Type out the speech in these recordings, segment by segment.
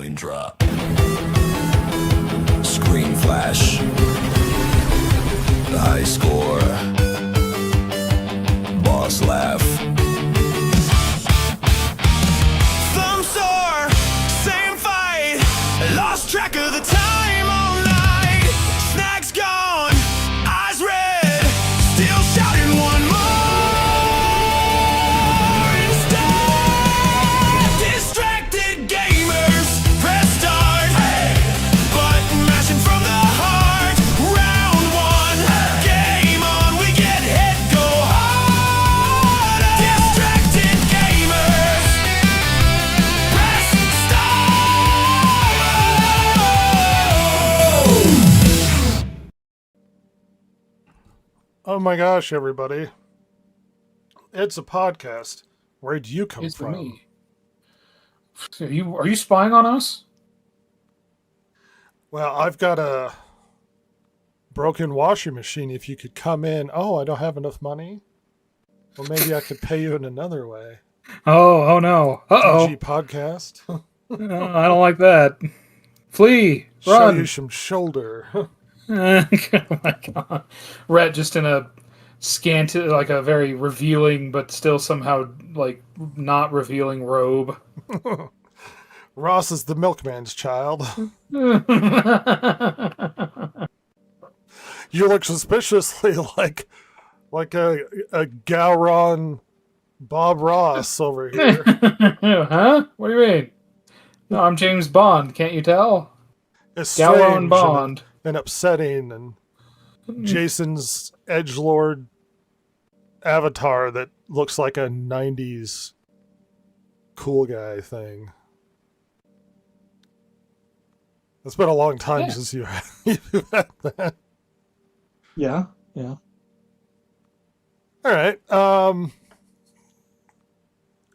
Coin drop. Screen flash. The high score. Boss laugh. Thumb sore. Same fight. Lost track of the time all night. Snacks gone. Eyes red. Still shouting one more. Oh my gosh, everybody. It's a podcast. Where do you come from? Me. Are you spying on us? Well, I've got a broken washing machine. If you could come in. Oh, I don't have enough money? Well, maybe I could pay you in another way. Oh no. Uh-oh. DG podcast. I don't like that. Flee. Show Run. you some shoulder. Oh my god. Rhett just in a scant, like a very revealing, but still somehow like not revealing robe. Ross is the milkman's child. You look suspiciously like a Gowron Bob Ross over here. Huh? What do you mean? No, I'm James Bond. Can't you tell? It's Gowron Bond. And upsetting, and Jason's edgelord avatar that looks like a 90s cool guy thing. It's been a long time since you've had that. Yeah. All right.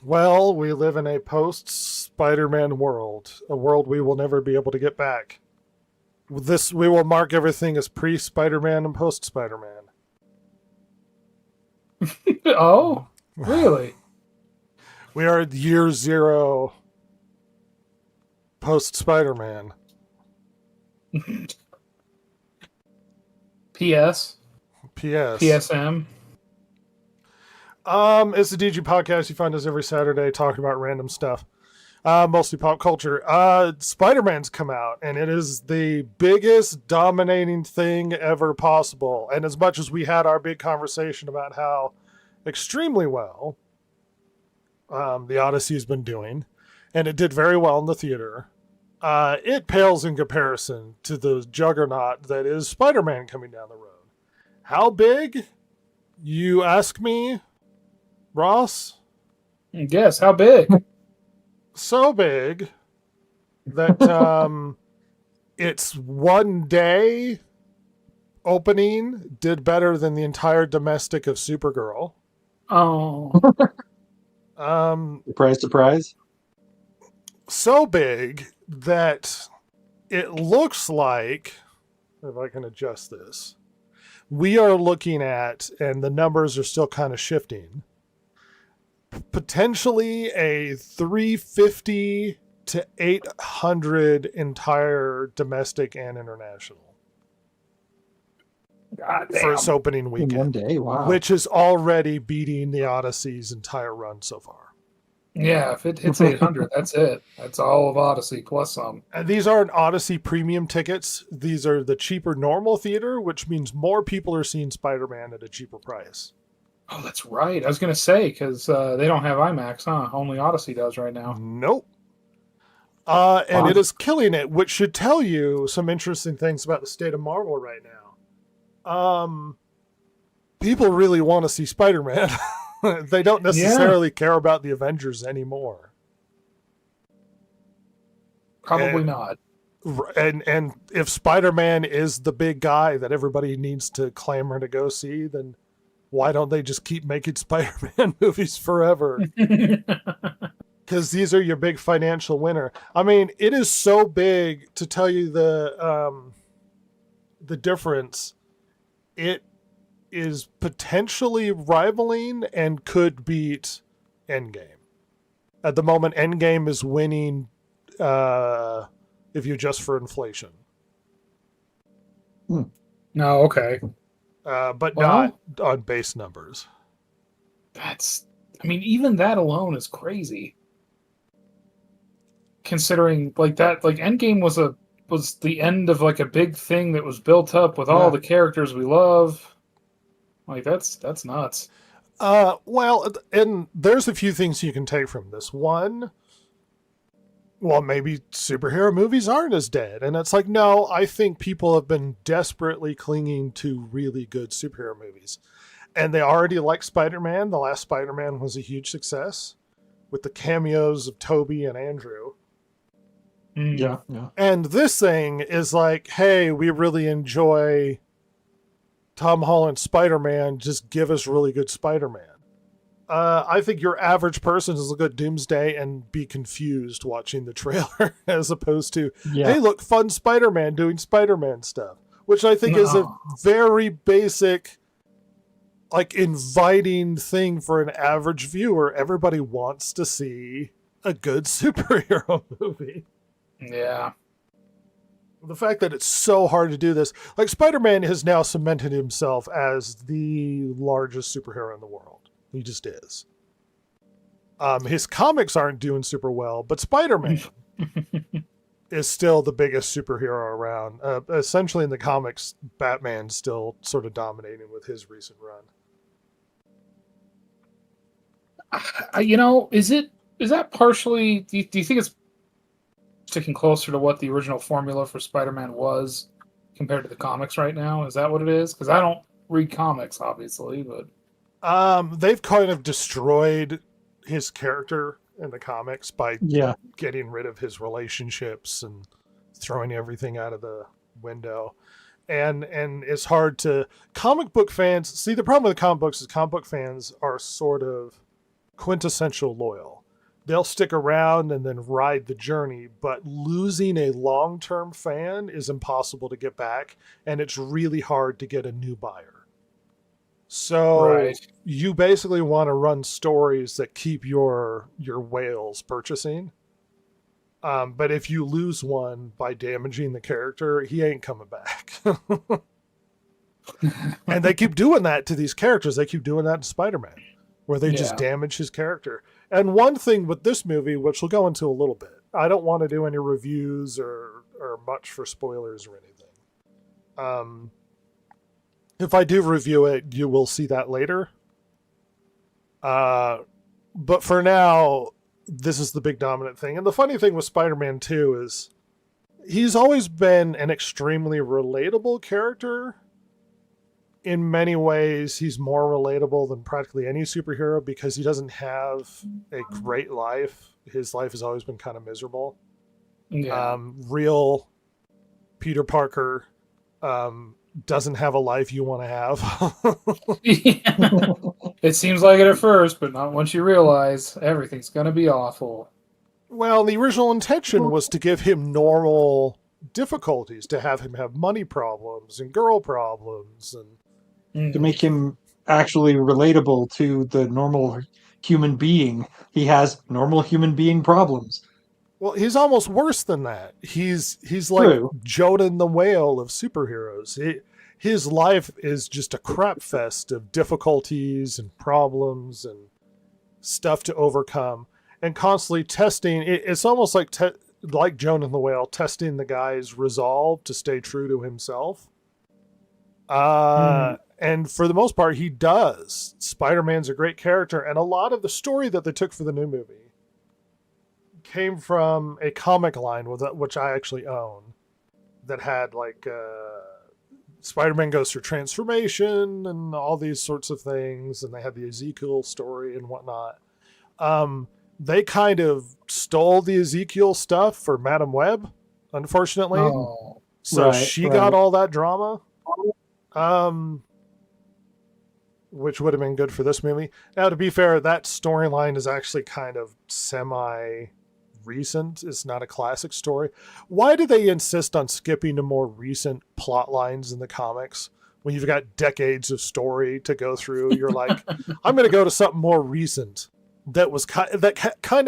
Well, we live in a post-Spider-Man world, a world we will never be able to get back. We will mark everything as pre-Spider-Man and post-Spider-Man. Oh, really? We are at year 0 post-Spider-Man. P.S. P.S. PSM. It's the DG podcast. You find us every Saturday talking about random stuff. Mostly pop culture. Spider-Man's come out, and it is the biggest dominating thing ever possible. And as much as we had our big conversation about how extremely well the Odyssey has been doing, and it did very well in the theater, it pales in comparison to the juggernaut that is Spider-Man coming down the road. How big? You ask me, Ross? Yes, how big? So big that its one day opening did better than the entire domestic of Supergirl. Oh. Surprise, surprise. So big that it looks like, if I can adjust this, we are looking at, and the numbers are still kind of shifting, potentially a 350 to 800 entire domestic and international for its opening weekend. In one day, wow. Which is already beating the Odyssey's entire run so far. Yeah, if it hits 800, that's it. That's all of Odyssey plus some. And these aren't Odyssey premium tickets. These are the cheaper normal theater, which means more people are seeing Spider-Man at a cheaper price. Oh, that's right. I was going to say, because they don't have IMAX, huh? Only Odyssey does right now. Nope. And it is killing it, which should tell you some interesting things about the state of Marvel right now. People really want to see Spider-Man. They don't necessarily care about the Avengers anymore. Probably not. And if Spider-Man is the big guy that everybody needs to clamor to go see, then why don't they just keep making Spider-Man movies forever? Because these are your big financial winner. I mean, it is so big, to tell you the difference. It is potentially rivaling and could beat Endgame. At the moment, Endgame is winning if you adjust for inflation. No, okay. But Well- not on base numbers. That's, I mean, even that alone is crazy. Considering like that, like Endgame was the end of like a big thing that was built up with all Yeah. the characters we love. Like that's nuts. Well, and there's a few things you can take from this. One, well, maybe superhero movies aren't as dead. And it's like, no, I think people have been desperately clinging to really good superhero movies. And they already like Spider-Man. The last Spider-Man was a huge success with the cameos of Toby and Andrew. Mm. Yeah. And this thing is like, hey, we really enjoy Tom Holland's Spider-Man. Just give us really good Spider-Man. I think your average person is look at Doomsday and be confused watching the trailer as opposed to, Yeah. hey, look, fun Spider-Man doing Spider-Man stuff, which I think is a No. very basic, like, inviting thing for an average viewer. Everybody wants to see a good superhero movie. Yeah. The fact that it's so hard to do this, like Spider-Man has now cemented himself as the largest superhero in the world. He just is. His comics aren't doing super well, but Spider-Man is still the biggest superhero around. Essentially in the comics, Batman's still sort of dominating with his recent run. You know, is that partially? Do you think it's sticking closer to what the original formula for Spider-Man was compared to the comics right now? Is that what it is? Because I don't read comics, obviously, but They've kind of destroyed his character in the comics by Yeah. getting rid of his relationships and throwing everything out of the window. And it's hard to comic book fans see. The problem with comic books is comic book fans are sort of quintessential loyal. They'll stick around and then ride the journey, but losing a long-term fan is impossible to get back, and it's really hard to get a new buyer. So Right. you basically want to run stories that keep your whales purchasing. But if you lose one by damaging the character, he ain't coming back. And they keep doing that to these characters. They keep doing that to Spider-Man, where they just Yeah. damage his character. And one thing with this movie, which we'll go into a little bit, I don't want to do any reviews or much for spoilers or anything. If I do review it, you will see that later. But for now, this is the big dominant thing. And the funny thing with Spider-Man 2 is he's always been an extremely relatable character. In many ways, he's more relatable than practically any superhero because he doesn't have a great life. His life has always been kind of miserable. yeah. Real Peter Parker doesn't have a life you want to have. It seems like it at first, but not once you realize everything's gonna be awful. Well, the original intention was to give him normal difficulties, to have him have money problems and girl problems. And To make him actually relatable to the normal human being, he has normal human being problems. well, he's almost worse than that. He's like True. Jodan the Whale of superheroes. His life is just a crap fest of difficulties and problems and stuff to overcome, and constantly testing. It's almost like Jodan the Whale, testing the guy's resolve to stay true to himself. And for the most part, he does. Spider-Man's a great character, and a lot of the story that they took for the new movie came from a comic line which I actually own that had like Spider-Man goes through transformation and all these sorts of things, and they had the Ezekiel story and whatnot. They kind of stole the Ezekiel stuff for Madam Web, unfortunately. Oh, So Right, she right. got all that drama, which would have been good for this movie. Now, to be fair, that storyline is actually kind of semi-recent. It's not a classic story. Why do they insist on skipping to more recent plot lines in the comics when you've got decades of story to go through? You're like, I'm going to go to something more recent that was kind of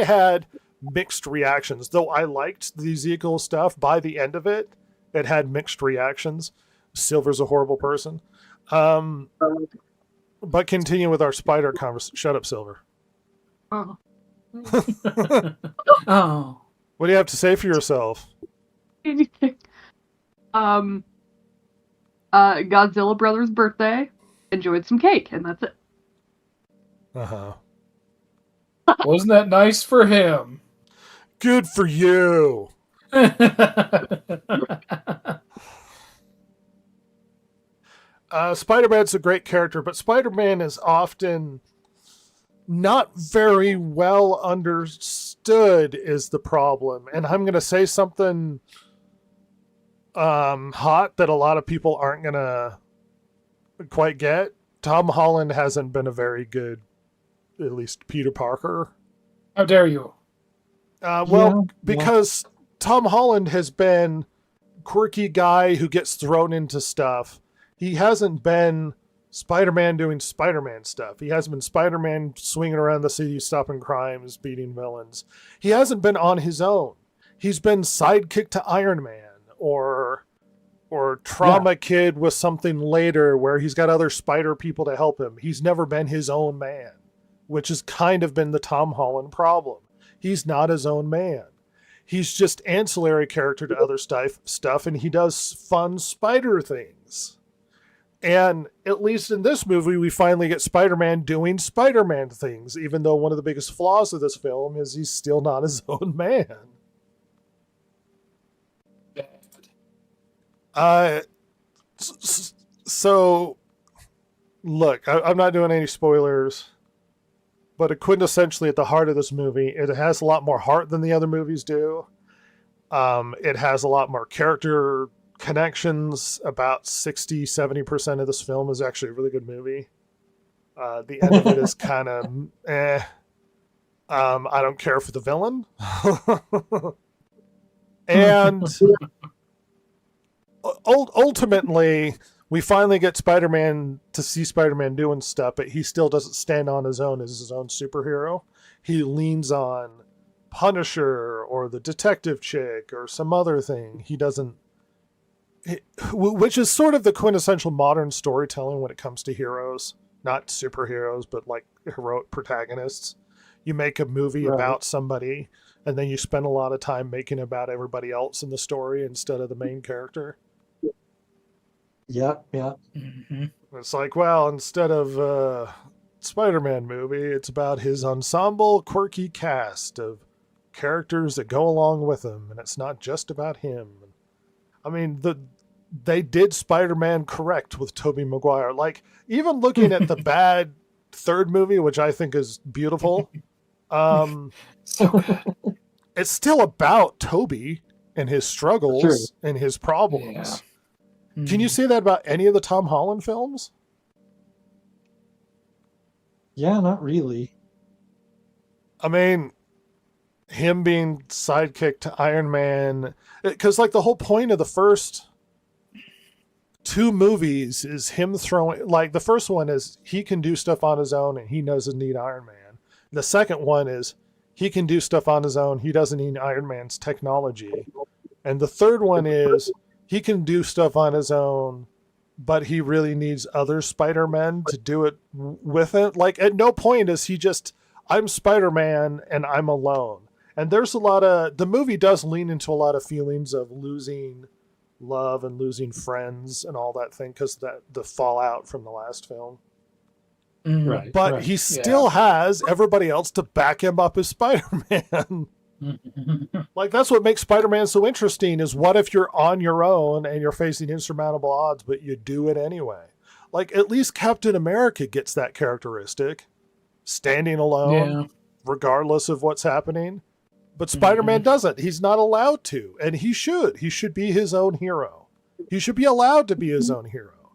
had mixed reactions. Though I liked the Ezekiel stuff, by the end of it, it had mixed reactions. Silver's a horrible person. But continue with our spider conversation. Shut up, Silver. Oh. Oh. What do you have to say for yourself? Anything. Godzilla brother's birthday. Enjoyed some cake, and that's it. Uh-huh. Wasn't that nice for him? Good for you. Spider-Man's a great character, but Spider-Man is often not very well understood is the problem. And I'm going to say something hot that a lot of people aren't going to quite get. Tom Holland hasn't been a very good, at least Peter Parker. How dare you? Because Tom Holland has been quirky guy who gets thrown into stuff. He hasn't been Spider-Man doing Spider-Man stuff. He hasn't been Spider-Man swinging around the city, stopping crimes, beating villains. He hasn't been on his own. He's been sidekick to Iron Man or trauma kid with something later where he's got other spider people to help him. He's never been his own man, which has kind of been the Tom Holland problem. He's not his own man. He's just ancillary character to other stuff, and he does fun spider things. And at least in this movie, we finally get Spider-Man doing Spider-Man things, even though one of the biggest flaws of this film is he's still not his own man. So, look, I'm not doing any spoilers, but quintessentially at the heart of this movie, it has a lot more heart than the other movies do. It has a lot more character connections. About 60-70% of this film is actually a really good movie. The end of it is kind of I don't care for the villain. And ultimately, we finally get Spider-Man to see Spider-Man doing stuff, but he still doesn't stand on his own as his own superhero. He leans on Punisher or the detective chick or some other thing. He doesn't, which is sort of the quintessential modern storytelling when it comes to heroes, not superheroes, but like heroic protagonists. You make a movie about somebody, and then you spend a lot of time making about everybody else in the story instead of the main character. Yeah. Mm-hmm. It's like, well, instead of a Spider-Man movie, it's about his ensemble, quirky cast of characters that go along with him, and it's not just about him. I mean, they did Spider-Man correct with Tobey Maguire. Like, even looking at the bad third movie, which I think is beautiful, it's still about Tobey and his struggles and his problems. Yeah. Can you say that about any of the Tom Holland films? Yeah, not really. I mean, him being sidekick to Iron Man, because like the whole point of the first two movies is him throwing, like the first one is he can do stuff on his own and he doesn't need Iron Man. The second one is he can do stuff on his own, he doesn't need Iron Man's technology. And the third one is he can do stuff on his own, but he really needs other Spider-Men to do it with it. Like at no point is he just, I'm Spider-Man and I'm alone. And there's a lot of, the movie does lean into a lot of feelings of losing love and losing friends and all that thing, because that the fallout from the last film. Right. But he still has everybody else to back him up as Spider-Man. Like that's what makes Spider-Man so interesting, is what if you're on your own and you're facing insurmountable odds, but you do it anyway. Like at least Captain America gets that characteristic, standing alone regardless of what's happening. But Spider-Man doesn't. He's not allowed to, and he should. He should be his own hero. He should be allowed to be his own hero.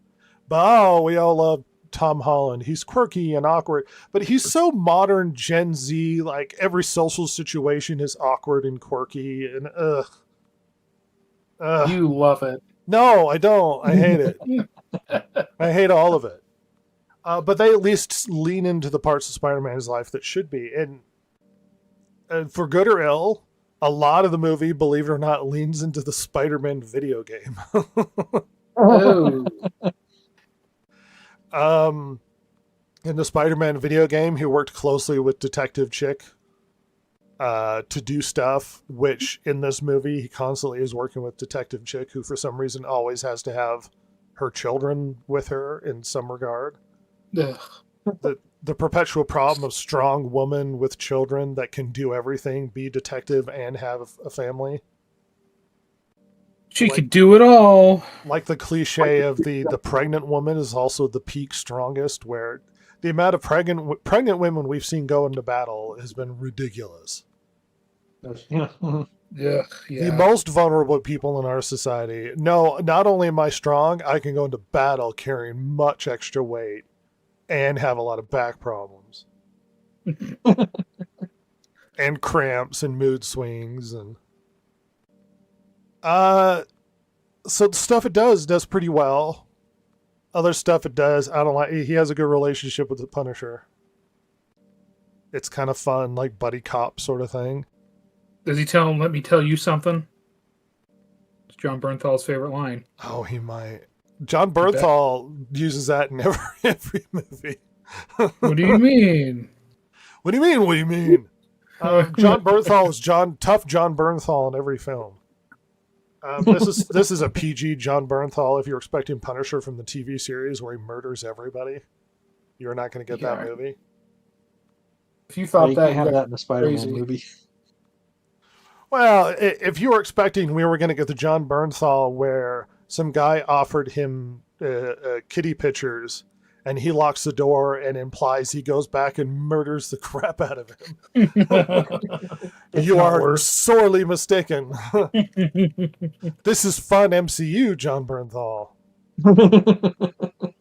But we all love Tom Holland. He's quirky and awkward, but he's so modern Gen Z, like every social situation is awkward and quirky and You love it. No, I don't. I hate it. I hate all of it. But they at least lean into the parts of Spider-Man's life that should be. And for good or ill, a lot of the movie, believe it or not, leans into the Spider-Man video game. Oh, In the Spider-Man video game, he worked closely with Detective Chick to do stuff, which in this movie, he constantly is working with Detective Chick, who for some reason always has to have her children with her in some regard. ugh. The perpetual problem of strong woman with children that can do everything, be detective and have a family. She could do it all. Like the cliche of the pregnant woman is also the peak strongest, where the amount of pregnant women we've seen go into battle has been ridiculous. Yeah. Yeah, yeah. The most vulnerable people in our society. No, not only am I strong, I can go into battle carrying much extra weight and have a lot of back problems. And cramps and mood swings and so the stuff it does pretty well. Other stuff it does, I don't like. He has a good relationship with the Punisher. It's kind of fun, like buddy cop sort of thing. Does he tell him, let me tell you something? It's John Bernthal's favorite line. Oh, he might. John Bernthal uses that in every movie. What do you mean? What do you mean? What do you mean? John Bernthal is tough John Bernthal in every film. This is a PG John Bernthal. If you're expecting Punisher from the TV series where he murders everybody, you're not going to get that movie. If you thought You that, can't have that in the Spider-Man crazy. movie. Well, if you were expecting we were going to get the John Bernthal where some guy offered him kitty pictures and he locks the door and implies he goes back and murders the crap out of him, you not are worse. sorely mistaken. This is fun MCU, John Bernthal.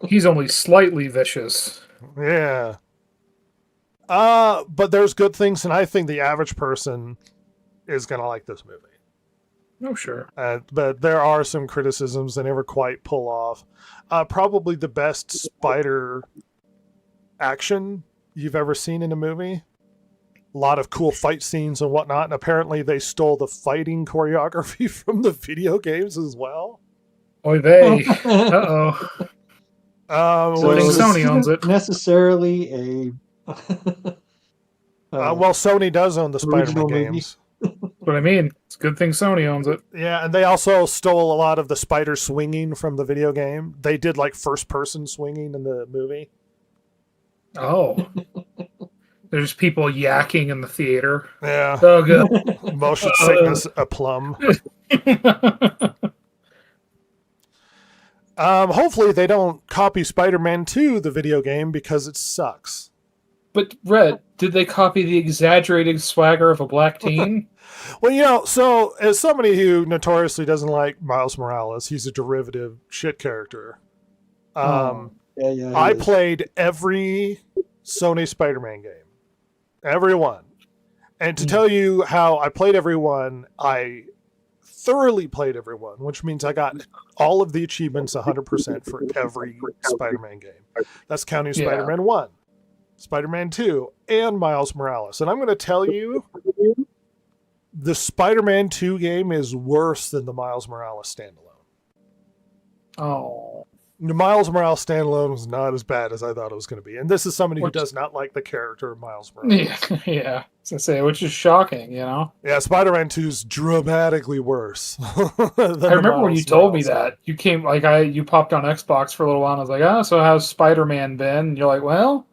He's only slightly vicious. Yeah. But there's good things, and I think the average person is going to like this movie. Oh, sure. But there are some criticisms they never quite pull off. Probably the best spider action you've ever seen in a movie. A lot of cool fight scenes and whatnot, and apparently they stole the fighting choreography from the video games as well. Oy vey. Uh-oh. Well, think it's- Sony owns it. Necessarily a. well, Sony does own the Spider-Man Original movie. games. What I mean. It's a good thing Sony owns it. Yeah, and they also stole a lot of the spider swinging from the video game. They did like first-person swinging in the movie. Oh. There's people yakking in the theater. Yeah, Oh, good. motion sickness aplomb. Hopefully they don't copy Spider-Man 2, the video game, because it sucks. But, Red, did they copy the exaggerated swagger of a black teen? Well, so as somebody who notoriously doesn't like Miles Morales, he's a derivative shit character. Yeah, I it is. played every Sony Spider-Man game. Every one. And to tell you how I played every one, I thoroughly played every one, which means I got all of the achievements 100% for every Spider-Man game. That's counting Yeah. Spider-Man 1, Spider-Man 2, and Miles Morales. And I'm going to tell you, the Spider-Man 2 game is worse than the Miles Morales standalone. Oh. The Miles Morales standalone was not as bad as I thought it was going to be. And this is somebody who What- does not like the character of Miles Morales. Yeah, yeah. I was gonna say, which is shocking, you know? Yeah, Spider-Man 2 is dramatically worse. I remember when you told me that. You came, like, you popped on Xbox for a little while, and I was like, oh, so how's Spider-Man been? And you're like, well,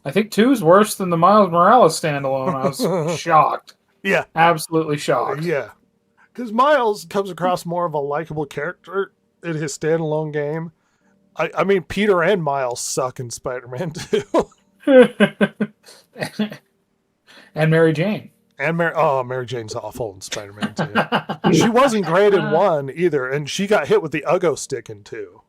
I think 2 is worse than the Miles Morales standalone. I was shocked. Yeah, Absolutely shocked. yeah. Because Miles comes across more of a likable character in his standalone game. I mean, Peter and Miles suck in Spider-Man 2. And Mary Jane. And Mary Jane's awful in Spider-Man 2. She wasn't great in 1 either, and she got hit with the Uggo stick in 2.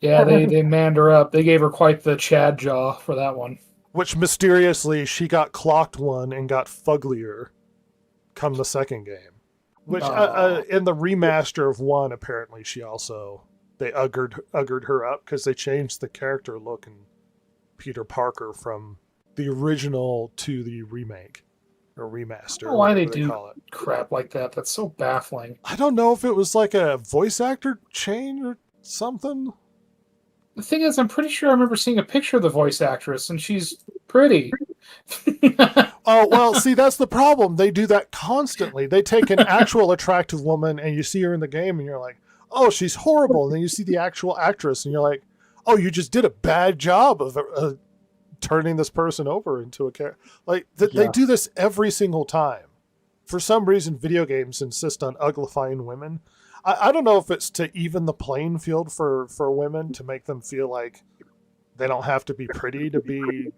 Yeah, they manned her up. They gave her quite the Chad jaw for that one. Which mysteriously she got clocked 1 and got fugglier come the second game. Which in the remaster of 1, apparently she also they uggered her up because they changed the character look in Peter Parker from the original to the remake. or remaster. I don't know why they whatever do call it. crap like that. That's so baffling. I don't know if it was like a voice actor change or something. The thing is, I'm pretty sure I remember seeing a picture of the voice actress, and she's pretty. Oh, well, see, that's the problem. They do that constantly. They take an actual attractive woman and you see her in the game and you're like, oh, she's horrible. And then you see the actual actress and you're like, oh, you just did a bad job of turning this person over into a character. Like, they do this every single time. For some reason, video games insist on uglifying women. I don't know if it's to even the playing field for women, to make them feel like they don't have to be pretty to be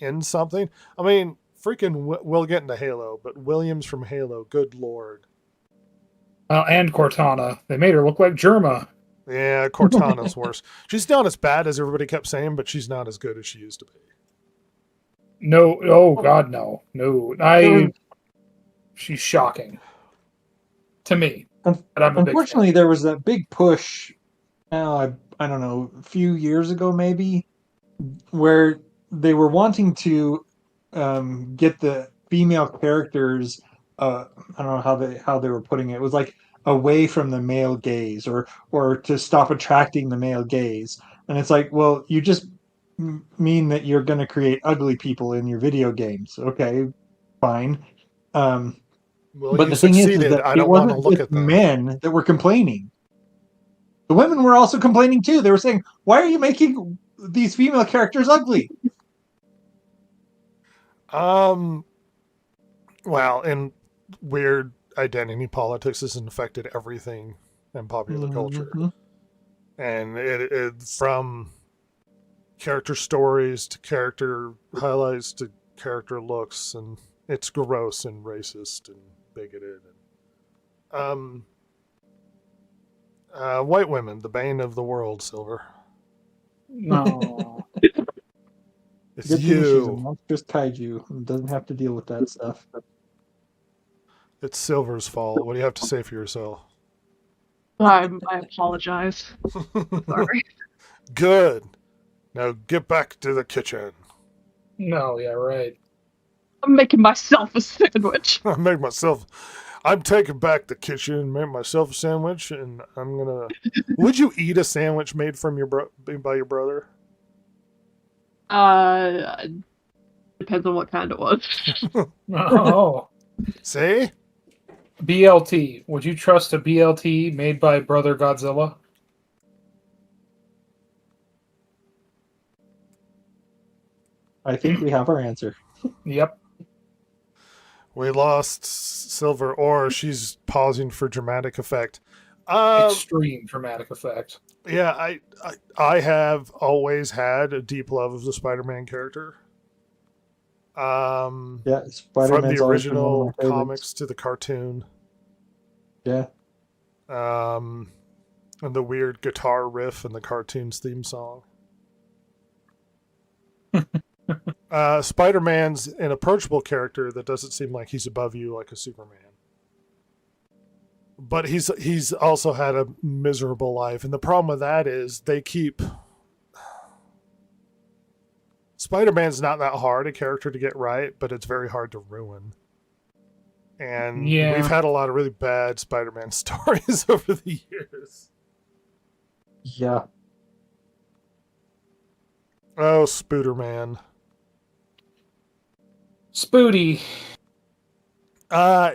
in something. I mean, freaking, we'll get into Halo, but Williams from Halo, good lord. And Cortana. They made her look like Germa. Yeah, Cortana's worse. She's not as bad as everybody kept saying, but she's not as good as she used to be. No, oh God, no. She's shocking. To me. But I'm a big Unfortunately, there was that big push, I don't know, a few years ago maybe, where they were wanting to get the female characters. I don't know how they were putting it. It was like away from the male gaze, or to stop attracting the male gaze. And it's like, well, you just mean that you're going to create ugly people in your video games. Okay, fine. Well, But you the thing is succeeded. that I it don't want to wasn't look just at them. men that were complaining. The women were also complaining too. They were saying, "Why are you making these female characters ugly?" Well, and weird identity politics has infected everything in popular culture. And it from character stories to character highlights to character looks, and it's gross and racist and bigoted. And, white women, the bane of the world, Silver. No. It's Good thing she's a you. monstrous kaiju and doesn't have to deal with that stuff. It's Silver's fault. What do you have to say for yourself? I apologize. Sorry. Good. Now get back to the kitchen. No, yeah, right. I'm making myself a sandwich. I'm taking back the kitchen, make myself a sandwich, and I'm gonna. Would you eat a sandwich made from by your brother? Depends on what kind it was. Oh. See? BLT. Would you trust a BLT made by Brother Godzilla? I think we have our answer. Yep. We lost Silver, or she's pausing for dramatic effect. Extreme dramatic effect. Yeah, I have always had a deep love of the Spider-Man character. Yeah, From Spider-Man's the always been one of original my favorites. comics to the cartoon. Yeah, And the weird guitar riff in the cartoon's theme song. Spider-Man's an approachable character that doesn't seem like he's above you like a Superman. But he's also had a miserable life, and the problem with that is they keep Spider-Man's not that hard a character to get right, but it's very hard to ruin. And Yeah. we've had a lot of really bad Spider-Man stories over the years. yeah. Oh, Spooderman. Spooty.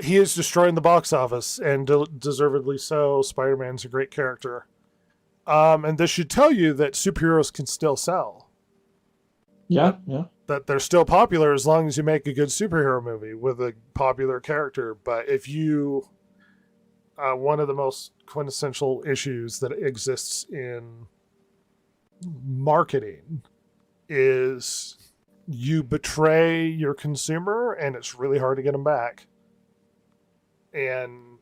He is destroying the box office, and deservedly so. Spider-Man's a great character. And this should tell you that superheroes can still sell. Yeah. That they're still popular as long as you make a good superhero movie with a popular character. But if you... one of the most quintessential issues that exists in marketing is you betray your consumer, and it's really hard to get them back. And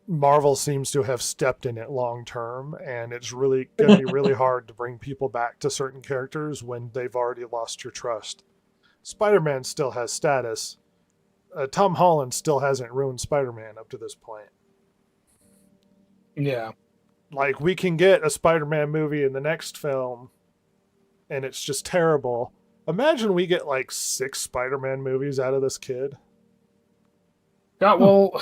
Marvel seems to have stepped in it long term, and it's really going to be really hard to bring people back to certain characters when they've already lost your trust. Spider-Man still has status. Tom Holland still hasn't ruined Spider-Man up to this point. Yeah. Like, we can get a Spider-Man movie in the next film, and it's just terrible. Imagine we get like 6 Spider-Man movies out of this kid. God, well,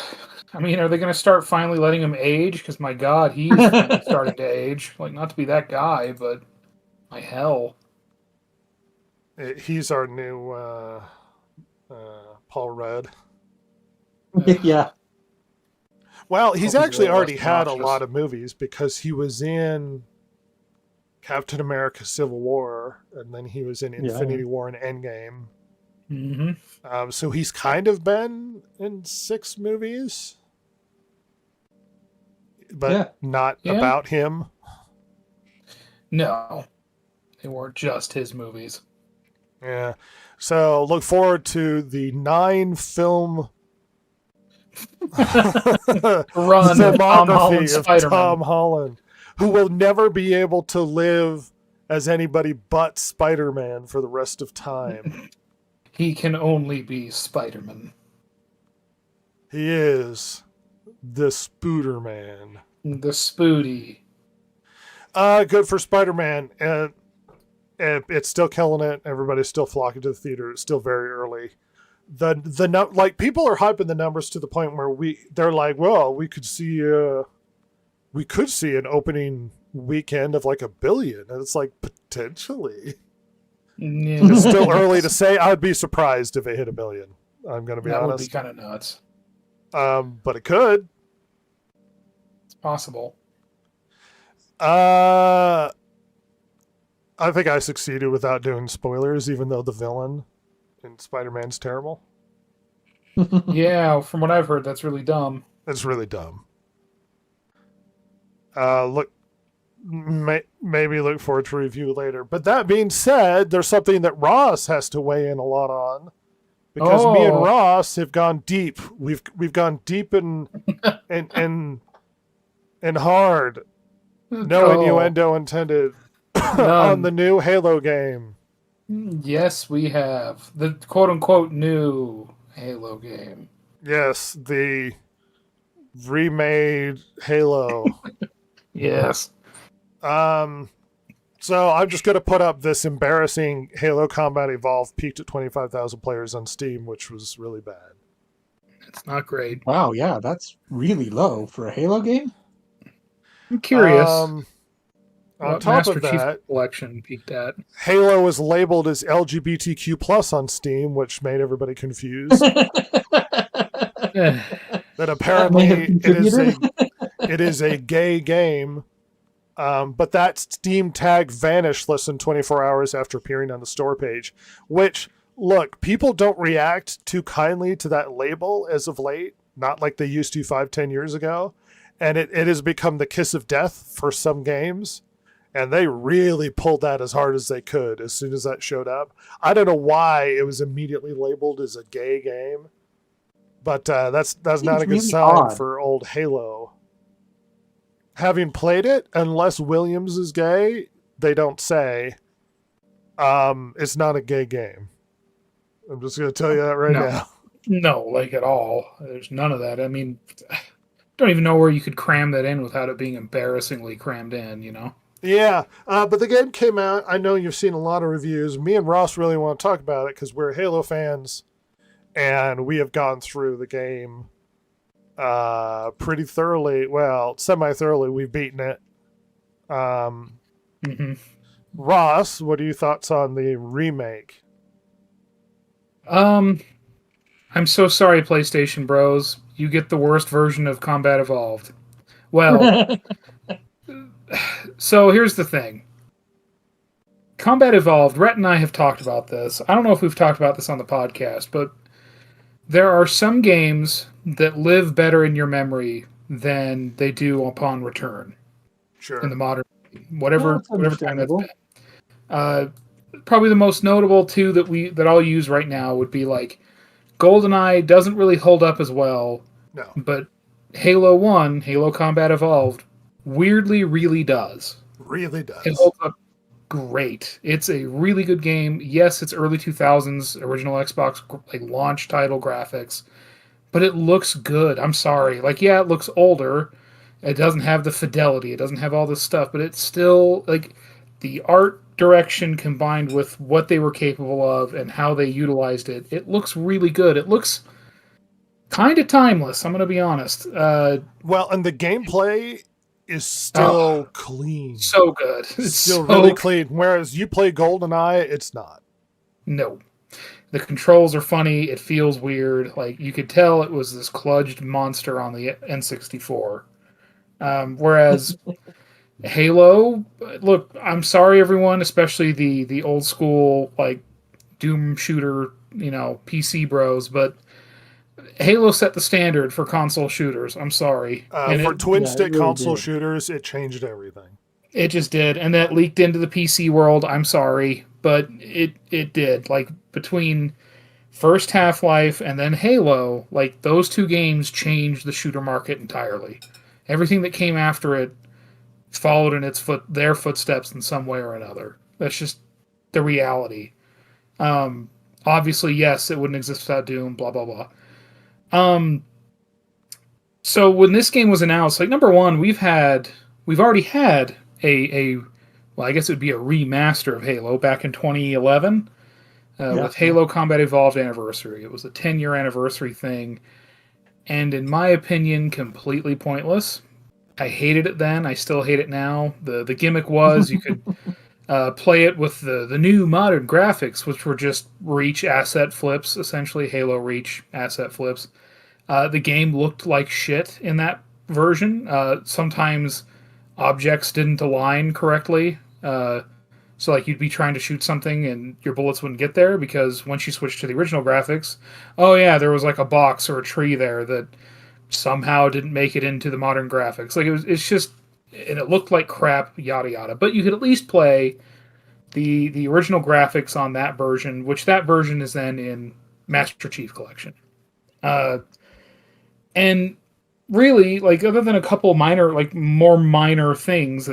I mean, are they going to start finally letting him age? Because my God, he's finally starting to age. Like, not to be that guy, but my hell. He's our new Paul Rudd. Yeah. Well, he's Hope he's a actually little already less had a obnoxious. lot of movies because he was in Captain America: Civil War, and then he was in Infinity War and Endgame. Mm-hmm. So he's kind of been in 6 movies, but Yeah. not Yeah. about him. No, they weren't just his movies. Yeah. So look forward to the 9-film Run of Tom Holland's filmography of Spider-Man. Tom Holland, who will never be able to live as anybody but Spider-Man for the rest of time. He can only be Spider-Man. He is the Spooderman. The Spooty. Good for Spider-Man. And it's still killing it. Everybody's still flocking to the theater. It's still very early. Like people are hyping the numbers to the point where they're like, well, we could see an opening weekend of like 1 billion, and it's like potentially. Yeah, It's still early to say. I'd be surprised if it hit 1 billion. I'm going to be that would be honest. kind of nuts. But it could. It's possible. I think I succeeded without doing spoilers, even though the villain in Spider-Man's terrible. Yeah, from what I've heard, that's really dumb. It's really dumb. Maybe look forward to review later. But that being said, there's something that Ross has to weigh in a lot on, because me and Oh. Ross have gone deep. We've gone deep and hard. No Oh, innuendo intended on none. the new Halo game. Yes, we have the quote-unquote new Halo game. Yes, the remade Halo. Yes. So I'm just going to put up this embarrassing Halo Combat Evolved peaked at 25,000 players on Steam, which was really bad. It's not great. Wow, yeah, that's really low for a Halo game. I'm curious. On What top Master of Chief that, Collection peaked at. Halo was labeled as LGBTQ plus on Steam, which made everybody confused. Eh, That May apparently have contributed. it is a gay game. But that Steam tag vanished less than 24 hours after appearing on the store page, which, look, people don't react too kindly to that label as of late, not like they used to 5-10 years ago. And it has become the kiss of death for some games. And they really pulled that as hard as they could as soon as that showed up. I don't know why it was immediately labeled as a gay game, but that's not a good really sign odd. for old Halo. Having played it, unless Williams is gay, they don't say it's not a gay game. I'm just going to tell you that right No. now. no, like at all. There's none of that. I mean, I don't even know where you could cram that in without it being embarrassingly crammed in, you know? Yeah, but the game came out. I know you've seen a lot of reviews. Me and Ross really want to talk about it because we're Halo fans, and we have gone through the game pretty thoroughly. Well, semi-thoroughly. We've beaten it. hmm Ross, what are your thoughts on the remake? I'm so sorry, PlayStation Bros. You get the worst version of Combat Evolved. Well, so here's the thing. Combat Evolved, Rhett and I have talked about this. I don't know if we've talked about this on the podcast, but there are some games that live better in your memory than they do upon return Sure. in the modern whatever That's whatever time that's understandable. been. Probably the most notable two that I'll use right now would be like GoldenEye doesn't really hold up as well, No, but Halo 1, Halo Combat Evolved, weirdly really does. really does. It holds up great. It's a really good game. Yes, it's early 2000s original Xbox like launch title graphics, but it looks good. I'm sorry. Like, yeah, it looks older. It doesn't have the fidelity. It doesn't have all this stuff, but it's still like the art direction combined with what they were capable of and how they utilized it. It looks really good. It looks kind of timeless. I'm gonna be honest. Well, and the gameplay is still clean. So good. It's still really clean. Whereas you play GoldenEye, it's not. No. The controls are funny. It feels weird. Like, you could tell it was this kludged monster on the N64. Whereas Halo, look, I'm sorry, everyone, especially the old school, like, Doom shooter, PC bros, but Halo set the standard for console shooters. I'm sorry. For twin stick really console did. shooters, it changed everything. It just did, and that leaked into the PC world. I'm sorry, but it did. Like, between first Half-Life and then Halo, like, those two games changed the shooter market entirely. Everything that came after it followed in their footsteps in some way or another. That's just the reality. Obviously, yes, it wouldn't exist without Doom. Blah blah blah. So when this game was announced, like, number one, we've already had well, I guess it would be a remaster of Halo back in 2011 with Halo Combat Evolved Anniversary. It was a 10-year anniversary thing, and in my opinion, completely pointless. I hated it then. I still hate it now. The gimmick was you could play it with the new modern graphics, which were just Reach asset flips, essentially Halo Reach asset flips. The game looked like shit in that version. Sometimes objects didn't align correctly. So, like, you'd be trying to shoot something and your bullets wouldn't get there because once you switched to the original graphics, oh yeah, there was like a box or a tree there that somehow didn't make it into the modern graphics. Like, it's just, and it looked like crap, yada yada. But you could at least play the original graphics on that version, which that version is then in Master Chief Collection. And really, like, other than a couple minor, like, more minor things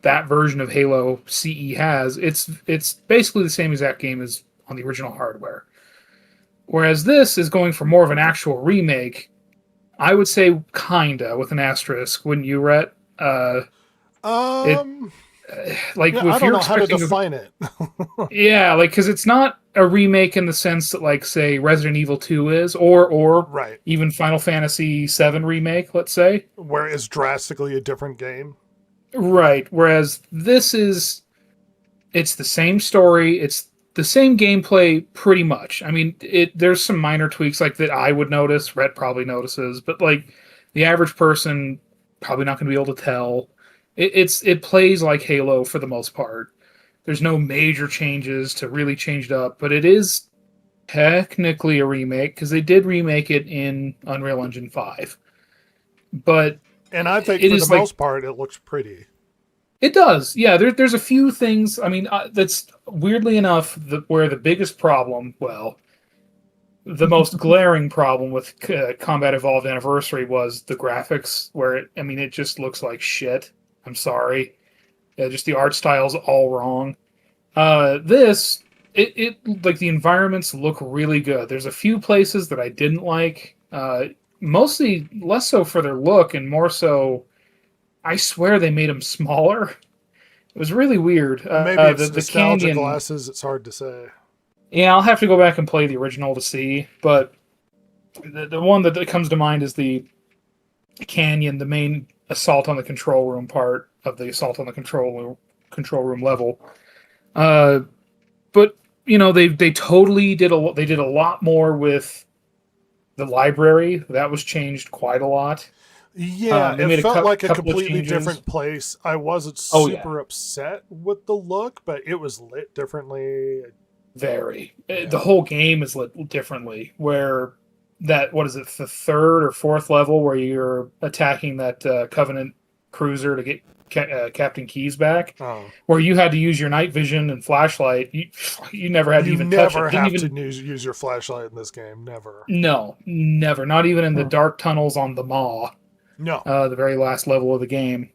that version of Halo CE has, it's basically the same exact game as on the original hardware. Whereas this is going for more of an actual remake. I would say kinda with an asterisk, wouldn't you, Rhett? Like, If I don't you're know how to expecting define it. yeah, like, because it's not a remake in the sense that, like, say, Resident Evil 2 is, or Right. even Final Fantasy 7 remake, let's say. Where it's drastically a different game. Right. Whereas it's the same story, it's the same gameplay pretty much. I mean, there's some minor tweaks like that I would notice, Rhett probably notices, but, like, the average person probably not going to be able to tell. It plays like Halo for the most part. There's no major changes to really change it up, but it is technically a remake because they did remake it in Unreal Engine 5. But And I think it for is, the like, most part, it looks pretty. it does. Yeah, there's a few things. I mean, that's weirdly enough where the biggest problem, well, the most glaring problem with Combat Evolved Anniversary was the graphics, where it just looks like shit. I'm sorry. Just the art style's all wrong. This, like, the environments look really good. There's a few places that I didn't like, mostly less so for their look and more so, I swear they made them smaller. It was really weird. Maybe it's the nostalgia canyon, glasses. It's hard to say. yeah, I'll have to go back and play the original to see, but the one that comes to mind is the canyon, the main assault on the control room part of the assault on the control room level. But they totally did a lot more with the library. That was changed quite a lot. Yeah, they made it felt like a couple of completely changes. different place. I wasn't Oh, yeah. super upset with the look, but it was lit differently. Very. The whole game is lit differently. Where what is it, the third or fourth level where you're attacking that Covenant cruiser to get Captain Keyes back, Oh. where you had to use your night vision and flashlight. You never had to You even touch never it. have Didn't even, to use your flashlight in this game. Never. No, never. Not even in the dark tunnels on the Maw, No. the very last level of the game.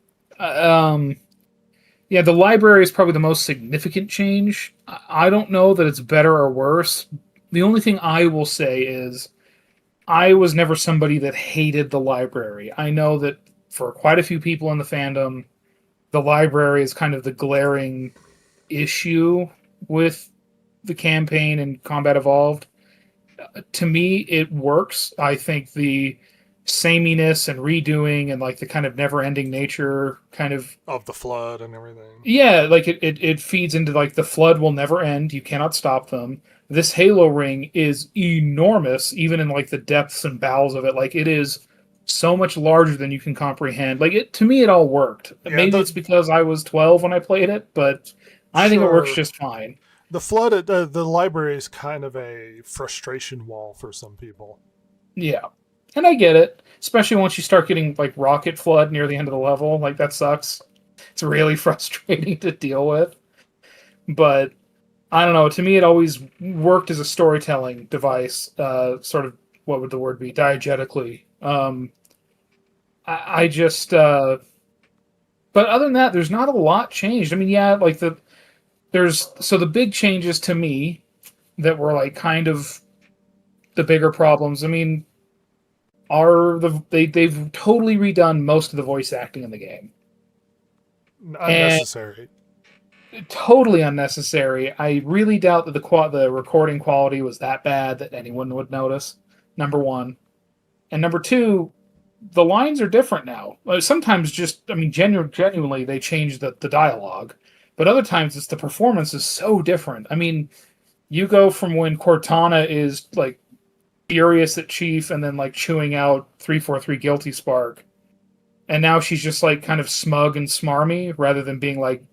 Yeah, the library is probably the most significant change. I don't know that it's better or worse. The only thing I will say is I was never somebody that hated the library. I know that for quite a few people in the fandom, the library is kind of the glaring issue with the campaign and Combat Evolved. To me, it works. I think the sameness and redoing and like the kind of never-ending nature kind of Of the flood and everything. yeah, like it feeds into like the flood will never end. You cannot stop them. This Halo ring is enormous, even in like the depths and bowels of it. Like it is so much larger than you can comprehend. Like it to me, it all worked. Yeah, Maybe it's because I was 12 when I played it, but I think it works Sure. just fine. The flood at the library is kind of a frustration wall for some people. Yeah. And I get it, especially once you start getting like rocket flood near the end of the level. Like that sucks. It's really frustrating to deal with. But I don't know. To me, it always worked as a storytelling device. Sort of what would the word be? Diegetically. I just. But other than that, there's not a lot changed. I mean, yeah, like the big changes to me that were like kind of the bigger problems. I mean, they've totally redone most of the voice acting in the game. Unnecessary. Totally unnecessary. I really doubt that the recording quality was that bad that anyone would notice. Number one, and number two, the lines are different now. Sometimes just, I mean, genuinely they change the dialogue, but other times it's the performance is so different. I mean, you go from when Cortana is like furious at Chief and then like chewing out 343 Guilty Spark, and now she's just like kind of smug and smarmy rather than being like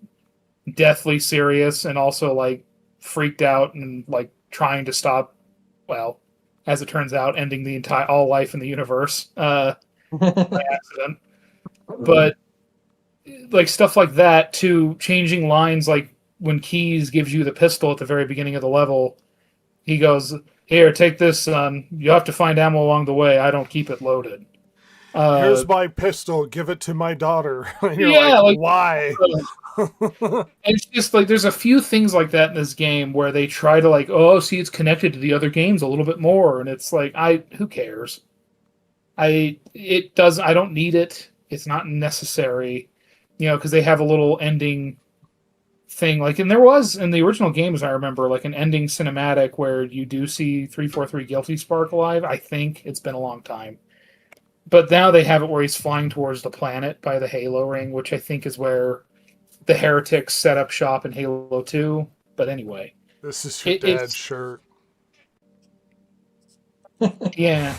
deathly serious and also like freaked out and like trying to stop, well, as it turns out, ending the entire all life in the universe by accident. But like stuff like that, to changing lines, like when Keyes gives you the pistol at the very beginning of the level, he goes, "Here, take this, son. You have to find ammo along the way. I don't keep it loaded." Here's my pistol. Give it to my daughter. And you're Yeah, like, like- why? It's just like there's a few things like that in this game where they try to like, oh, see, it's connected to the other games a little bit more, and it's like, who cares? I don't need it. It's not necessary, because they have a little ending thing, like, and there was in the original games, I remember, like an ending cinematic where you do see 343 Guilty Spark alive. I think it's been a long time. But now they have it where he's flying towards the planet by the Halo ring, which I think is where the heretics set up shop in Halo 2. But anyway, This is your It- dad's it's- shirt. yeah.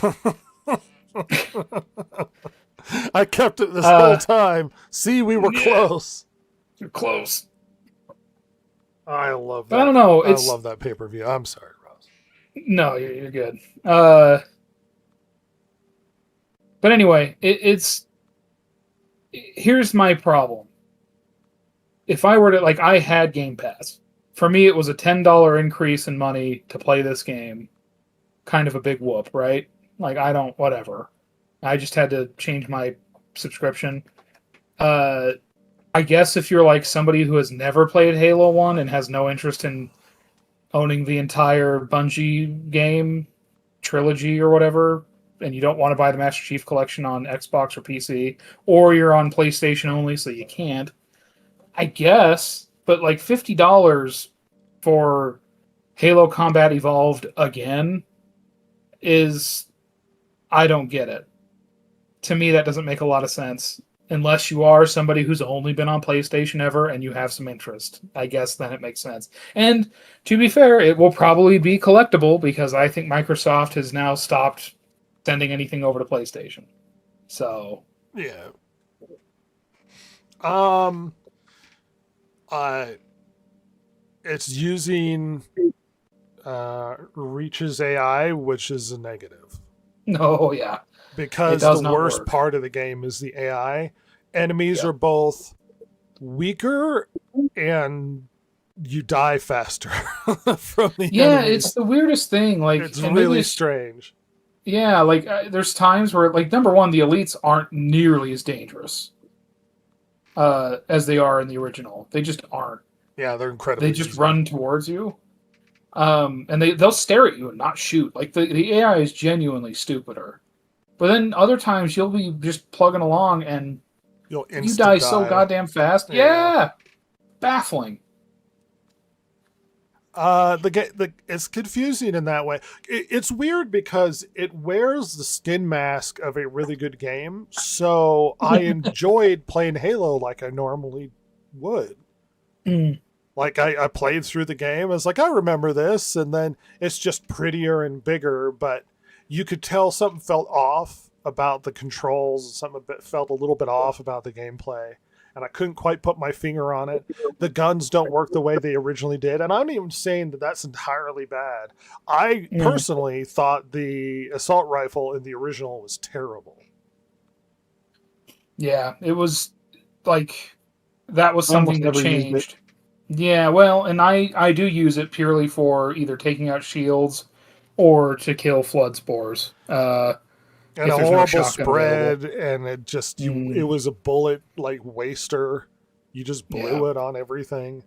I kept it this Uh, whole time. See, we were yeah. close. You're close. I love But that. I don't know. I It's love that pay-per-view. I'm sorry, Ross. no, you're good. But anyway, here's my problem. If I were to, like, I had Game Pass. For me, it was a $10 increase in money to play this game. Kind of a big whoop, right? Like, whatever. I just had to change my subscription. I guess if you're like somebody who has never played Halo 1 and has no interest in owning the entire Bungie game trilogy or whatever, and you don't want to buy the Master Chief Collection on Xbox or PC, or you're on PlayStation only, so you can't, I guess, but like $50 for Halo Combat Evolved again is, I don't get it. To me, that doesn't make a lot of sense. Unless you are somebody who's only been on PlayStation ever and you have some interest. I guess then it makes sense. And to be fair, it will probably be collectible because I think Microsoft has now stopped sending anything over to PlayStation. So, Yeah. It's using Reach's AI, which is a negative. no, yeah. Because It does the not worst work. part of the game is the AI. Enemies Yep. are both weaker and you die faster from the Yeah, enemies. it's the weirdest thing. Like, It's and maybe really it's- strange. Yeah, like there's times where, like, number one, the elites aren't nearly as dangerous as they are in the original. They just aren't. Yeah, they're incredibly They just easy. run towards you, and they'll stare at you and not shoot. Like the AI is genuinely stupider. But then other times you'll be just plugging along and You'll you instant die so goddamn fast. Yeah. Yeah, baffling. It's confusing in that way. It's weird because it wears the skin mask of a really good game, so I enjoyed playing Halo like I normally would. Mm. Like I played through the game, I was like, I remember this, and then it's just prettier and bigger, but you could tell something felt off about the controls, something felt a little bit off about the gameplay. And I couldn't quite put my finger on it. The guns don't work the way they originally did. And I'm not even saying that that's entirely bad. I personally thought the assault rifle in the original was terrible. Yeah, it was like that was something that Almost never used changed. Yeah, well, and I do use it purely for either taking out shields or to kill flood spores. And If a there's no horrible shotgun spread, and it just it was a bullet like waster. You just blew it on everything.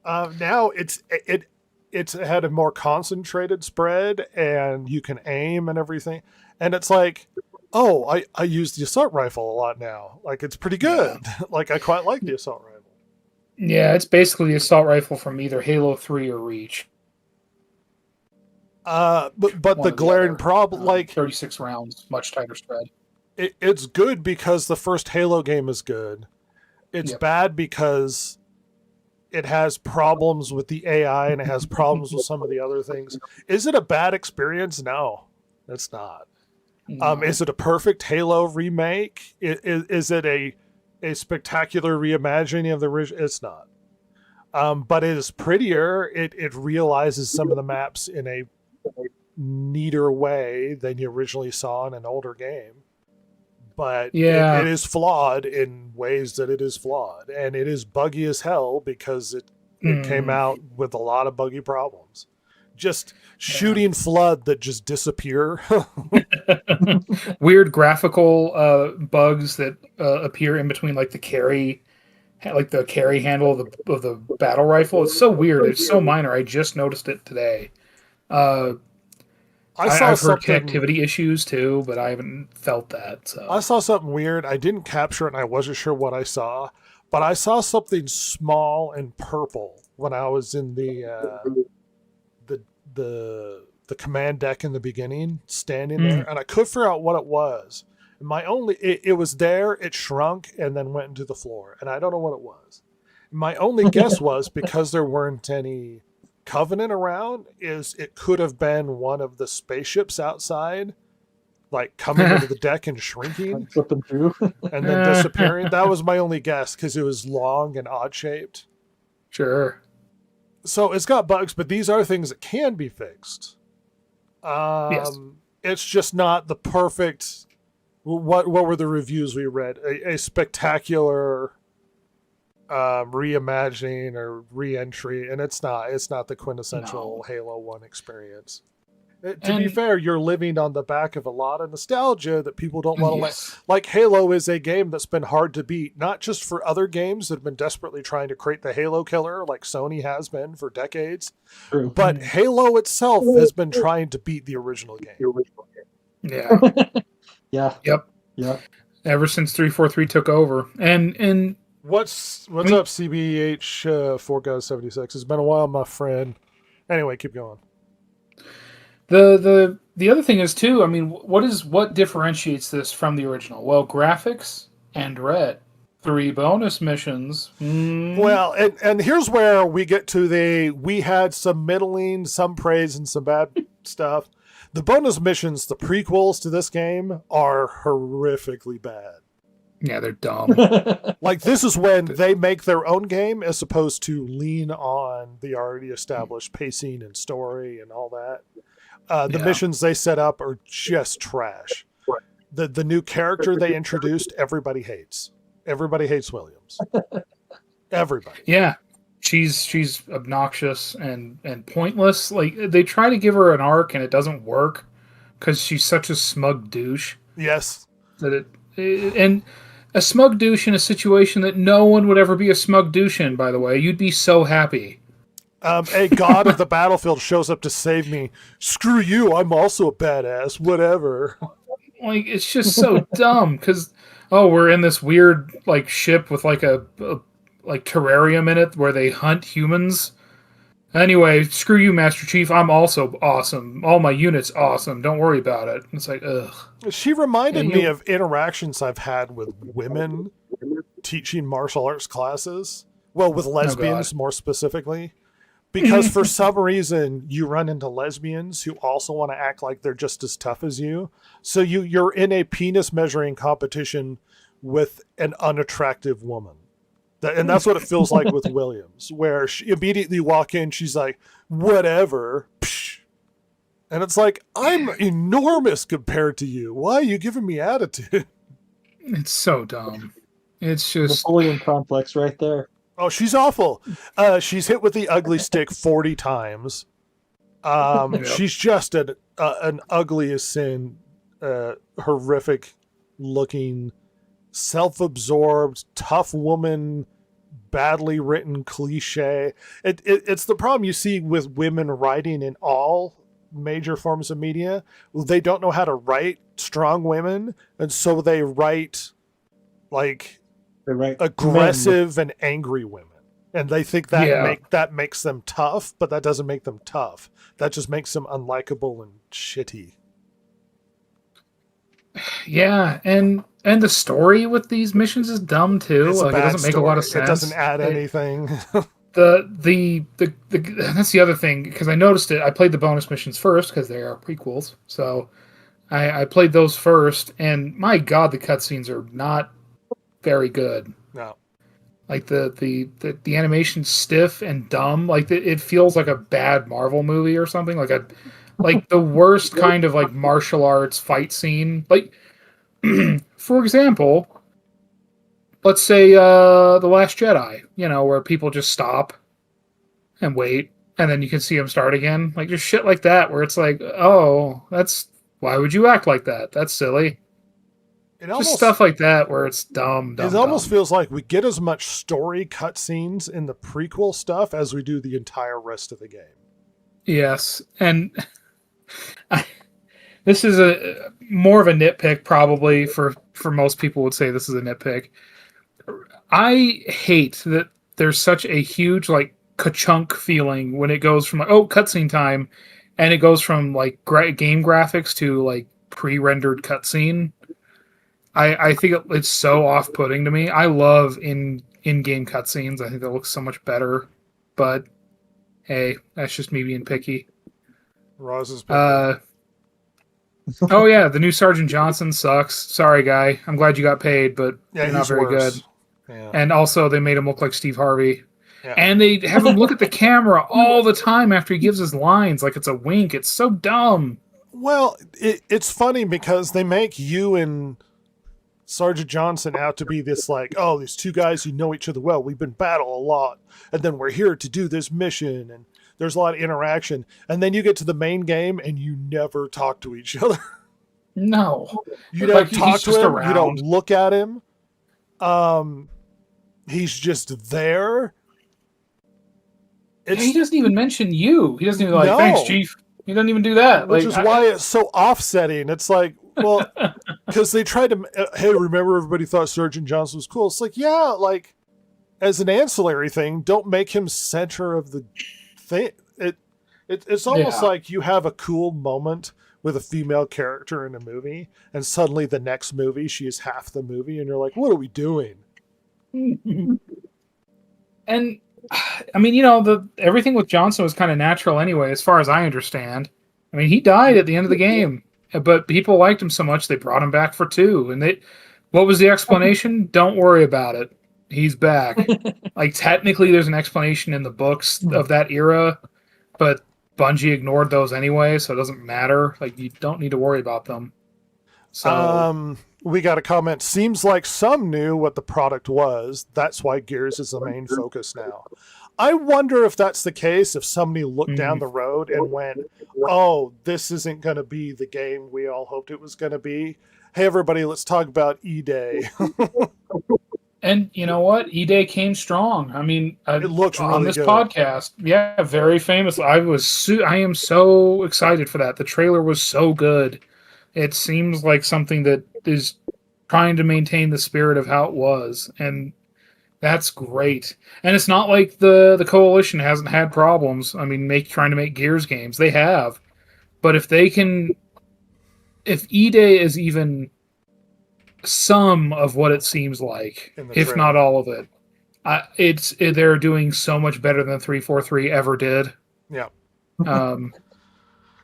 Now it's had a more concentrated spread, and you can aim and everything. And it's like, oh, I use the assault rifle a lot now. Like it's pretty good. Like I quite like the assault rifle. Yeah, it's basically the assault rifle from either Halo 3 or Reach. But One the or glaring other. problem, like 36 rounds, much tighter spread. it's good because the first Halo game is good. It's Yep. bad because it has problems with the AI and it has problems with some of the other things. Is it a bad experience? No, it's not. Is it a perfect Halo remake? Is it a spectacular reimagining of the original? It's not. But it is prettier. It realizes some of the maps in a neater way than you originally saw in an older game. But Yeah. it is flawed in ways that it is flawed. And it is buggy as hell because it came out with a lot of buggy problems. Just shooting flood that just disappear. Weird graphical bugs that appear in between like the carry handle of the battle rifle. It's so weird. It's so minor. I just noticed it today. I've heard something- connectivity issues too, but I haven't felt that. So I saw something weird. I didn't capture it and I wasn't sure what I saw, but I saw something small and purple when I was in the command deck in the beginning, standing there, and I could figure out what it was. It was there, it shrunk and then went into the floor, and I don't know what it was. My only guess was, because there weren't any Covenant around, is it could have been one of the spaceships outside, like coming into the deck and shrinking Flipping through. and then disappearing. That was my only guess because it was long and odd shaped. sure. So it's got bugs, but these are things that can be fixed. Yes. It's just not the perfect. What were the reviews we read? A spectacular reimagining or re-entry, and it's not. It's not the quintessential Halo 1 experience. To be fair, you're living on the back of a lot of nostalgia that people don't want to Yes. like Halo is a game that's been hard to beat, not just for other games that have been desperately trying to create the Halo killer, like Sony has been for decades, True. but Halo itself has been trying to beat the original game. Yeah. Yeah. Yep. Yeah. Ever since 343 took over, and What's up, CBH 4God76? It's been a while, my friend. Anyway, keep going. the other thing is too. I mean, what differentiates this from the original? Well, graphics and red. 3 bonus missions. Well, and here's where we get to we had some middling, some praise, and some bad stuff. The bonus missions, the prequels to this game, are horrifically bad. Yeah, they're dumb. Like, this is when they make their own game as opposed to lean on the already established pacing and story and all that. The Yeah. missions they set up are just trash. The new character they introduced, everybody hates. Everybody hates Williams. Everybody. Yeah, she's obnoxious and pointless. Like they try to give her an arc and it doesn't work because she's such a smug douche Yes. that and a smug douche in a situation that no one would ever be a smug douche in. By the way, you'd be so happy. A god of the battlefield shows up to save me. Screw you, I'm also a badass. Whatever. Like it's just so dumb because we're in this weird like ship with like a like terrarium in it where they hunt humans Anyway, screw you, Master Chief. I'm also awesome. All my units awesome. Don't worry about it. It's like, ugh. She reminded Yeah, me you- of interactions I've had with women teaching martial arts classes. Well, with lesbians more specifically. Because for some reason you run into lesbians who also want to act like they're just as tough as you. So you're in a penis measuring competition with an unattractive woman. And that's what it feels like with Williams, where she immediately walk in, she's like, whatever. Psh. And it's like, I'm enormous compared to you. Why are you giving me attitude? It's so dumb. It's just Napoleon complex right there. Oh, she's awful. She's hit with the ugly stick 40 times. Yep. She's just an ugly as sin, horrific looking, self-absorbed, tough woman, badly written cliche. It's the problem you see with women writing in all major forms of media. They don't know how to write strong women, and so they write like They're right. aggressive and angry women, and they think that Yeah. that makes them tough, but that doesn't make them tough. That just makes them unlikable and shitty. yeah, and the story with these missions is dumb too. It's a Like it bad doesn't make a lot of story. sense. It doesn't add anything. The that's the other thing, because I noticed it. I played the bonus missions first because they are prequels, so I played those first, and my god, the cutscenes are not very good. No. Like the animation's stiff and dumb. Like it feels like a bad Marvel movie or something. Like the worst kind of like martial arts fight scene. Like for example, let's say The Last Jedi, where people just stop and wait, and then you can see them start again. Like just shit like that, where it's like, oh, why would you act like that? That's silly. It Just almost stuff like that where it's dumb. it almost feels like we get as much story cutscenes in the prequel stuff as we do the entire rest of the game. Yes, and this is a more of a nitpick probably for most people would say this is a nitpick. I hate that there's such a huge like ka-chunk feeling when it goes from like, oh, cutscene time, and it goes from like game graphics to like pre-rendered cutscene. I think it's so off-putting to me. I love in-game cutscenes. I think that looks so much better. But hey, that's just me being picky. Roz is Oh yeah, the new Sergeant Johnson sucks. Sorry, guy. I'm glad you got paid, but yeah, you're not he's very worse. good. Yeah. And also, they made him look like Steve Harvey. Yeah. And they have him look at the camera all the time after he gives his lines, like it's a wink. It's so dumb. Well, it's funny because they make you and Sergeant Johnson out to be this like, oh, these two guys who know each other well. We've been battle a lot, and then we're here to do this mission, and there's a lot of interaction. And then you get to the main game, and you never talk to each other. No. You Like, don't he's talk to just him. You around. don't look at him. He's just there. He doesn't even mention you. He doesn't even like, No. thanks, Chief. He doesn't even do that. Which Like, is why it's so offsetting. It's like, well, because they tried to, hey, remember everybody thought Sergeant Johnson was cool. It's like, yeah, like as an ancillary thing, don't make him center of the thing. It's almost Yeah. like you have a cool moment with a female character in a movie, and suddenly the next movie she is half the movie, and you're like, what are we doing? And I mean, everything with Johnson was kind of natural anyway, as far as I understand. I mean, he died at the end of the game, but people liked him so much they brought him back for 2. And what was the explanation? Don't worry about it. He's back. Like technically, there's an explanation in the books of that era, but Bungie ignored those anyway, so it doesn't matter. Like you don't need to worry about them. So We got a comment. Seems like some knew what the product was. That's why Gears is the main focus now. I wonder if that's the case, if somebody looked down the road and went, oh, this isn't going to be the game we all hoped it was going to be. Hey, everybody, let's talk about E-Day. And you know what? E-Day came strong. I mean, It looks on really this good. podcast. Yeah, very famous. I am so excited for that. The trailer was so good. It seems like something that is trying to maintain the spirit of how it was. And That's great. And it's not like the coalition hasn't had problems. I mean, trying to make Gears games. They have. But if E-Day is even some of what it seems like, In the if trailer. not all of it, they're doing so much better than 343 ever did. Yeah. Um,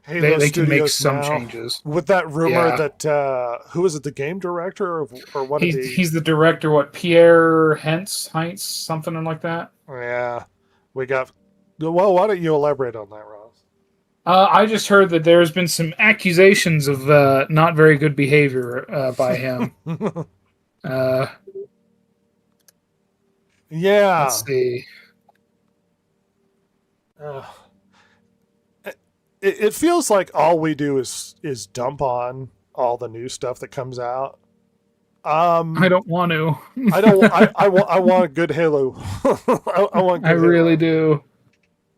Halo they can make Studios some now. changes. With that rumor Yeah. that who was it, the game director or what? He's the director. What, Pierre Hentz, something like that. Yeah, we got. Well, why don't you elaborate on that, Ross? I just heard that there's been some accusations of not very good behavior by him. Yeah. Let's see. It feels like all we do is dump on all the new stuff that comes out. I don't want to. I don't. I want a good Halo. I want. Good I really Halo. do.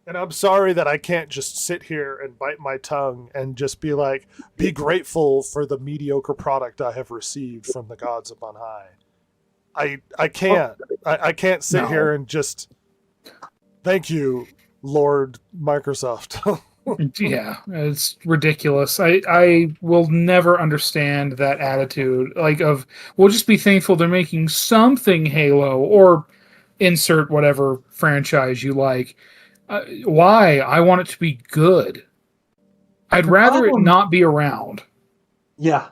And I'm sorry that I can't just sit here and bite my tongue and just be like, be grateful for the mediocre product I have received from the gods up on high. I can't. I can't sit No. here and just thank you, Lord Microsoft. Yeah, it's ridiculous. I will never understand that attitude. Like, we'll just be thankful they're making something Halo or insert whatever franchise you like. Why? I want it to be good. I'd The rather problem- it not be around. Yeah.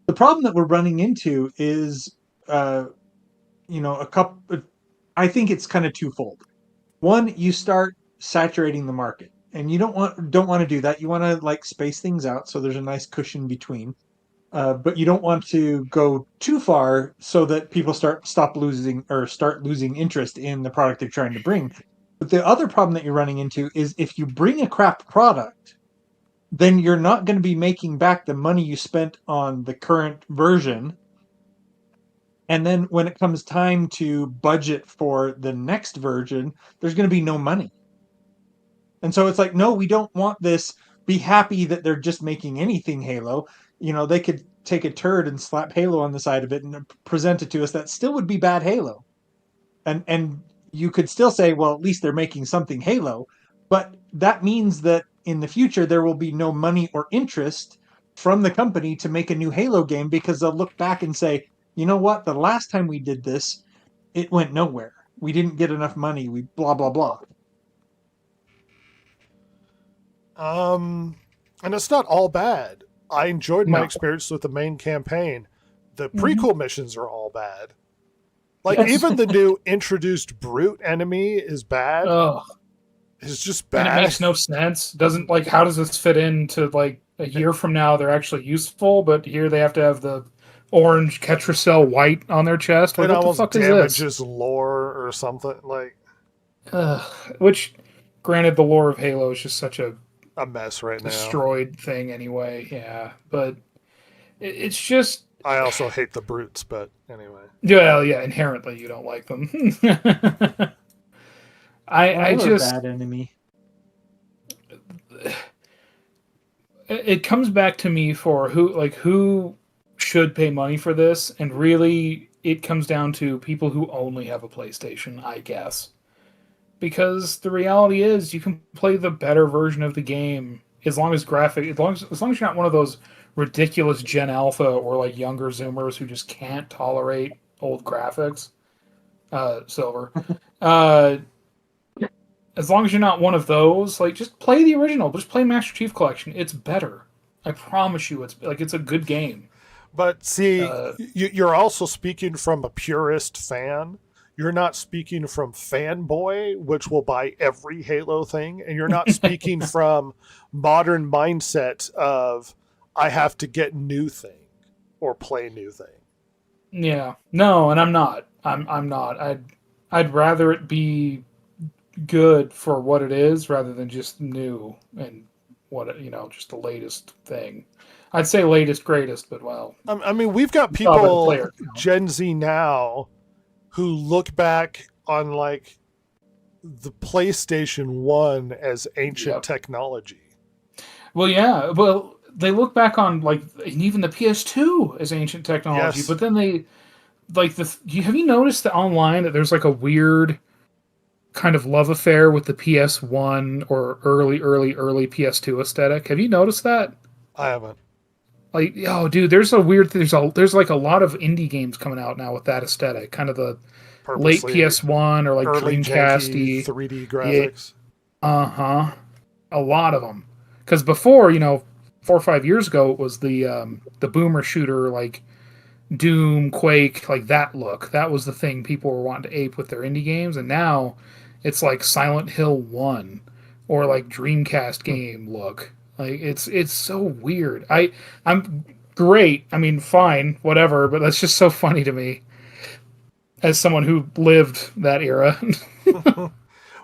The problem that we're running into is, I think it's kind of twofold. One, you start saturating the market, and you don't want to do that. You want to like space things out so there's a nice cushion between. But you don't want to go too far so that people start losing interest in the product they're trying to bring. But the other problem that you're running into is if you bring a crap product, then you're not going to be making back the money you spent on the current version. And then when it comes time to budget for the next version, there's going to be no money. And so it's like, no, we don't want this. Be happy that they're just making anything Halo. They could take a turd and slap Halo on the side of it and present it to us. That still would be bad Halo. And you could still say, well, at least they're making something Halo. But that means that in the future, there will be no money or interest from the company to make a new Halo game because they'll look back and say, you know what? The last time we did this, it went nowhere. We didn't get enough money. We blah, blah, blah. And it's not all bad. I enjoyed my No. experience with the main campaign. The prequel missions are all bad. Like Yes. even the new introduced brute enemy is bad. Ugh. It's just And bad. it makes no sense. Doesn't how does this fit into like a year from now? They're actually useful, but here they have to have the orange Ketracel white on their chest. Like, It what the almost fuck is this? damages lore or something. Like Which, granted, the lore of Halo is just such a a mess right now. destroyed thing anyway. Yeah, but it's just I also hate the brutes, but anyway. yeah. Inherently, you don't like them. I They're just a bad enemy. it comes back to me for who should pay money for this, and really it comes down to people who only have a PlayStation, I guess. Because the reality is you can play the better version of the game as long as you're not one of those ridiculous Gen Alpha or like younger Zoomers who just can't tolerate old graphics. Silver. As long as you're not one of those, like, just play the original. Just play Master Chief Collection. It's better. I promise you, it's a good game. But see, Uh, you're also speaking from a purist fan. You're not speaking from fanboy, which will buy every Halo thing, and you're not speaking from modern mindset of I have to get new thing or play new thing. Yeah, no, and I'm not. I'm not. I'd rather it be good for what it is rather than just new and just the latest thing. I'd say latest greatest, but well, I mean, we've got but people player, Gen Z now who look back on like the PlayStation 1 as ancient Yep. technology. Well, yeah. Well, they look back on and even the PS2 as ancient technology, Yes. but then like have you noticed that online that there's like a weird kind of love affair with the PS1 or early PS2 aesthetic? Have you noticed that? I haven't. Like, oh, dude, there's a weird. There's like a lot of indie games coming out now with that aesthetic, kind of the late Purposely PS1 or like early janky Dreamcasty. 3D graphics. A lot of them. Because before, 4 or 5 years ago, it was the boomer shooter like Doom, Quake, like that look. That was the thing people were wanting to ape with their indie games, and now it's like Silent Hill 1 or like Dreamcast game look. Like it's so weird. I'm great. I mean, fine, whatever, but that's just so funny to me as someone who lived that era.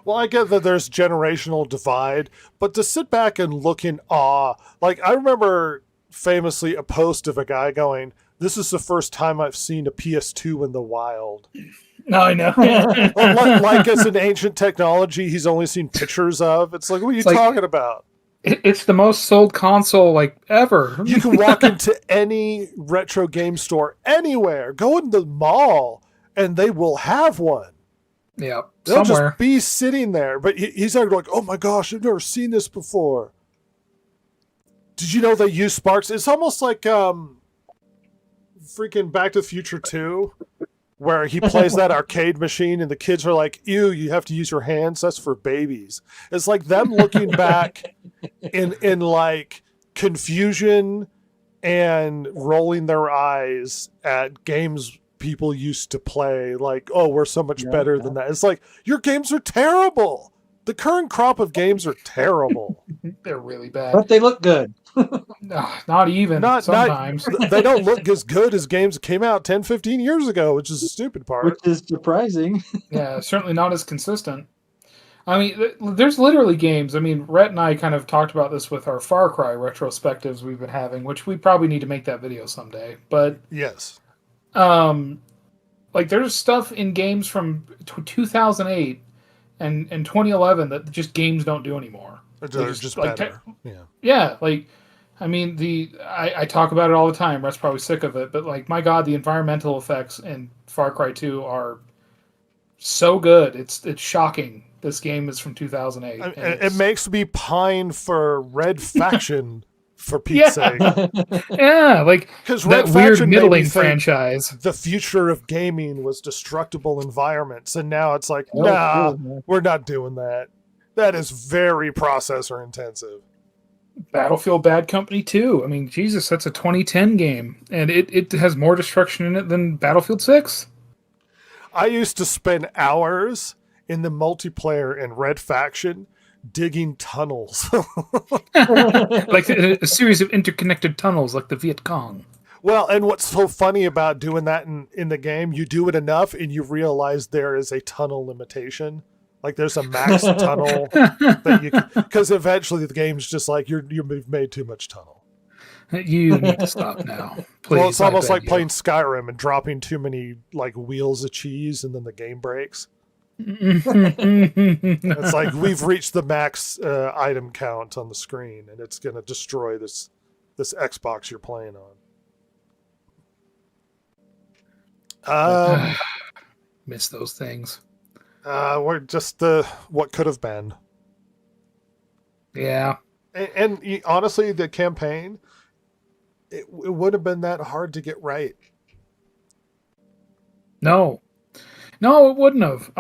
Well, I get that there's generational divide, but to sit back and look in awe, like I remember famously a post of a guy going, "This is the first time I've seen a PS2 in the wild." No, I know. Like it's an ancient technology he's only seen pictures of. It's like, what are you like- talking about? It's the most sold console like ever. You can walk into any retro game store anywhere, go in the mall, and they will have one. Yeah, They'll somewhere. just be sitting there. But he's like, "Oh my gosh, I've never seen this before." Did you know they use sparks? It's almost like freaking Back to the Future 2, where he plays that arcade machine and the kids are like, "Ew, you have to use your hands. That's for babies." It's like them looking back in like confusion and rolling their eyes at games people used to play, like, "Oh, we're so much better than that." It's like, your games are terrible. The current crop of games are terrible. They're really bad. But they look good. Not even Not sometimes. they don't look as good as games that came out 10, 15 years ago, which is the stupid part. Which is surprising. Yeah, certainly not as consistent. I mean, there's literally games. I mean, Rhett and I kind of talked about this with our Far Cry retrospectives we've been having, which we probably need to make that video someday. But Yes. like there's stuff in games from 2008 and 2011 that just games don't do anymore. They're just like, better. Yeah. Yeah, like I mean I talk about it all the time. Rhett's probably sick of it, but like my God, the environmental effects in Far Cry 2 are so good. It's shocking. This game is from 2008. It makes me pine for Red Faction, for Pete's sake. Yeah, like Because that Red weird Faction made me middling think franchise. the future of gaming was destructible environments, and now it's like, Oh, nah, cool. we're not doing that. That is very processor intensive. Battlefield Bad Company 2. I mean, Jesus, that's a 2010 game, and it has more destruction in it than Battlefield 6. I used to spend hours in the multiplayer in Red Faction digging tunnels. Like a series of interconnected tunnels, like the Viet Cong. Well, and what's so funny about doing that in the game, you do it enough and you realize there is a tunnel limitation. Like there's a max tunnel that you can, because eventually the game's just like, you've made too much tunnel. You need to stop now, please. Well, it's I almost beg like you. playing Skyrim and dropping too many like wheels of cheese and then the game breaks. it's It's like we've reached the max item count on the screen, and it's going to destroy this Xbox you're playing on. Miss those things. We're just what could have been, Yeah. and honestly, the campaign it would have been that hard to get right. No, it wouldn't have.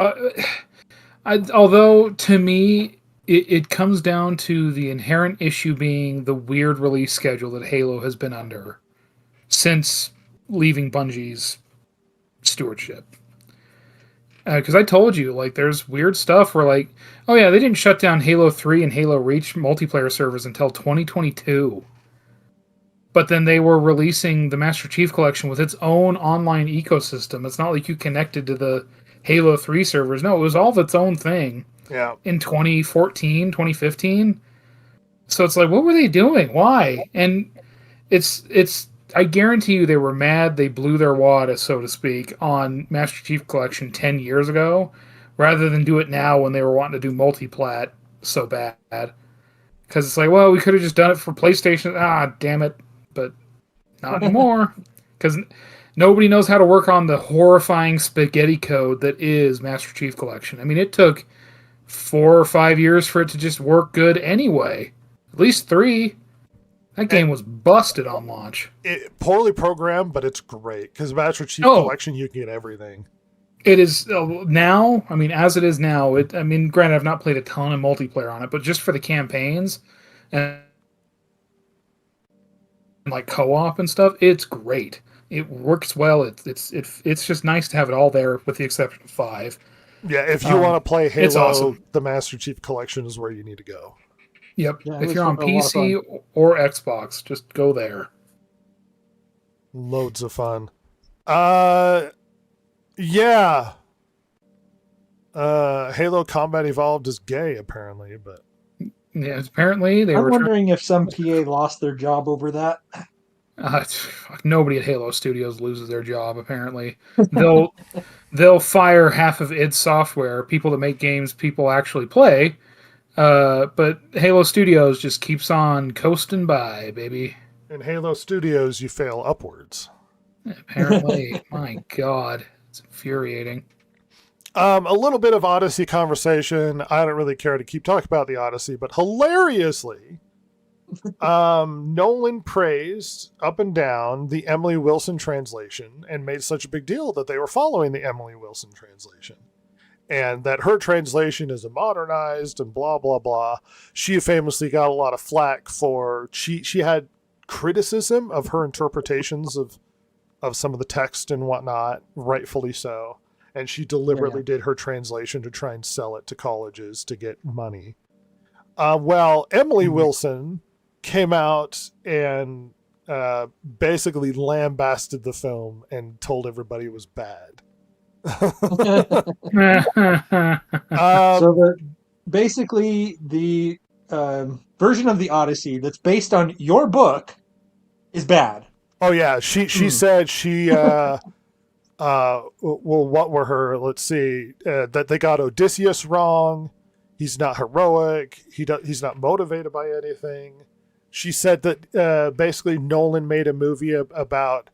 Although to me, it comes down to the inherent issue being the weird release schedule that Halo has been under since leaving Bungie's stewardship. Because I told you, like, there's weird stuff where, like, oh yeah, they didn't shut down Halo 3 and Halo Reach multiplayer servers until 2022. But then they were releasing the Master Chief Collection with its own online ecosystem. It's not like you connected to the Halo 3 servers. No, it was all of its own thing Yeah, in 2014, 2015. So it's like, what were they doing? Why? And it's I guarantee you they were mad they blew their wad, so to speak, on Master Chief Collection 10 years ago, rather than do it now when they were wanting to do multiplat so bad. Because it's like, well, we could have just done it for PlayStation. Ah, damn it. But not anymore. Because Nobody knows how to work on the horrifying spaghetti code that is Master Chief Collection. I mean, it took 4 or 5 years for it to just work good anyway. At least 3. That game was busted on launch. Poorly programmed, but it's great because Master Chief Oh. Collection, you can get everything. It is now, I mean, as it is now, granted, I've not played a ton of multiplayer on it, but just for the campaigns and like co-op and stuff, it's great. It works well. It's just nice to have it all there, with the exception of 5. Yeah, if you want to play Halo, it's awesome. the Master Chief Collection is where you need to go. Yep. Yeah, it If was you're on a lot of PC or Xbox, just go there. Loads of fun. Yeah. Halo Combat Evolved is gay, apparently, but Yeah, apparently they I'm were. wondering if some PA lost their job over that. Nobody at Halo Studios loses their job. Apparently, they'll fire half of id Software, people that make games people actually play. But Halo Studios just keeps on coasting by, baby. in Halo Studios, you fail upwards. Apparently, my God, it's infuriating. A little bit of Odyssey conversation. I don't really care to keep talking about the Odyssey, but hilariously, Nolan praised up and down the Emily Wilson translation and made such a big deal that they were following the Emily Wilson translation. And that her translation is a modernized and blah, blah, blah. She famously got a lot of flack for, she had criticism of her interpretations of some of the text and whatnot, rightfully so. And she deliberately did her translation to try and sell it to colleges to get money. Well, Emily Wilson came out and basically lambasted the film and told everybody it was bad. Basically, the version of the Odyssey that's based on your book is bad. Oh yeah, she said she well, what were her? Let's see, that they got Odysseus wrong. He's not heroic. He's not motivated by anything. She said that basically Nolan made a movie about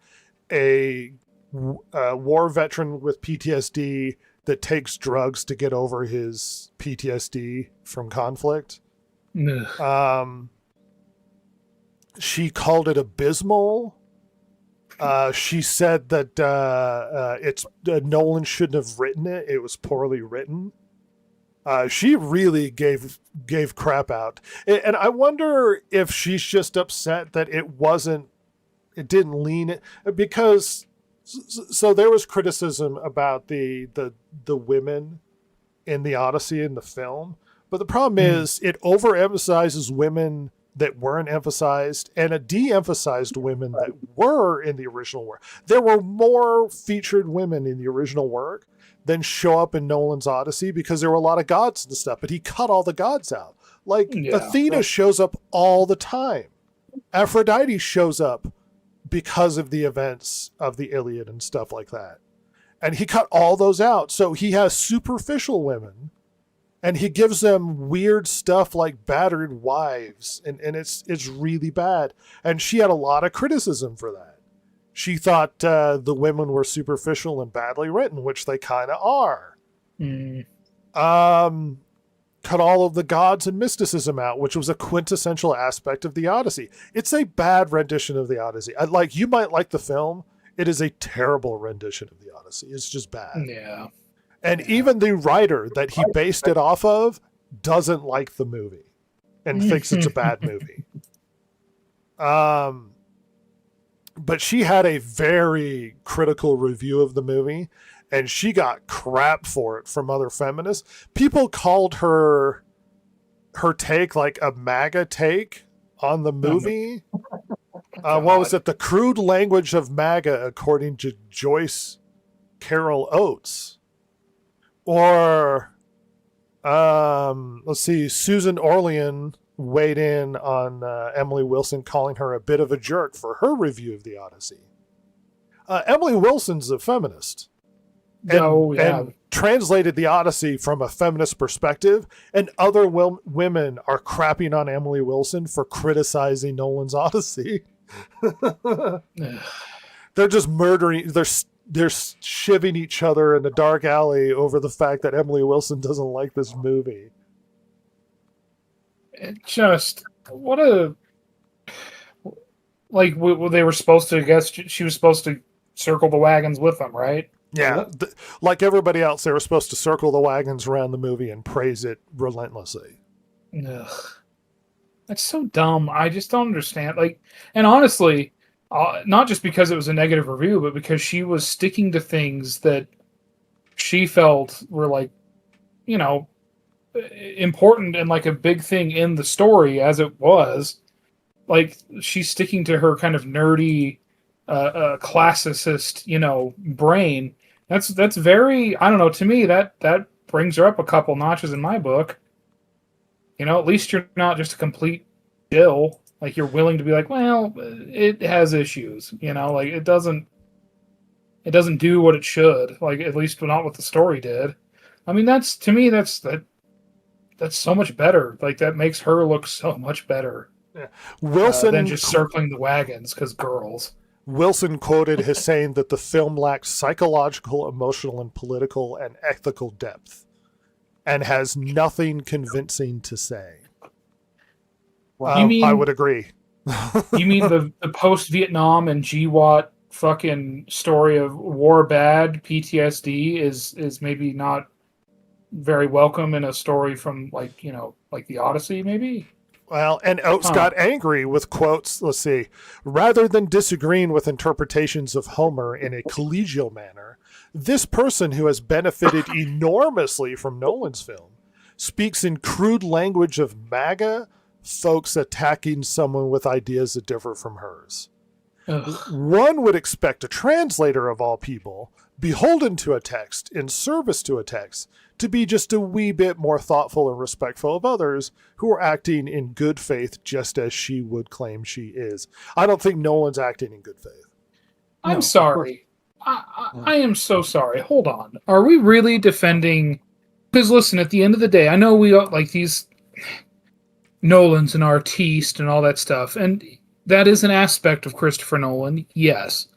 a war veteran with PTSD that takes drugs to get over his PTSD from conflict. She called it abysmal. She said that it's Nolan shouldn't have written it. It was poorly written. She really gave crap out, and I wonder if she's just upset that it didn't lean it, because so there was criticism about the women in the Odyssey in the film, but the problem is it overemphasizes women that weren't emphasized and it de-emphasized women that were in the original work. There were more featured women in the original work than show up in Nolan's Odyssey because there were a lot of gods and stuff, but he cut all the gods out. Like Athena shows up all the time. Aphrodite shows up because of the events of the Iliad and stuff like that. And he cut all those out. So he has superficial women and he gives them weird stuff like battered wives. And it's really bad. And she had a lot of criticism for that. She thought the women were superficial and badly written, which they kind of are. Cut all of the gods and mysticism out, which was a quintessential aspect of the Odyssey. It's a bad rendition of the Odyssey. You might like the film. It is a terrible rendition of the Odyssey. It's just bad. Yeah. And even the writer that he based it off of doesn't like the movie and thinks it's a bad movie. But she had a very critical review of the movie, and she got crap for it from other feminists. People called her take like a MAGA take on the movie. What was it? The crude language of MAGA, according to Joyce Carol Oates. Or, let's see, Susan Orlean weighed in on Emily Wilson, calling her a bit of a jerk for her review of the Odyssey. Emily Wilson's a feminist. And translated the Odyssey from a feminist perspective, and other women are crapping on Emily Wilson for criticizing Nolan's Odyssey. They're just murdering. They're shivving each other in the dark alley over the fact that Emily Wilson doesn't like this movie. It just what a like they were supposed to. I guess she was supposed to circle the wagons with them, right? Yeah, like everybody else, they were supposed to circle the wagons around the movie and praise it relentlessly. Ugh. That's so dumb. I just don't understand. Like, and honestly, not just because it was a negative review, but because she was sticking to things that she felt were like, you know, important and like a big thing in the story as it was. Like, she's sticking to her kind of nerdy, classicist, you know, brain. That's very, I don't know, to me, that brings her up a couple notches in my book. You know, at least you're not just a complete dill. Like, you're willing to be like, well, it has issues. You know, like it doesn't do what it should. Like, at least not what the story did. I mean, that's so much better. Like, that makes her look so much better. Yeah. Wilson than just circling the wagons because girls. Wilson quoted as saying that the film lacks psychological, emotional, and political and ethical depth, and has nothing convincing to say. Wow. I would agree. You mean the post-Vietnam and GWAT fucking story of war bad PTSD is maybe not very welcome in a story from like, you know, like the Odyssey maybe? Well, and Oates got angry with quotes, let's see, rather than disagreeing with interpretations of Homer in a collegial manner, this person who has benefited enormously from Nolan's film speaks in crude language of MAGA folks attacking someone with ideas that differ from hers. Ugh. One would expect a translator of all people, beholden to a text, in service to a text, to be just a wee bit more thoughtful and respectful of others who are acting in good faith just as she would claim she is. I don't think Nolan's acting in good faith. I'm sorry. I am so sorry. Hold on. Are we really defending... Because listen, at the end of the day, I know we like these... Nolan's an artiste and all that stuff, and that is an aspect of Christopher Nolan, yes.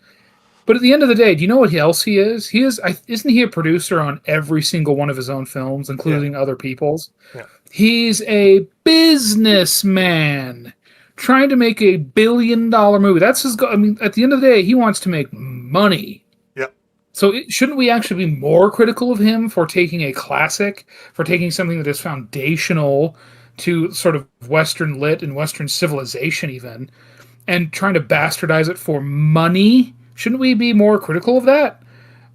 But at the end of the day, do you know what else he is? Isn't he a producer on every single one of his own films, including other people's? Yeah. He's a businessman trying to make a $1 billion movie. That's his goal. I mean, at the end of the day, he wants to make money. Yep. So shouldn't we actually be more critical of him for taking a classic, for taking something that is foundational to sort of Western lit and Western civilization even, and trying to bastardize it for money? Shouldn't we be more critical of that?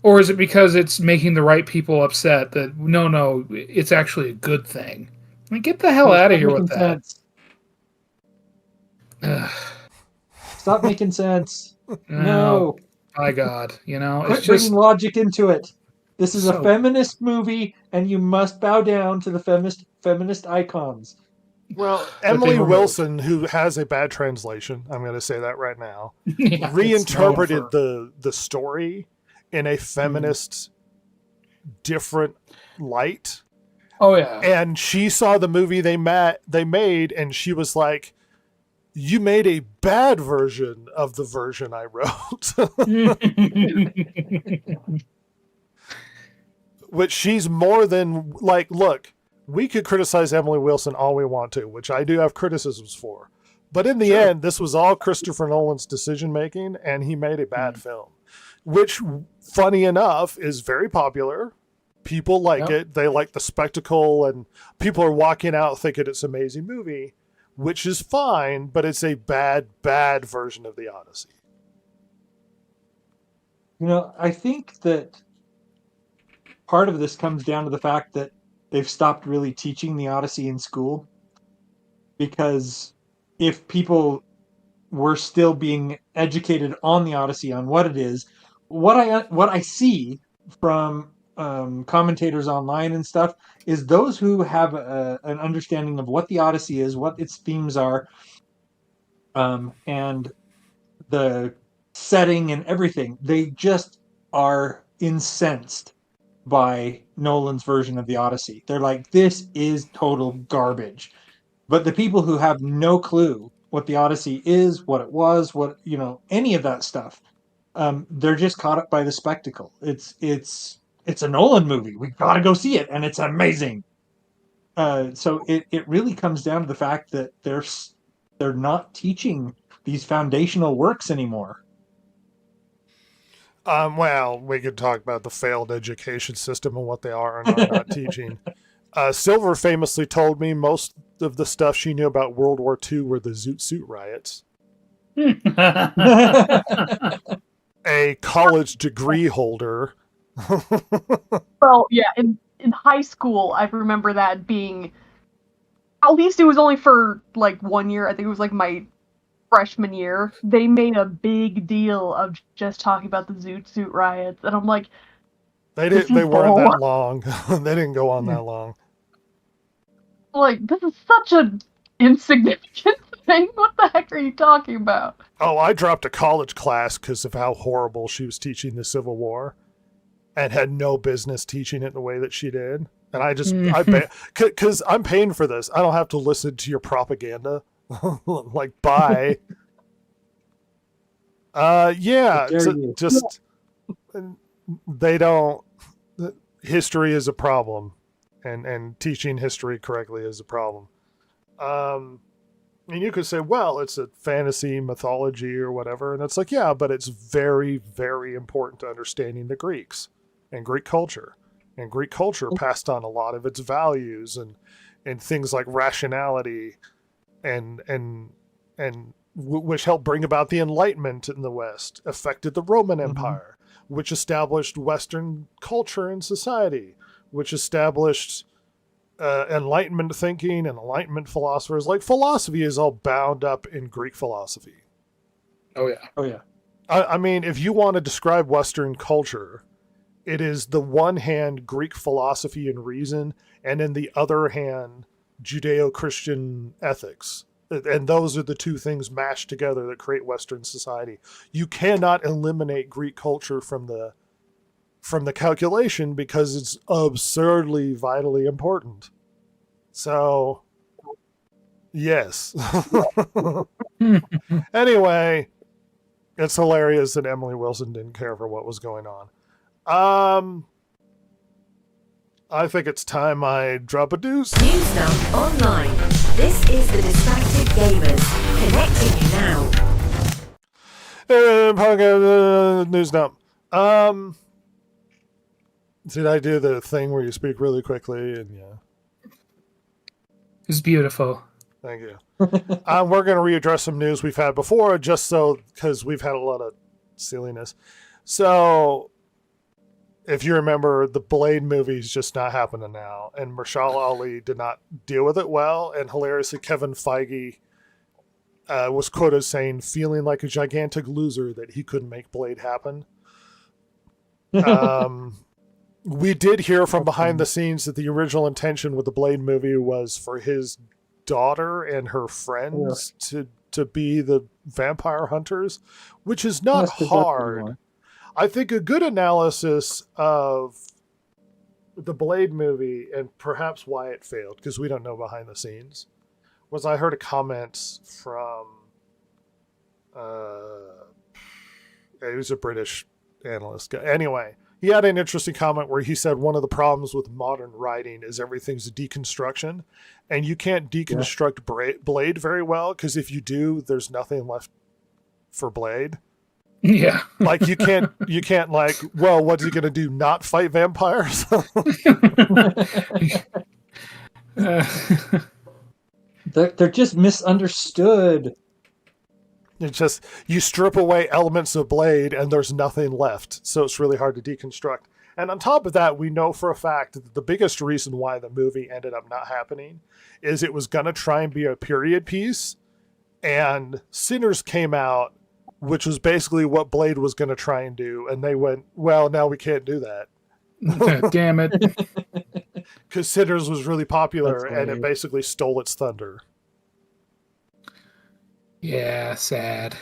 Or is it because it's making the right people upset that, no, it's actually a good thing? I mean, get the hell out of here with that. Stop making sense. No. My God, you know, Quit it's just bringing logic into it. This is So- a feminist movie, and you must bow down to the feminist icons. Well, they Emily removed. Wilson, who has a bad translation, I'm going to say that right now, yeah, reinterpreted it's known the story in a feminist different light. for- Oh yeah. And she saw the movie they made, and she was like, you made a bad version of the version I wrote. Which she's more than like, look, we could criticize Emily Wilson all we want to, which I do have criticisms for. But in the end, this was all Christopher Nolan's decision making, and he made a bad film. Which, funny enough, is very popular. People like it. They like the spectacle, and people are walking out thinking it's an amazing movie, which is fine, but it's a bad version of the Odyssey. You know, I think that part of this comes down to the fact that they've stopped really teaching the Odyssey in school. Because if people were still being educated on the Odyssey, on what it is, what I see from commentators online and stuff is those who have an understanding of what the Odyssey is, what its themes are, and the setting and everything, they just are incensed by Nolan's version of the Odyssey. They're like, this is total garbage. But the people who have no clue what the Odyssey is, what it was, what, you know, any of that stuff, They're just caught up by the spectacle. It's a Nolan movie. We got to go see it, and it's amazing. So it really comes down to the fact that they're not teaching these foundational works anymore. Well, we could talk about the failed education system and what they are and are not teaching. Silver famously told me most of the stuff she knew about World War II were the Zoot Suit riots. A college degree holder. Well, yeah, in high school, I remember that being. At least it was only for like 1 year. I think it was like my freshman year. They made a big deal of just talking about the Zoot Suit riots, and I'm like, They This didn't. They is weren't bull. that long. They didn't go on that long. this is such an insignificant thing. What the heck are you talking about? Oh, I dropped a college class because of how horrible she was teaching the Civil War, and had no business teaching it the way that she did. And because I'm paying for this, I don't have to listen to your propaganda. Like, bye. Yeah, How dare you. just they don't. History is a problem, and teaching history correctly is a problem. And you could say, well, it's a fantasy mythology or whatever, and it's like, yeah, but it's very, very important to understanding the Greeks and Greek culture. And Greek culture passed on a lot of its values and things like rationality and which helped bring about the Enlightenment in the West, affected the Roman Empire, which established Western culture and society, which established Enlightenment thinking and Enlightenment philosophers. Like, philosophy is all bound up in Greek philosophy. Oh yeah. Oh yeah. I mean, if you want to describe Western culture, it is the one hand Greek philosophy and reason, and in the other hand Judeo-Christian ethics. And those are the two things mashed together that create Western society. You cannot eliminate Greek culture from the calculation because it's absurdly vitally important. So, yes. Anyway, it's hilarious that Emily Wilson didn't care for what was going on. I think it's time I drop a deuce. News Dump Online. This is the Distracted Gamers. Connecting you now. Podcast news dump. Did I do the thing where you speak really quickly? And yeah, It's beautiful. thank you. We're going to readdress some news we've had before, just so because we've had a lot of silliness. So, if you remember, the Blade movie's just not happening now, and Mahershala Ali did not deal with it well, and hilariously, Kevin Feige was quoted as saying, feeling like a gigantic loser that he couldn't make Blade happen. We did hear from behind the scenes that the original intention with the Blade movie was for his daughter and her friends to be the vampire hunters, which is not hard. I think a good analysis of the Blade movie and perhaps why it failed, because we don't know behind the scenes, was I heard a comment from he was a British analyst guy. Anyway, he had an interesting comment where he said one of the problems with modern writing is everything's a deconstruction, and you can't deconstruct Blade very well, because if you do, there's nothing left for Blade. Yeah. Like, you can't like, well, what's he gonna do? Not fight vampires? They're just misunderstood. It's just, you strip away elements of Blade and there's nothing left. So it's really hard to deconstruct. And on top of that, we know for a fact that the biggest reason why the movie ended up not happening is it was going to try and be a period piece. And Sinners came out, which was basically what Blade was going to try and do. And they went, well, now we can't do that. Damn it. Because Sinners was really popular That's and it funny. basically stole its thunder. Yeah, sad.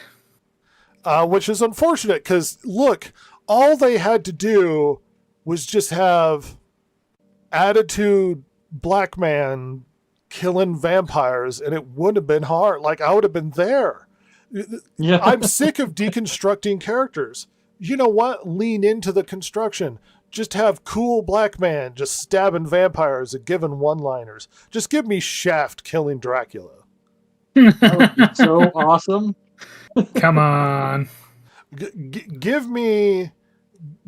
Which is unfortunate because, look, all they had to do was just have attitude black man killing vampires and it wouldn't have been hard. Like, I would have been there. Yeah. I'm sick of deconstructing characters. you know what? Lean into the construction. Just have cool black man just stabbing vampires and giving one-liners. Just give me Shaft killing Dracula. That would be so awesome. Come on. Give me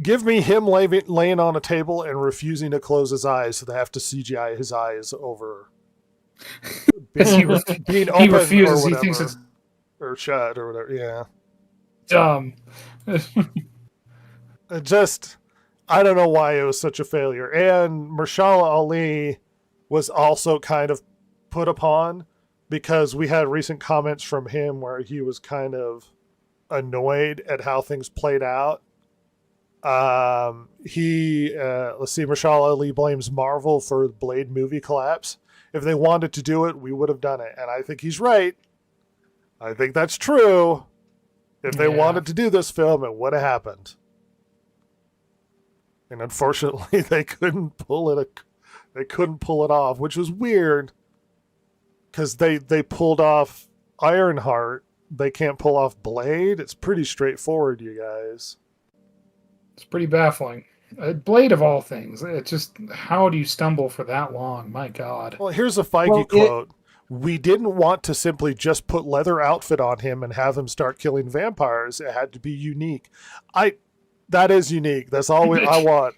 him laying on a table and refusing to close his eyes, so they have to CGI his eyes over being open He refuses. or He whatever, thinks it's or shut or whatever. Yeah, dumb. it just I don't know why it was such a failure. And Mahershala Ali was also kind of put upon because we had recent comments from him where he was kind of annoyed at how things played out. Let's see, Mahershala Ali blames Marvel for the Blade movie collapse. If they wanted to do it, we would have done it. And I think he's right. I think that's true. If they wanted to do this film, it would have happened. And unfortunately, they couldn't pull it. They couldn't pull it off, which was weird. Because they pulled off Ironheart, they can't pull off Blade. It's pretty straightforward, you guys. It's pretty baffling. Blade of all things. It's just, how do you stumble for that long? My God. Well, here's a Feige quote. We didn't want to simply just put leather outfit on him and have him start killing vampires. It had to be unique. That is unique. That's all I want.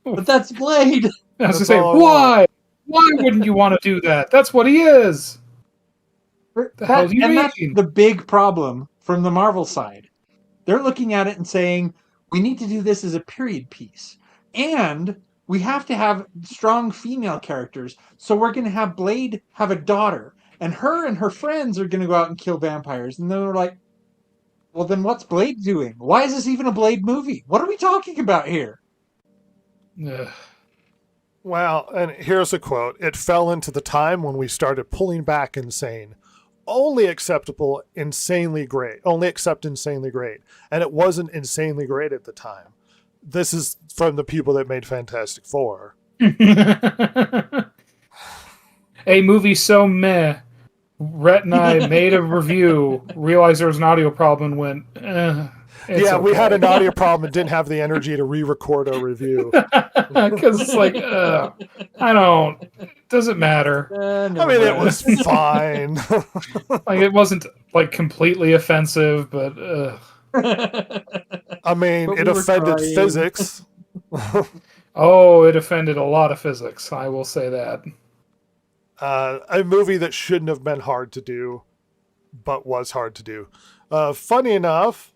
But that's Blade. I was That's going to say, all I why? Why wouldn't you want to do that? That's what he is. The hell do you mean? That's the big problem from the Marvel side. They're looking at it and saying, we need to do this as a period piece. And we have to have strong female characters. So we're going to have Blade have a daughter. And her friends are going to go out and kill vampires. And then they're like, well, then what's Blade doing? Why is this even a Blade movie? What are we talking about here? Ugh. Well, and here's a quote. It fell into the time when we started pulling back and saying, only acceptable, insanely great. Only accept insanely great. And it wasn't insanely great at the time. This is from the people that made Fantastic Four. A movie so meh. Rhett and I made a review, realized there was an audio problem, and went, Yeah, we had an audio problem and didn't have the energy to re-record a review. Because it's like, doesn't matter. I mean, it was fine. Like, it wasn't, like, completely offensive, but, I mean, But it we were offended trying. physics. oh, it offended a lot of physics, I will say that. A movie that shouldn't have been hard to do, but was hard to do. Funny enough,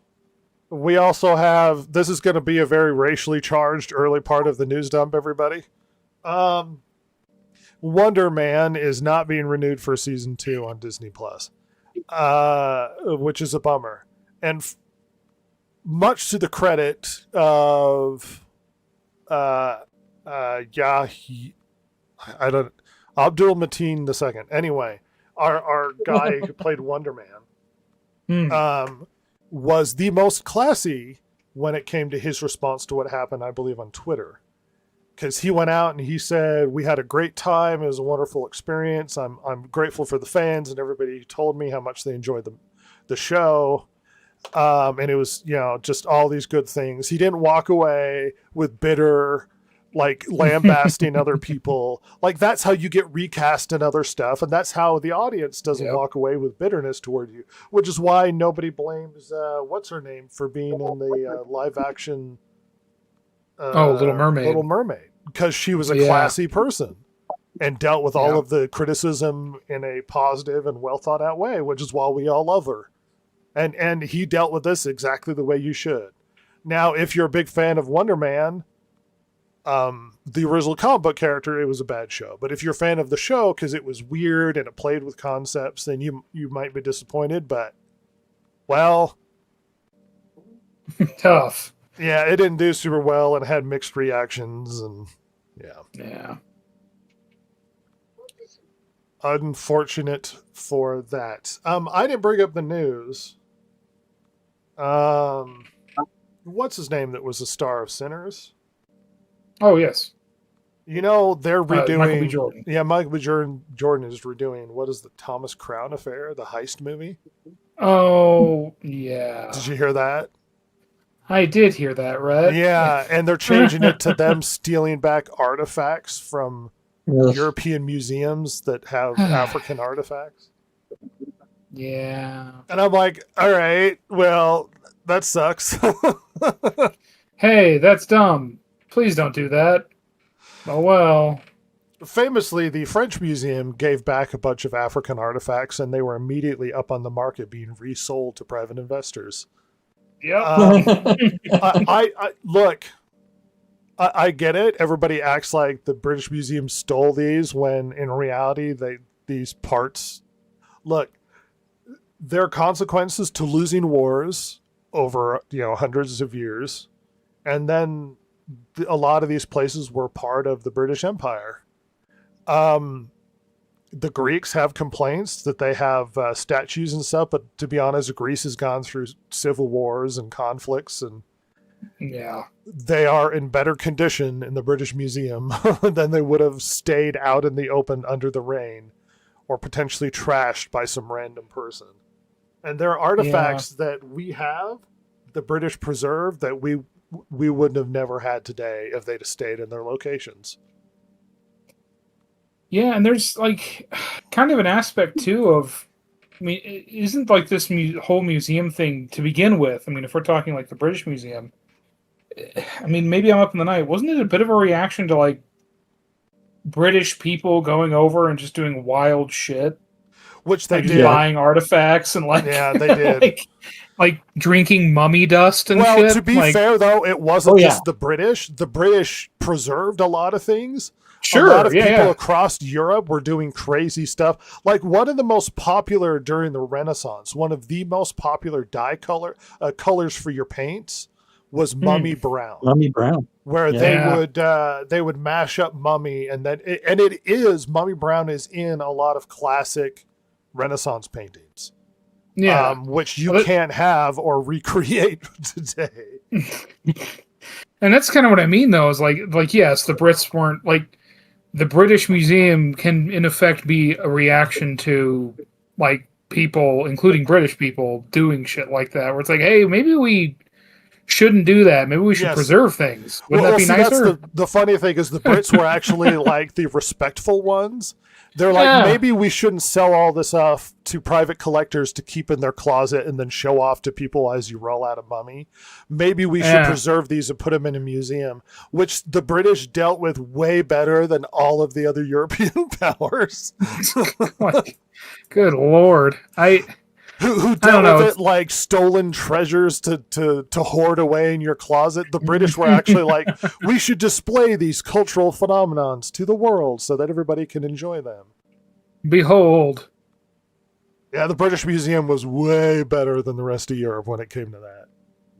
we also have, this is going to be a very racially charged early part of the news dump, everybody. Wonder Man is not being renewed for season 2 on Disney Plus, which is a bummer. And much to the credit of Abdul Mateen II. Anyway, our guy who played Wonder Man was the most classy when it came to his response to what happened, I believe, on Twitter. Because he went out and he said, we had a great time. It was a wonderful experience. I'm grateful for the fans and everybody who told me how much they enjoyed the show. And it was, just all these good things. He didn't walk away with bitter, like, lambasting other people. Like, that's how you get recast and other stuff. And that's how the audience doesn't walk away with bitterness toward you, which is why nobody blames, what's her name, for being in the live action Little Mermaid. Little Mermaid, because she was a classy person and dealt with all of the criticism in a positive and well thought out way, which is why we all love her. And he dealt with this exactly the way you should. Now, if you're a big fan of Wonder Man, the original comic book character, it was a bad show. But if you're a fan of the show because it was weird and it played with concepts, then you might be disappointed. But, well, Tough. yeah, it didn't do super well and had mixed reactions, and Yeah. unfortunate for that. I didn't bring up the news. What's his name that was the star of Sinners? Oh, yes. They're redoing. Michael B. Jordan. Yeah, Michael B. Jordan is redoing. What is the Thomas Crown Affair, the heist movie? Oh, yeah. Did you hear that? I did hear that, right? Yeah, and they're changing it to them stealing back artifacts from Ugh. European museums that have African artifacts. Yeah. And I'm like, all right, well, that sucks. Hey, that's dumb. Please don't do that. Oh well. Famously, the French Museum gave back a bunch of African artifacts, and they were immediately up on the market being resold to private investors. Yep. I look. I get it. Everybody acts like the British Museum stole these, when in reality, these parts. Look, there are consequences to losing wars over hundreds of years, and then a lot of these places were part of the British Empire. The Greeks have complaints that they have statues and stuff, but to be honest, Greece has gone through civil wars and conflicts, and Yeah. they are in better condition in the British Museum than they would have stayed out in the open under the rain or potentially trashed by some random person. And there are artifacts that we have, the British preserved, that we wouldn't have never had today if they'd have stayed in their locations. Yeah, and there's like kind of an aspect too of, I mean, isn't like this whole museum thing to begin with? I mean, if we're talking like the British Museum, I mean, maybe I'm up in the night. Wasn't it a bit of a reaction to like British people going over and just doing wild shit? Which they Like did. buying artifacts and like Yeah, they did. like drinking mummy dust and Well, shit. to be Like, fair, though, it wasn't Oh, yeah. just the British. The British preserved a lot of things. sure, A lot of yeah, people yeah. across Europe were doing crazy stuff. Like one of the most popular during the Renaissance, one of the most popular colors for your paints was mummy brown, Mummy Brown. where Yeah. they would mash up mummy, and then mummy brown is in a lot of classic Renaissance paintings. Yeah. Which you Well, can't have or recreate today. And that's kind of what I mean, though, is like yes, the Brits weren't like the British Museum can in effect be a reaction to like people, including British people, doing shit like that, where it's like, hey, maybe we shouldn't do that. Maybe we should Yes. preserve things. Wouldn't that be see, nicer? That's the funny thing is the Brits were actually like the respectful ones. They're like, Yeah. maybe we shouldn't sell all this off to private collectors to keep in their closet and then show off to people as you roll out a mummy. Maybe we should Yeah. preserve these and put them in a museum, which the British dealt with way better than all of the other European powers. Like, good lord, Who don't dealt know, with it's- it like stolen treasures to hoard away in your closet. The British were actually like, we should display these cultural phenomenons to the world so that everybody can enjoy them. behold. Yeah, the British Museum was way better than the rest of Europe when it came to that.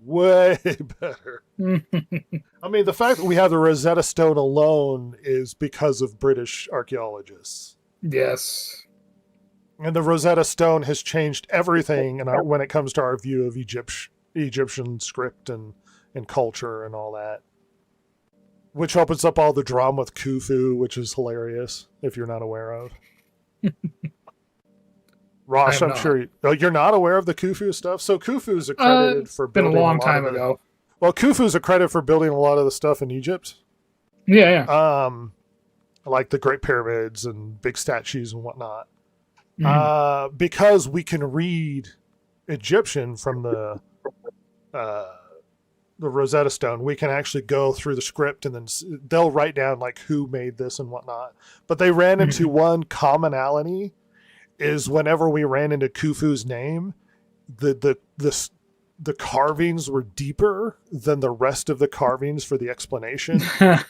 Way better. I mean, the fact that we have the Rosetta Stone alone is because of British archaeologists. Yes. And the Rosetta Stone has changed everything when it comes to our view of Egyptian script and culture and all that. Which opens up all the drama with Khufu, which is hilarious, if you're not aware of. Ross, I am I'm sure you're not aware of the Khufu stuff. So Khufu's accredited for It's been a building long lot time of the- ago. Well, Khufu's accredited for building a lot of the stuff in Egypt. Yeah, yeah. Like the Great Pyramids and big statues and whatnot. Mhm. Because we can read Egyptian from the Rosetta Stone, we can actually go through the script and then they'll write down like who made this and whatnot. But they ran into one commonality is whenever we ran into Khufu's name, the carvings were deeper than the rest of the carvings for the explanation. Oh,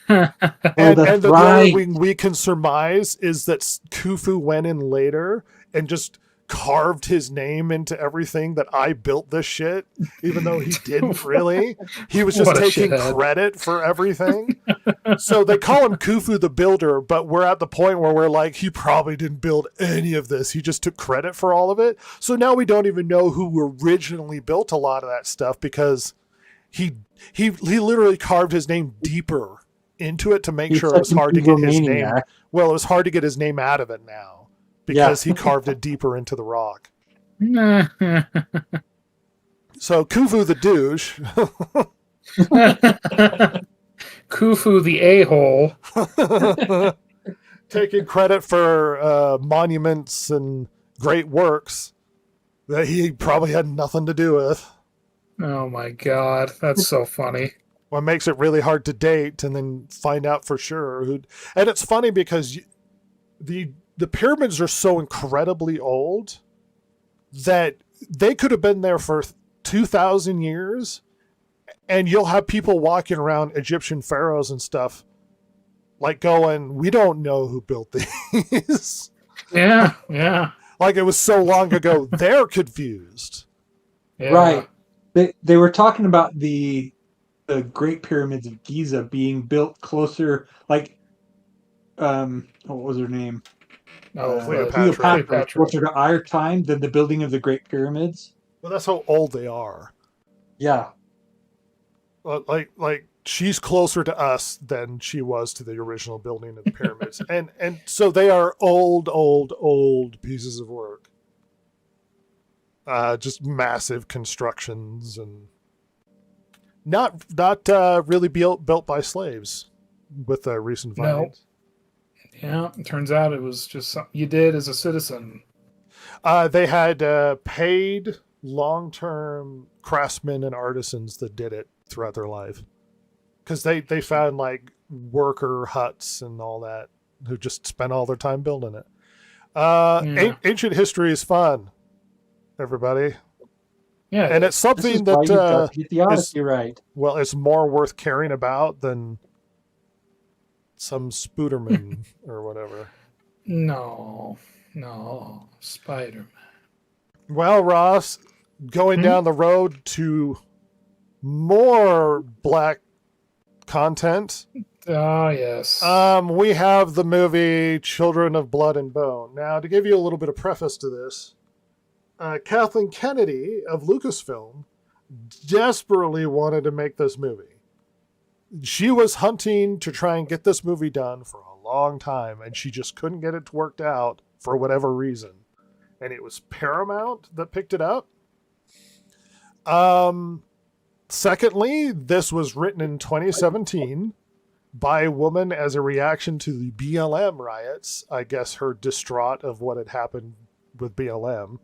And that's the right. only thing we can surmise is that Khufu went in later and just carved his name into everything that I built this shit, even though he didn't really. He was just What a taking shithead. credit for everything. So they call him Khufu the Builder, but we're at the point where we're like, he probably didn't build any of this. He just took credit for all of it. So now we don't even know who originally built a lot of that stuff because he literally carved his name deeper into it to make He's sure it was such an hard to get his name. egomaniac. Well, it was hard to get his name out of it now because he carved it deeper into the rock. So Khufu the douche Khufu the a-hole. taking credit for monuments and great works that he probably had nothing to do with. Oh my god, that's so funny. What makes it really hard to date and then find out for sure who. And it's funny because the pyramids are so incredibly old that they could have been there for 2,000 years, and you'll have people walking around Egyptian pharaohs and stuff like going, we don't know who built these. Yeah. Like it was so long ago, they're confused. Yeah. Right. They were talking about the Great Pyramids of Giza being built closer, like what was her name? Oh, Cleopatra. Closer to our time than the building of the Great Pyramids. Well, that's how old they are. Yeah. Like she's closer to us than she was to the original building of the pyramids. and so they are old pieces of work. Just massive constructions and not really built by slaves with recent findings. Yeah, it turns out it was just something you did as a citizen. They had paid long-term craftsmen and artisans that did it throughout their life. Because they found like worker huts and all that who just spent all their time building it. Ancient history is fun, everybody. Yeah, And it's something that get the Odyssey right. well, it's more worth caring about than some Spooderman or whatever. no, Spider-Man. Well, Ross, going down the road to more black content. Oh yes. We have the movie Children of Blood and Bone. Now, to give you a little bit of preface to this, Kathleen Kennedy of Lucasfilm desperately wanted to make this movie. She was hunting to try and get this movie done for a long time, and she just couldn't get it worked out for whatever reason. And it was Paramount that picked it up. Secondly, this was written in 2017 by a woman as a reaction to the BLM riots. I guess her distraught of what had happened with BLM.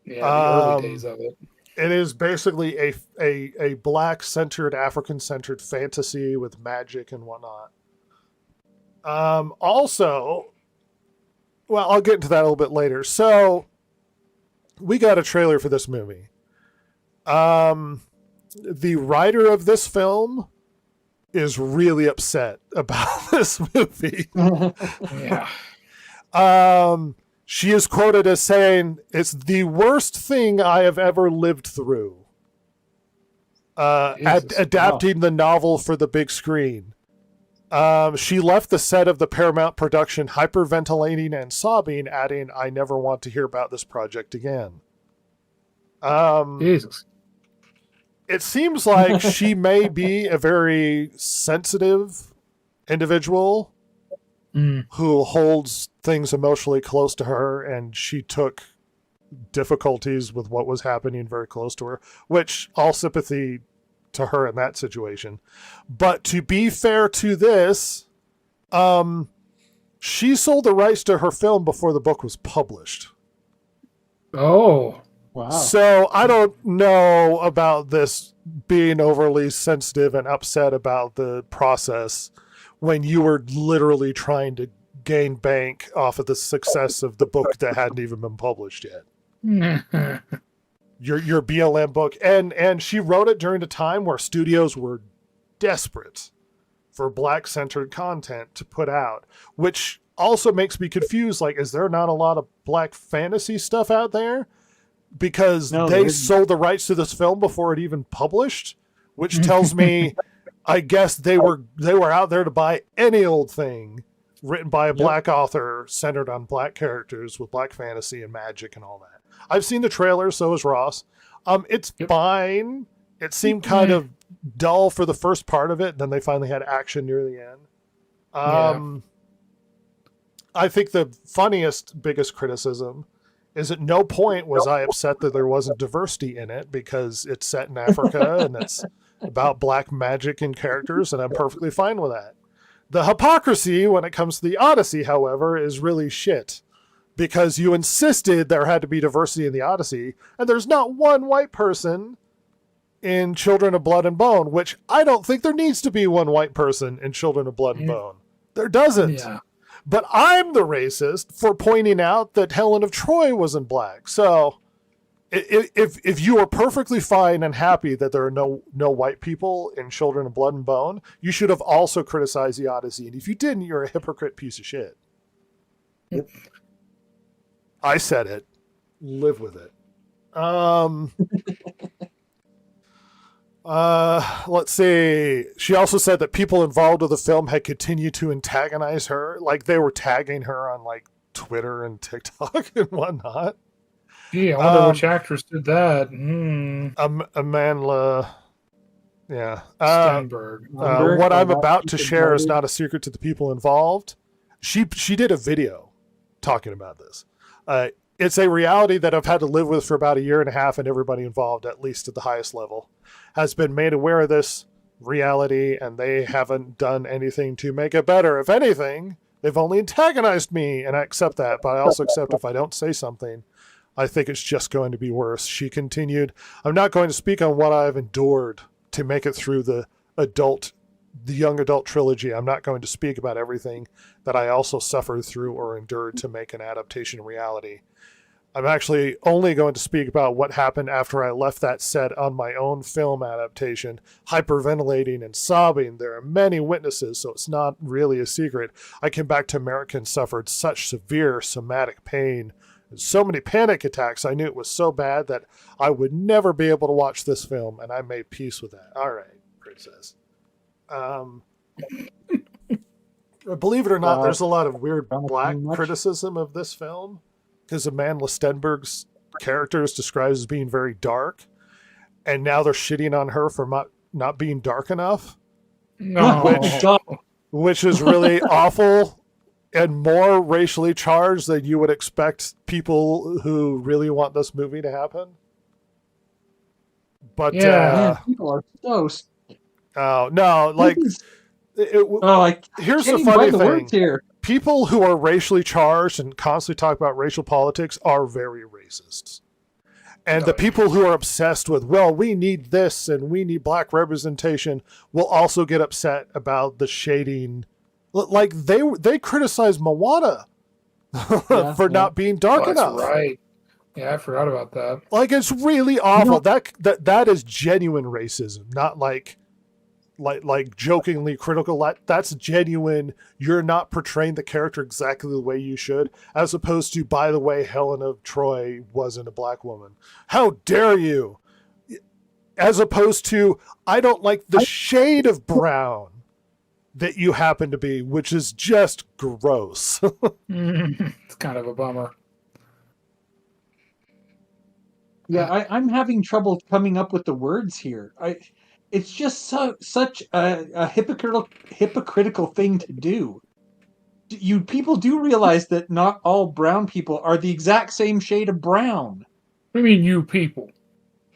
Yeah, the early days of it. It is basically a black-centered, African-centered fantasy with magic and whatnot. Also, well, I'll get into that a little bit later. So, we got a trailer for this movie. The writer of this film is really upset about this movie. Yeah. She is quoted as saying, "It's the worst thing I have ever lived through." Adapting the novel for the big screen. She left the set of the Paramount production hyperventilating and sobbing, adding, "I never want to hear about this project again." Jesus. It seems like she may be a very sensitive individual who holds things emotionally close to her, and she took difficulties with what was happening very close to her, which all sympathy to her in that situation. But to be fair to this, she sold the rights to her film before the book was published. Oh. Wow. So I don't know about this being overly sensitive and upset about the process when you were literally trying to gain bank off of the success of the book that hadn't even been published yet. Your BLM book. And she wrote it during a time where studios were desperate for black-centered content to put out, which also makes me confused. Like, is there not a lot of black fantasy stuff out there? Because they sold the rights to this film before it even published, which tells me, I guess they were out there to buy any old thing written by a black author centered on black characters with black fantasy and magic and all that. I've seen the trailer, so has Ross. It's fine. It seemed kind of dull for the first part of it, then they finally had action near the end. I think the biggest criticism Is at no point was I upset that there wasn't diversity in it, because it's set in Africa and it's about black magic and characters, and I'm perfectly fine with that. The hypocrisy when it comes to the Odyssey, however, is really shit, because you insisted there had to be diversity in the Odyssey, and there's not one white person in Children of Blood and Bone, which I don't think there needs to be one white person in Children of Blood and Bone. There doesn't. Yeah. But I'm the racist for pointing out that Helen of Troy wasn't black. So if you are perfectly fine and happy that there are no white people in Children of Blood and Bone, you should have also criticized the Odyssey. And if you didn't, you're a hypocrite piece of shit. Yep. I said it. Live with it. Let's see. She also said that people involved with the film had continued to antagonize her. Like, they were tagging her on, like, Twitter and TikTok and whatnot. Gee, I wonder which actress did that. Amandla. Yeah. Stenberg. What I'm about to share is not a secret to the people involved. She did a video talking about this. It's a reality that I've had to live with for about a year and a half, and everybody involved, at least at the highest level, has been made aware of this reality, and they haven't done anything to make it better. If anything, they've only antagonized me, and I accept that, but I also accept if I don't say something, I think it's just going to be worse. She continued, I'm not going to speak on what I've endured to make it through the young adult trilogy. I'm not going to speak about everything that I also suffered through or endured to make an adaptation reality. I'm actually only going to speak about what happened after I left that set on my own film adaptation, hyperventilating and sobbing. There are many witnesses, so it's not really a secret. I came back to America and suffered such severe somatic pain and so many panic attacks. I knew it was so bad that I would never be able to watch this film, and I made peace with that. All right, Princess. Believe it or not, there's a lot of weird black criticism of this film, because Amandla Stenberg's character is described as being very dark, and now they're shitting on her for not being dark enough. No. Which is really awful and more racially charged than you would expect people who really want this movie to happen. But Yeah. People are so. oh no, like here's the funny thing. Here. People who are racially charged and constantly talk about racial politics are very racist. And the people who are obsessed with, well, we need this and we need black representation, will also get upset about the shading. Like, they criticize Moana for not being dark enough. That's right. Yeah, I forgot about that. Like, it's really awful. That is genuine racism, not like jokingly critical. That's genuine. You're not portraying the character exactly the way you should, as opposed to, by the way, Helen of Troy wasn't a black woman. How dare you? As opposed to, I don't like the shade of brown that you happen to be, which is just gross. It's kind of a bummer. Yeah, I'm having trouble coming up with the words here. It's just such a hypocritical thing to do. You people do realize that not all brown people are the exact same shade of brown. What do you mean, you people?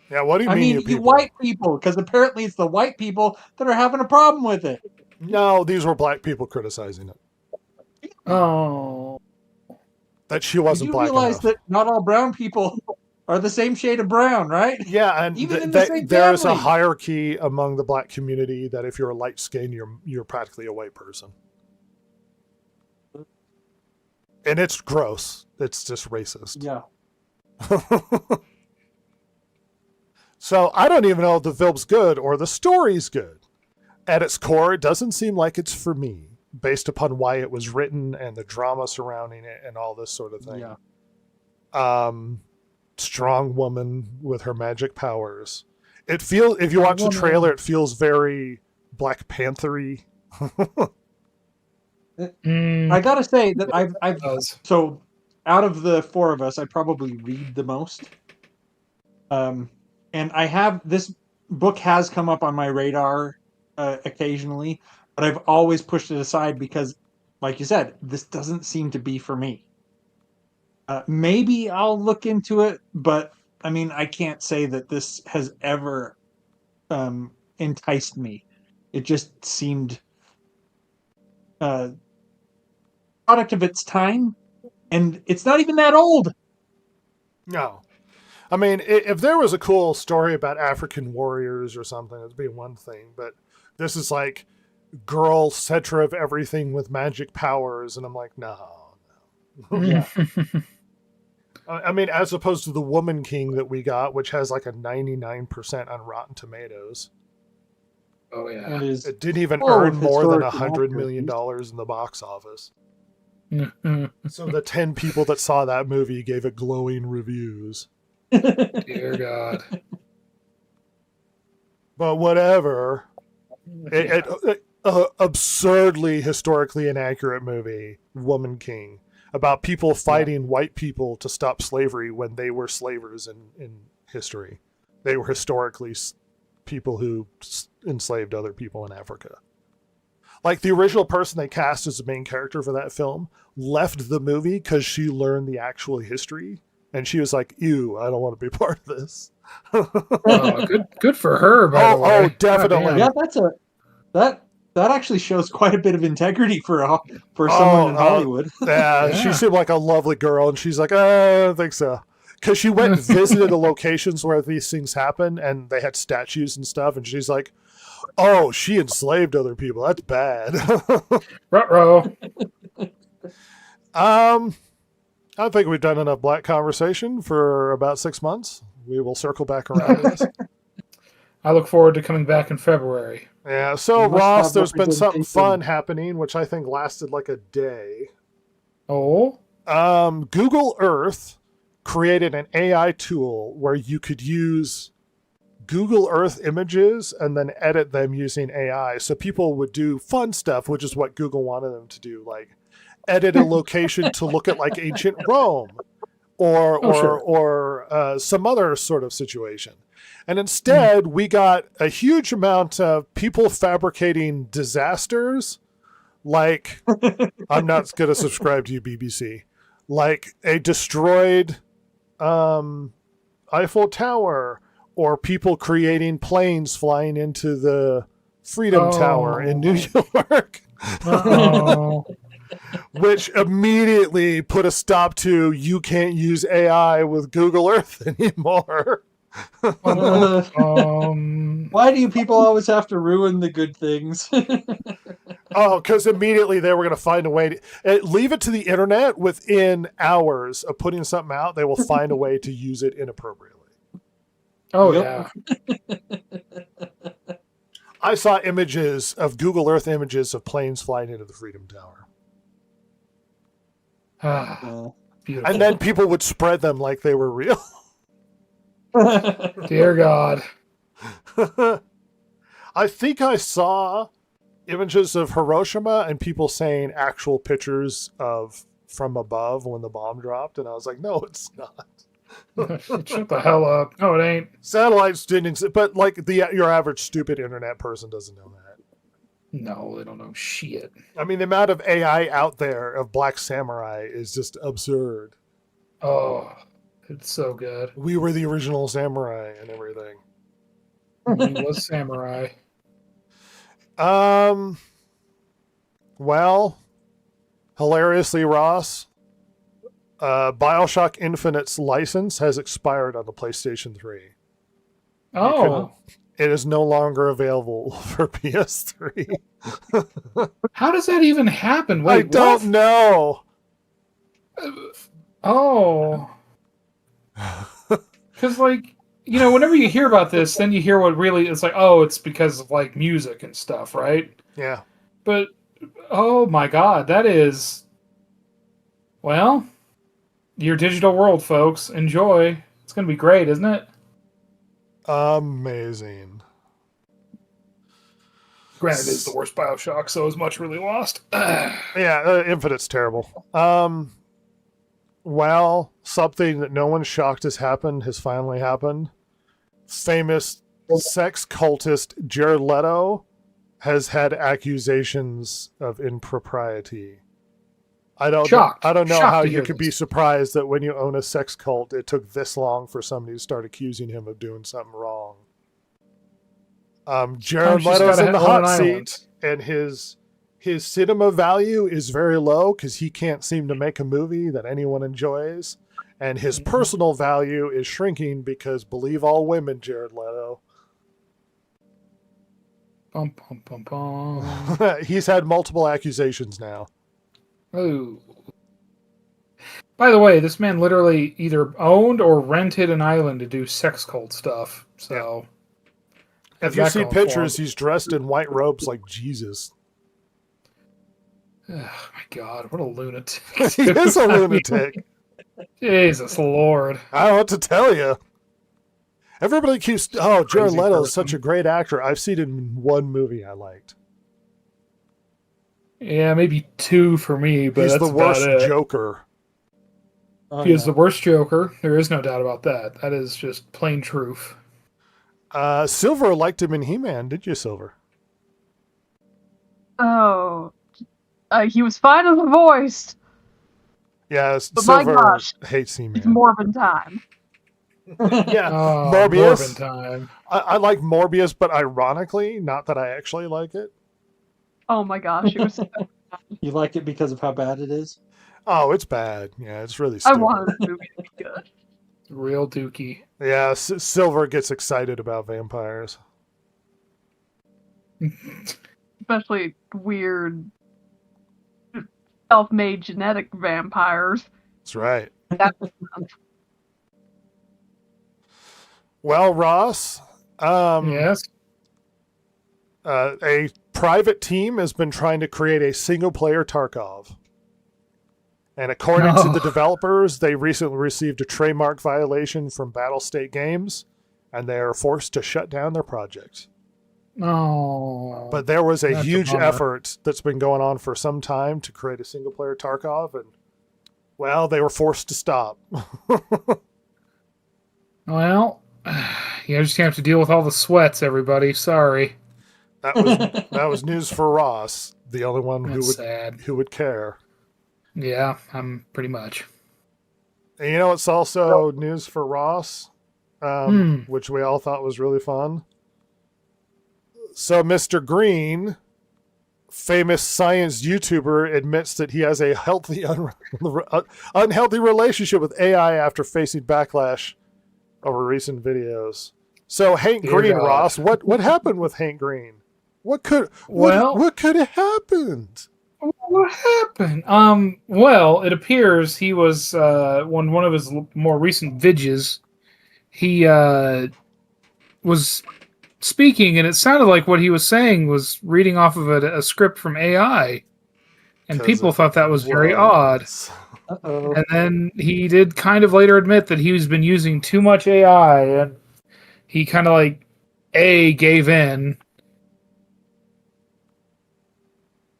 Yeah, what do you mean, you you people? white people, because apparently it's the white people that are having a problem with it. No, these were black people criticizing it. Oh. That she wasn't You black realize enough. that not all brown people are the same shade of brown, right? Yeah, and Even in the same there is a family. hierarchy among the black community that if you're light skinned, you're practically a white person. And it's gross. It's just racist. Yeah. So I don't even know if the film's good or the story's good. At its core, it doesn't seem like it's for me, based upon why it was written and the drama surrounding it and all this sort of thing. Yeah. Strong woman with her magic powers. It feels, if you watch the trailer, it feels very Black Panther-y. I gotta say that I've does. so out of the four of us, I probably read the most. And I have this book has come up on my radar occasionally, but I've always pushed it aside because, like you said, this doesn't seem to be for me. Maybe I'll look into it, but I mean, I can't say that this has ever enticed me. It just seemed product of its time, and it's not even that old. No. I mean, if there was a cool story about African warriors or something, it'd be one thing. But this is like girl center of everything with magic powers, and I'm like, no. Yeah. I mean, as opposed to the Woman King that we got, which has like a 99% on Rotten Tomatoes. Oh yeah. And is It didn't even full earn of more than historical $100 million accuracies. in the box office. Mhm. So the 10 people that saw that movie gave it glowing reviews. Dear God. But whatever. Absurdly historically inaccurate movie, Woman King, about people fighting white people to stop slavery when they were slavers in history. They were historically people who enslaved other people in Africa. Like the original person they cast as the main character for that film left the movie because she learned the actual history, and she was like, "Ew, I don't want to be part of this." Oh, good for her. By the way. Oh, definitely. Yeah, that actually shows quite a bit of integrity for someone in Hollywood. Yeah, Yeah. she seemed like a lovely girl, and she's like, I don't think so. Because she went and visited the locations where these things happen, and they had statues and stuff, and she's like, oh, she enslaved other people. That's bad. Ruh-roh. I think we've done enough black conversation for about 6 months. We will circle back around to this. I look forward to coming back in February. Yeah, so You must Ross, have there's been something representation. fun happening, which I think lasted like a day. Oh, Google Earth created an AI tool where you could use Google Earth images and then edit them using AI. So people would do fun stuff, which is what Google wanted them to do, like edit a location to look at like ancient Rome or some other sort of situation. And instead, we got a huge amount of people fabricating disasters. Like, I'm not going to subscribe to you, BBC. Like a destroyed Eiffel Tower, or people creating planes flying into the Freedom Tower in New York. oh. Which immediately put a stop to you can't use AI with Google Earth anymore. Why do you people always have to ruin the good things? Oh, because immediately they were going to find a way to leave it to the internet. Within hours of putting something out, they will find a way to use it inappropriately. Oh Yep. yeah. I saw images of Google Earth images of planes flying into the Freedom Tower. Ah, beautiful. And then people would spread them like they were real. Dear God. I think I saw images of Hiroshima and people saying actual pictures of from above when the bomb dropped, and I was like, no, it's not. Shut the hell up. No, it ain't. Satellites didn't exist, but like your average stupid internet person doesn't know that. No, they don't know shit. I mean, the amount of AI out there of Black Samurai is just absurd. Oh, it's so good. We were the original samurai and everything. He was samurai. Well, hilariously, Ross, BioShock Infinite's license has expired on the PlayStation 3. Oh, It is no longer available for PS3. how does that even happen? I Wait, don't know. Oh. Because, like, you know, whenever you hear about this, then you hear what really, it's like, oh, it's because of, like, music and stuff, right? Yeah. But, oh my God, that is, well, your digital world, folks. Enjoy. It's going to be great, isn't it? Amazing. Granted, it is the worst Bioshock, so is much really lost. Yeah, Infinite's terrible. Well, something that no one's shocked has happened has finally happened. Famous sex cultist Jared Leto has had accusations of impropriety I don't Shocked. I don't know Shocked how to you hear could be this. surprised that when you own a sex cult, it took this long for somebody to start accusing him of doing something wrong. Jared Sometimes you just Leto's gotta in the own hot an seat, island. and his cinema value is very low because he can't seem to make a movie that anyone enjoys, and his Mm-hmm. personal value is shrinking because believe all women, Jared Leto. Bum, bum, bum, bum. He's had multiple accusations now. Ooh. By the way, this man literally either owned or rented an island to do sex cult stuff. So, If got you that see going for him. pictures, he's dressed in white robes like Jesus. Oh my God, what a lunatic! He is a I mean, lunatic. Jesus Lord. I don't know what to tell you. Everybody keeps, Jared Crazy Leto is person. such a great actor. I've seen him in one movie I liked. Yeah, maybe 2 for me, but He's that's the worst about it. Joker. Oh, He is yeah. the worst Joker. There is no doubt about that. That is just plain truth. Silver liked him in He-Man, did you, Silver? Oh, he was fine as a voice. Yeah, But my Silver gosh, hates It's He-Man. Morbin time. Yeah, Oh, Morbius. Morbin time. I like Morbius, but ironically, not that I actually like it. Oh my gosh, it was. You like it because of how bad it is? Oh, it's bad. Yeah, it's really I stupid. wanted the movie to be good. Real dookie. Yeah, Silver gets excited about vampires. Especially weird, self-made genetic vampires. That's right. That Well, Ross, Yes. a private team has been trying to create a single-player Tarkov. And according to the developers, they recently received a trademark violation from Battlestate Games, and they are forced to shut down their project. Oh. But there was a That's a huge bummer. effort that's been going on for some time to create a single-player Tarkov, and, well, they were forced to stop. Well, you just have to deal with all the sweats, everybody. Sorry. That was news for Ross, the only one That's sad. who would care. Yeah, I'm pretty much. And you know what's also news for Ross, which we all thought was really fun? So Mr. Green, famous science YouTuber, admits that he has a healthy, unhealthy relationship with AI after facing backlash over recent videos. So Hank Dear Green, God. Ross, what happened with Hank Green? What could Well- what could have happened? What happened? Well, it appears he was one of his more recent vidges. He was speaking, and it sounded like what he was saying was reading off of a script from AI, and 'Cause people it thought that was very odd. was. Uh-oh. And then he did kind of later admit that he's been using too much AI, and he kind of like gave in.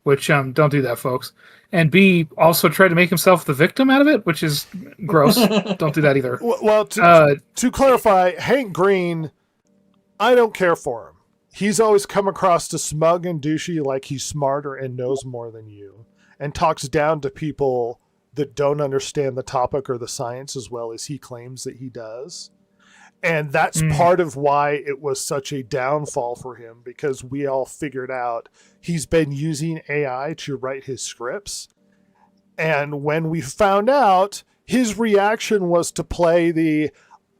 Which don't do that, folks. And B, also tried to make himself the victim out of it, which is gross. Don't do that either. Well, to clarify, Hank Green, I don't care for him. He's always come across as smug and douchey, like he's smarter and knows more than you, and talks down to people that don't understand the topic or the science as well as he claims that he does. And that's part of why it was such a downfall for him, because we all figured out he's been using AI to write his scripts. And when we found out, his reaction was to play the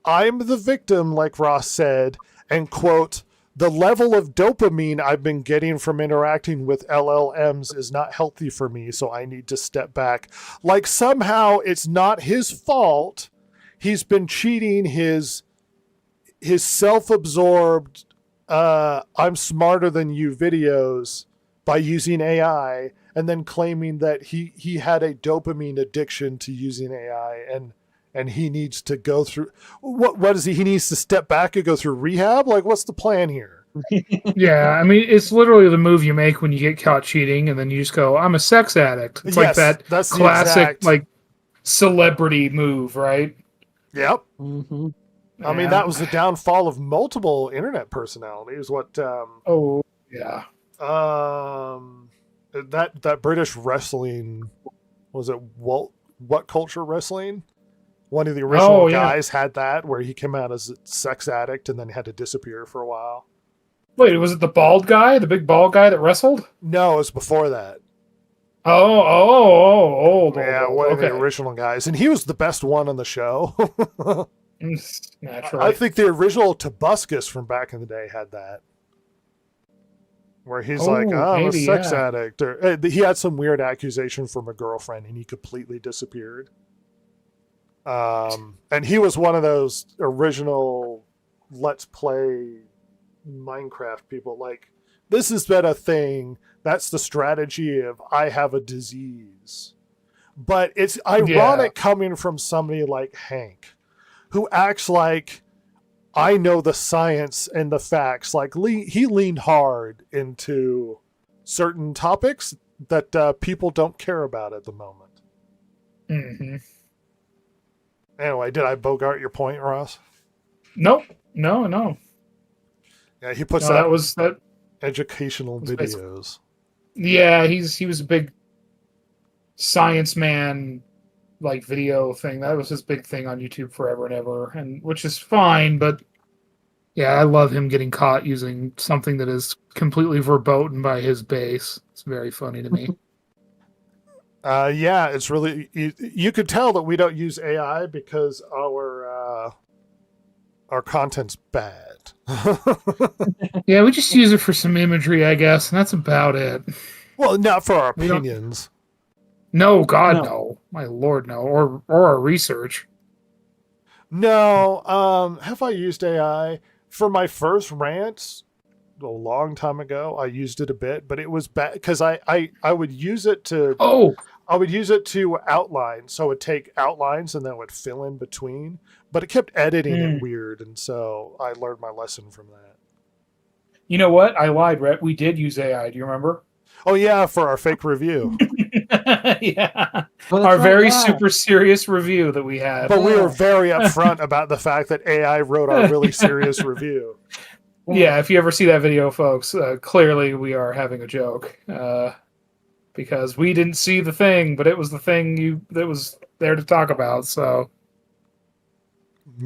I'm the victim, like Ross said, and quote, the level of dopamine I've been getting from interacting with LLMs is not healthy for me, so I need to step back. Like somehow it's not his fault. He's been cheating his self-absorbed I'm smarter than you videos by using AI, and then claiming that he had a dopamine addiction to using AI, and he needs to go through what is he needs to step back and go through rehab? Like, what's the plan here? Yeah, I mean, it's literally the move you make when you get caught cheating, and then you just go, "I'm a sex addict." It's like Yes, that that's the classic, exact- like celebrity move, right? Yep. Mm-hmm. I mean, that was the downfall of multiple internet personalities. What Oh yeah. that British wrestling Was it What Culture Wrestling? One of the original guys had that, where he came out as a sex addict and then had to disappear for a while. Wait, was it the bald guy, the big bald guy that wrestled? No, it was before that. Old. One of the original guys, and he was the best one on the show. Naturally. I think the original Tobuscus from back in the day had that, where he's like, I'm a sex addict, or he had some weird accusation from a girlfriend, and he completely disappeared. And he was one of those original Let's Play Minecraft people. Like, this has been a thing. That's the strategy of I have a disease. But it's ironic coming from somebody like Hank, who acts like I know the science and the facts. Like, he leaned hard into certain topics that people don't care about at the moment. Mm-hmm. Anyway, did I bogart your point, Ross? Nope. No. Yeah, he puts that was that educational videos. Yeah, he was a big science man, like video thing. That was his big thing on YouTube forever and ever, and which is fine. But yeah, I love him getting caught using something that is completely verboten by his base. It's very funny to me. Yeah, it's really you could tell that we don't use AI because our content's bad. Yeah, we just use it for some imagery, I guess, and that's about it. Well, not for our opinions. No, God, no. My Lord, no. Or our research. No. Have I used AI for my first rants? A long time ago, I used it a bit, but it was bad because I would use it to. I would use it to outline, so it would take outlines and then it would fill in between. But it kept editing it weird, and so I learned my lesson from that. You know what? I lied, Rhett. We did use AI. Do you remember? Oh yeah, for our fake review. Yeah, our very super serious review that we had. But we were very upfront about the fact that AI wrote our really serious review. Yeah, if you ever see that video, folks, clearly we are having a joke. Because we didn't see the thing, but it was the thing that was there to talk about, so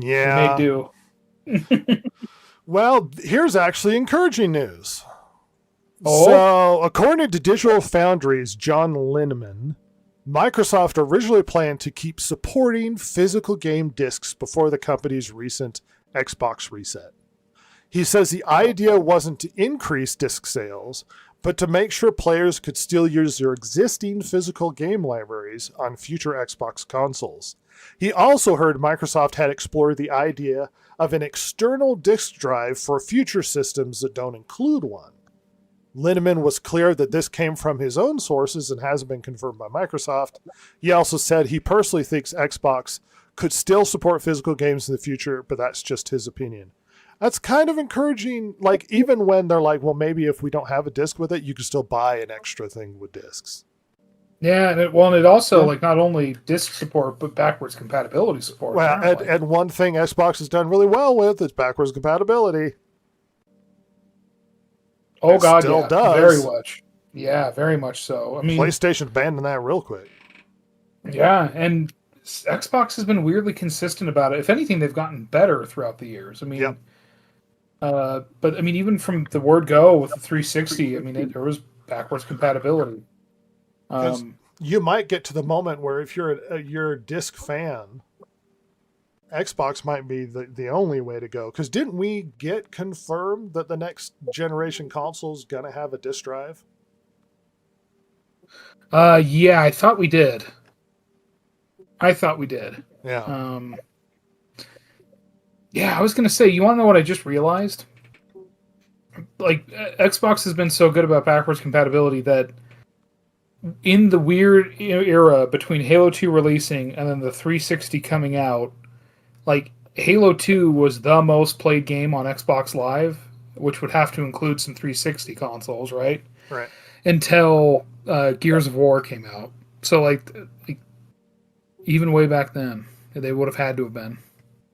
yeah. We made do. Well, here's actually encouraging news. So, according to Digital Foundry's John Linneman, Microsoft originally planned to keep supporting physical game discs before the company's recent Xbox reset. He says the idea wasn't to increase disc sales, but to make sure players could still use their existing physical game libraries on future Xbox consoles. He also heard Microsoft had explored the idea of an external disk drive for future systems that don't include one. Linneman was clear that this came from his own sources and hasn't been confirmed by Microsoft. He also said he personally thinks Xbox could still support physical games in the future, but that's just his opinion. That's kind of encouraging, like, even when they're like, well, maybe if we don't have a disc with it, you can still buy an extra thing with discs. Yeah, and it also, like, not only disc support, but backwards compatibility support. Well, and one thing Xbox has done really well with is backwards compatibility. Oh, God, still yeah, does. very much. Yeah, very much so. I mean, PlayStation abandoned that real quick. Yeah, and Xbox has been weirdly consistent about it. If anything, they've gotten better throughout the years. I mean, but I mean, even from the word go with the 360, I mean, there was backwards compatibility. You might get to the moment where if you're a disc fan, Xbox might be the only way to go. Because didn't we get confirmed that the next generation console is going to have a disc drive? Yeah, I thought we did. Yeah. Yeah, I was going to say, you want to know what I just realized? Like, Xbox has been so good about backwards compatibility that in the weird era between Halo 2 releasing and then the 360 coming out, like, Halo 2 was the most played game on Xbox Live, which would have to include some 360 consoles, right? Right. Until Gears of War came out. So, like even way back then, they would have had to have been.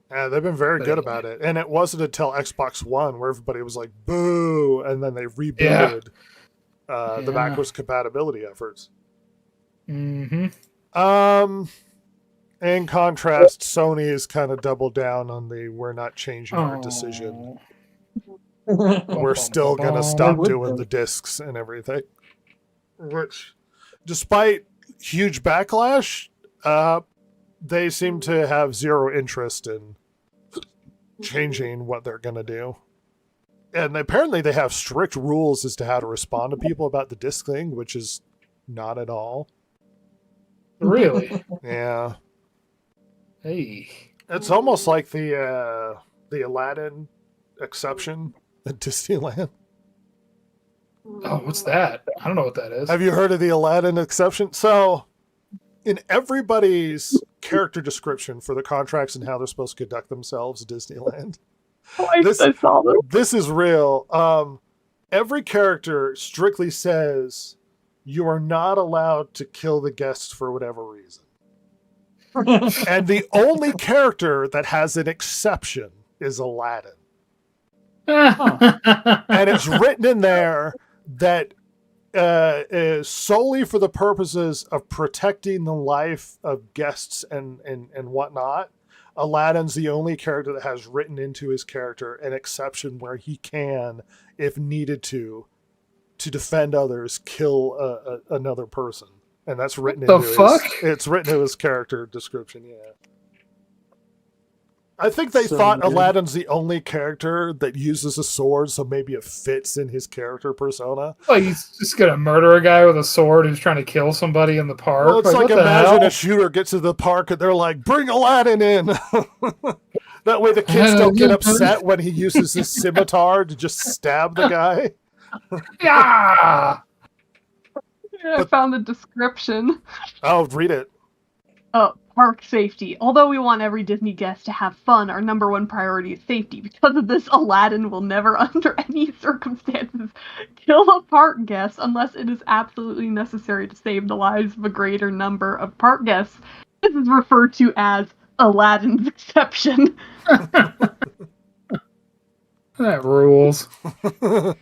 Yeah, they've been very good about it. And it wasn't until Xbox One where everybody was like, boo, and then they rebooted the backwards compatibility efforts. Mm-hmm. In contrast, Sony has kind of doubled down on the we're not changing our decision. We're still going to stop would doing they? the discs and everything. Which, despite huge backlash, they seem to have zero interest in changing what they're going to do. And apparently they have strict rules as to how to respond to people about the disc thing, which is not at all. Really? Yeah. Hey. It's almost like the Aladdin exception at Disneyland. Oh, what's that? I don't know what that is. Have you heard of the Aladdin exception? So, in everybody's character description for the contracts and how they're supposed to conduct themselves at Disneyland, I saw this. this is real. Every character strictly says you are not allowed to kill the guests for whatever reason. And the only character that has an exception is Aladdin. And it's written in there that is solely for the purposes of protecting the life of guests and whatnot. Aladdin's the only character that has written into his character an exception where he can, if needed to defend others, kill another person. And that's written The into fuck? it's written into his character description, yeah. I think they So thought good. Aladdin's the only character that uses a sword, so maybe it fits in his character persona. Like he's just gonna murder a guy with a sword who's trying to kill somebody in the park. Well, it's like what the imagine hell? a shooter gets to the park and they're like, "Bring Aladdin in." That way, the kids don't get upset when he uses his scimitar to just stab the guy. Yeah. I found the description. Oh, read it. Park safety. Although we want every Disney guest to have fun, our number one priority is safety. Because of this, Aladdin will never, under any circumstances, kill a park guest unless it is absolutely necessary to save the lives of a greater number of park guests. This is referred to as Aladdin's exception. That rules. Imagine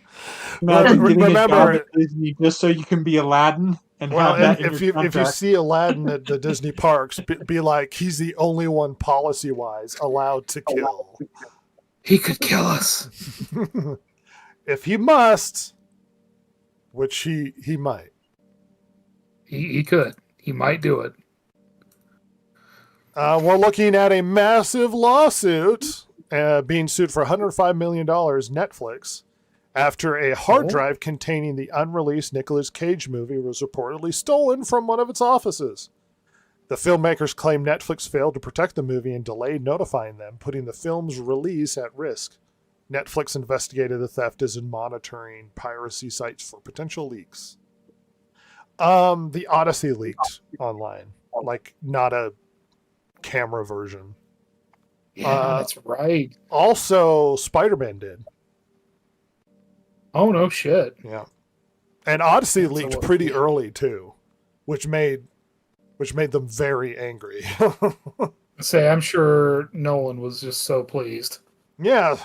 getting Remember- a job at Disney just so you can be Aladdin and Well, have that and in if your you contract. see Aladdin at the Disney parks, be like, he's the only one policy-wise allowed to kill. He could kill us. If he must, which he might. He could. He might do it. We're looking at a massive lawsuit being sued for $105 million Netflix after a hard drive containing the unreleased Nicolas Cage movie was reportedly stolen from one of its offices. The filmmakers claim Netflix failed to protect the movie and delayed notifying them, putting the film's release at risk. Netflix investigated the theft as in monitoring piracy sites for potential leaks. The Odyssey leaked online, like not a camera version. Yeah, that's right. Also, Spider-Man did. Oh no shit. Yeah, and Odyssey That's leaked a lot, pretty yeah. early too, which made them very angry. Say, I'm sure Nolan was just so pleased. Yeah,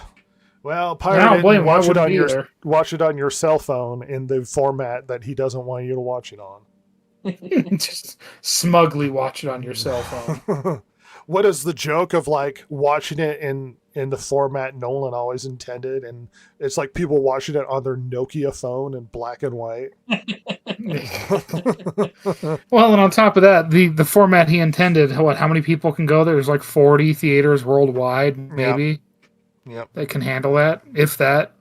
well, I pirate don't it blame and him. I watch it wouldn't on your either. watch it on your cell phone in the format that he doesn't want you to watch it on. Just smugly watch it on your cell phone. What is the joke of like watching it in the format Nolan always intended, and it's like people watching it on their Nokia phone in black and white. Well, and on top of that, the format he intended, how many people can go there? There's like 40 theaters worldwide, maybe. Yep. They can handle that, if that.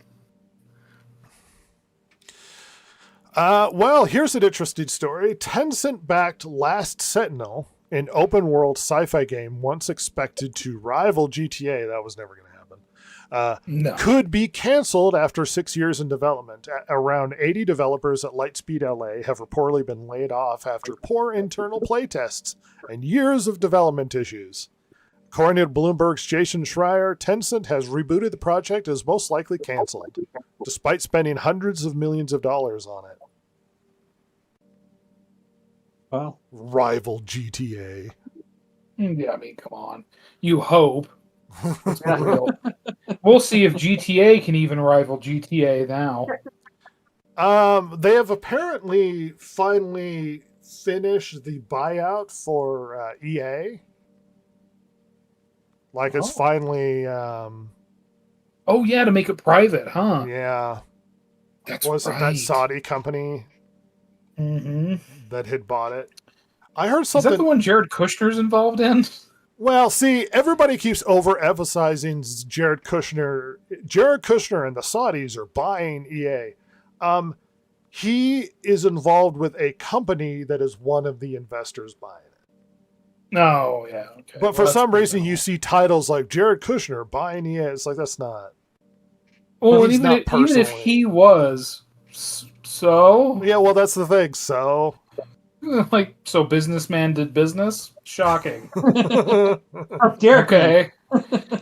Well, here's an interesting story. Tencent-backed Last Sentinel, an open-world sci-fi game once expected to rival GTA. That was never going to happen. No. Could be canceled after 6 years in development. Around 80 developers at Lightspeed LA have reportedly been laid off after poor internal playtests and years of development issues. According to Bloomberg's Jason Schreier, Tencent has rebooted the project as most likely canceled, despite spending hundreds of millions of dollars on it. Well, Rival GTA. Yeah, I mean, come on. You hope. Let's be real. We'll see if GTA can even rival GTA now. They have apparently finally finish the buyout for EA. Like it's Oh. finally, Oh yeah, to make it private, huh? yeah. That's Was it right. that Saudi company Mm-hmm. that had bought it? I heard Is that something. the one Jared Kushner's involved in? Well, see, everybody keeps overemphasizing Jared Kushner. Jared Kushner and the Saudis are buying EA. He is involved with a company that is one of the investors buying it. Oh yeah, okay. But for Well, some that's reason, pretty you see titles like Jared Kushner buying EA. It's like, that's not. Well, and he's even not if, even if personally. he was, so Yeah, well, that's the thing. So, like, so businessman did business. Shocking. How dare he? Okay.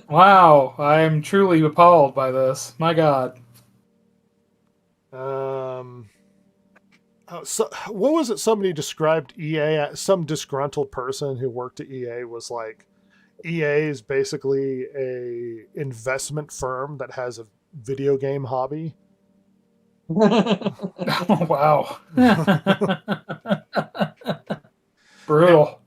Wow, I'm truly appalled by this. My God. So what was it? Somebody described EA. Some disgruntled person who worked at EA was like, EA is basically a investment firm that has a video game hobby. Oh, wow. Brutal.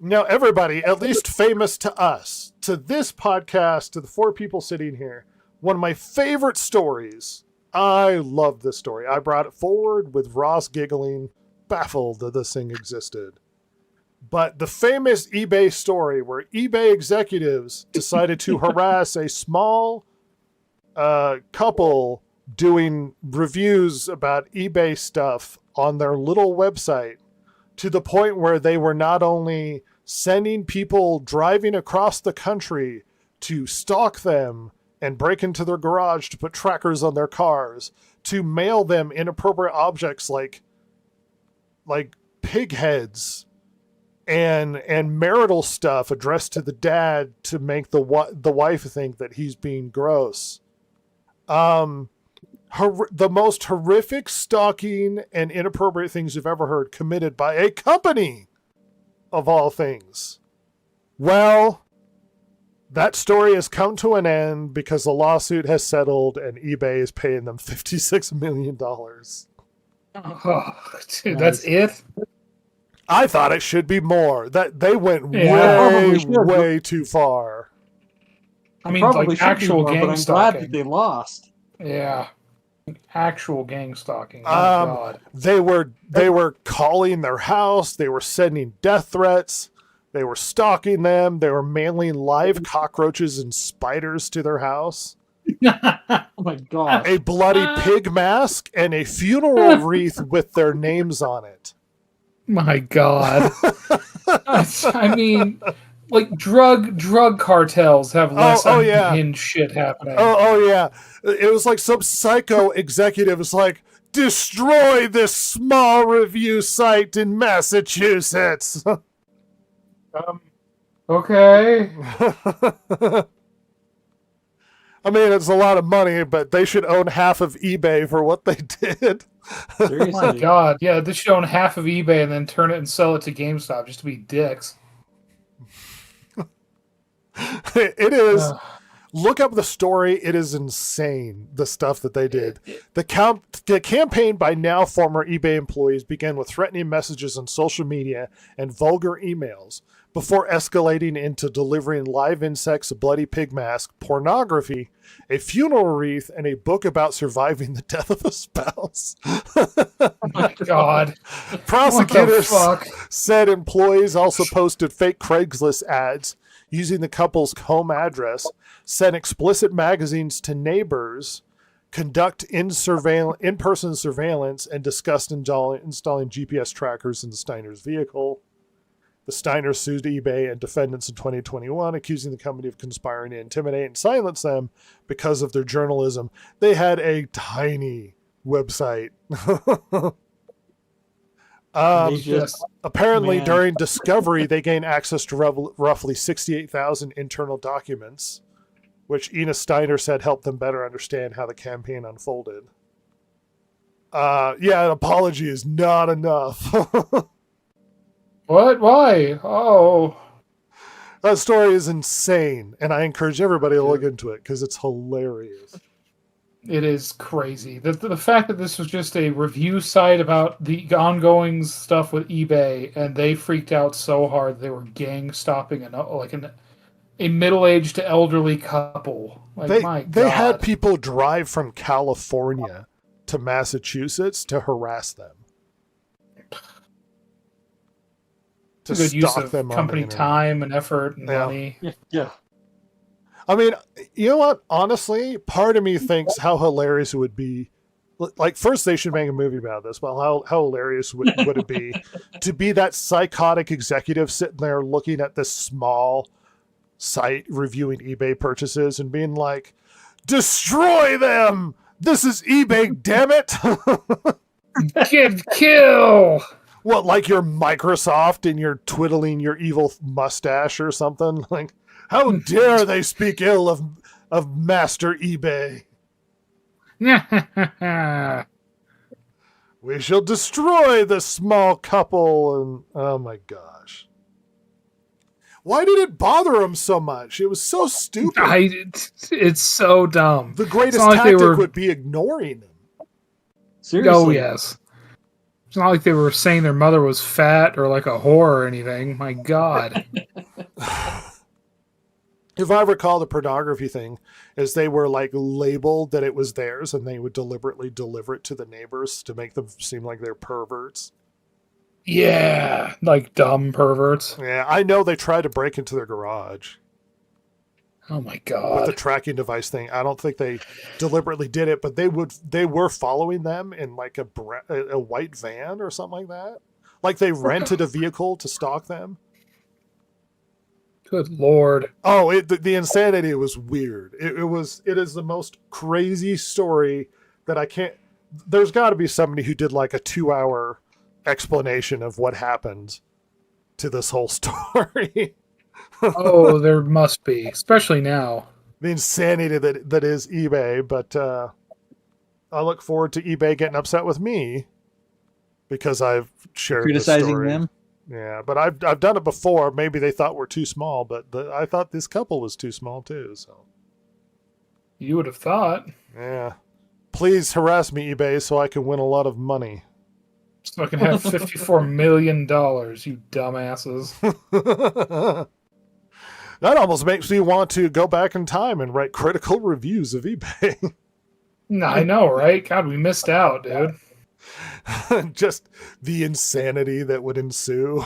Now, everybody, at least famous to us, to this podcast, to the four people sitting here, one of my favorite stories. I love this story. I brought it forward with Ross giggling, baffled that this thing existed. But the famous eBay story where eBay executives decided to harass a small couple doing reviews about eBay stuff on their little website, to the point where they were not only sending people driving across the country to stalk them and break into their garage to put trackers on their cars, to mail them inappropriate objects like pig heads and marital stuff addressed to the dad to make the wife think that he's being gross. The most horrific stalking and inappropriate things you've ever heard committed by a company, of all things. Well, that story has come to an end because the lawsuit has settled and eBay is paying them $56 million. Oh, dude, that's it? I thought it should be more. That they went Yeah. Probably way, should. way too far. I mean, Probably like should be actual more, but gang I'm glad stalking. that they lost. Yeah. Actual gang stalking. Oh, God. They were calling their house. They were sending death threats. They were stalking them. They were mailing live cockroaches and spiders to their house. Oh my god. A bloody pig mask and a funeral wreath with their names on it. My God. I mean, like drug cartels have less yeah. unhinged shit happening. Oh yeah. It was like some psycho executive was like, destroy this small review site in Massachusetts. Okay. I mean, it's a lot of money, but they should own half of eBay for what they did. Oh my Seriously. God. Yeah, they should own half of eBay and then turn it and sell it to GameStop just to be dicks. It is. Ugh. Look up the story. It is insane, the stuff that they did. The campaign by now former eBay employees began with threatening messages on social media and vulgar emails before escalating into delivering live insects, a bloody pig mask, pornography, a funeral wreath, and a book about surviving the death of a spouse. Oh my God. Prosecutors What the fuck? said employees also posted fake Craigslist ads using the couple's home address, sent explicit magazines to neighbors, conduct in-person surveillance, and discussed installing GPS trackers in the Steiner's vehicle. The Steiners sued eBay and defendants in 2021, accusing the company of conspiring to intimidate and silence them because of their journalism. They had a tiny website. They just- Apparently, Man. during discovery, they gained access to roughly 68,000 internal documents, which Ina Steiner said helped them better understand how the campaign unfolded. Yeah, an apology is not enough. What? Why? Oh. That story is insane, and I encourage everybody to look into it because it's hilarious. It is crazy. The fact that this was just a review site about the ongoing stuff with eBay, and they freaked out so hard they were gang stopping a middle-aged to elderly couple. Like, my God. They had people drive from California to Massachusetts to harass them. To Good use stalk of them on the company internet. time and effort and Yeah. money. Yeah. I mean, you know what? Honestly, part of me thinks how hilarious it would be. Like, first they should make a movie about this. Well, how hilarious would it be to be that psychotic executive sitting there looking at this small site reviewing eBay purchases and being like, "Destroy them! This is eBay, damn it!" Kill! What, like you're Microsoft and you're twiddling your evil mustache or something? Like, how dare they speak ill of Master eBay? We shall destroy the small couple. And oh my gosh. Why did it bother him so much? It was so stupid. It's so dumb. The greatest It's not like they tactic were- would be ignoring him. Seriously. Oh, yes. It's not like they were saying their mother was fat or like a whore or anything. My God. If I recall, the pornography thing is they were like labeled that it was theirs and they would deliberately deliver it to the neighbors to make them seem like they're perverts. Yeah. Like dumb perverts. Yeah, I know they tried to break into their garage Oh, my with God. the tracking device thing. I don't think they deliberately did it, but they were following them in like a white van or something like that. Like they rented a vehicle to stalk them. Good Lord. Oh, the insanity was weird. It is the most crazy story that I can't. There's got to be somebody who did like a 2-hour explanation of what happened to this whole story. Oh, there must be. Especially now. The insanity that is eBay. But I look forward to eBay getting upset with me because I've shared this Criticizing story. them. Yeah, but I've done it before. Maybe they thought we're too small, but I thought this couple was too small too. So You would have thought. yeah, please harass me, eBay, so I can win a lot of money. So I can have $54 million, you dumbasses. That almost makes me want to go back in time and write critical reviews of eBay. I know, right? God, we missed out, dude. Just the insanity that would ensue.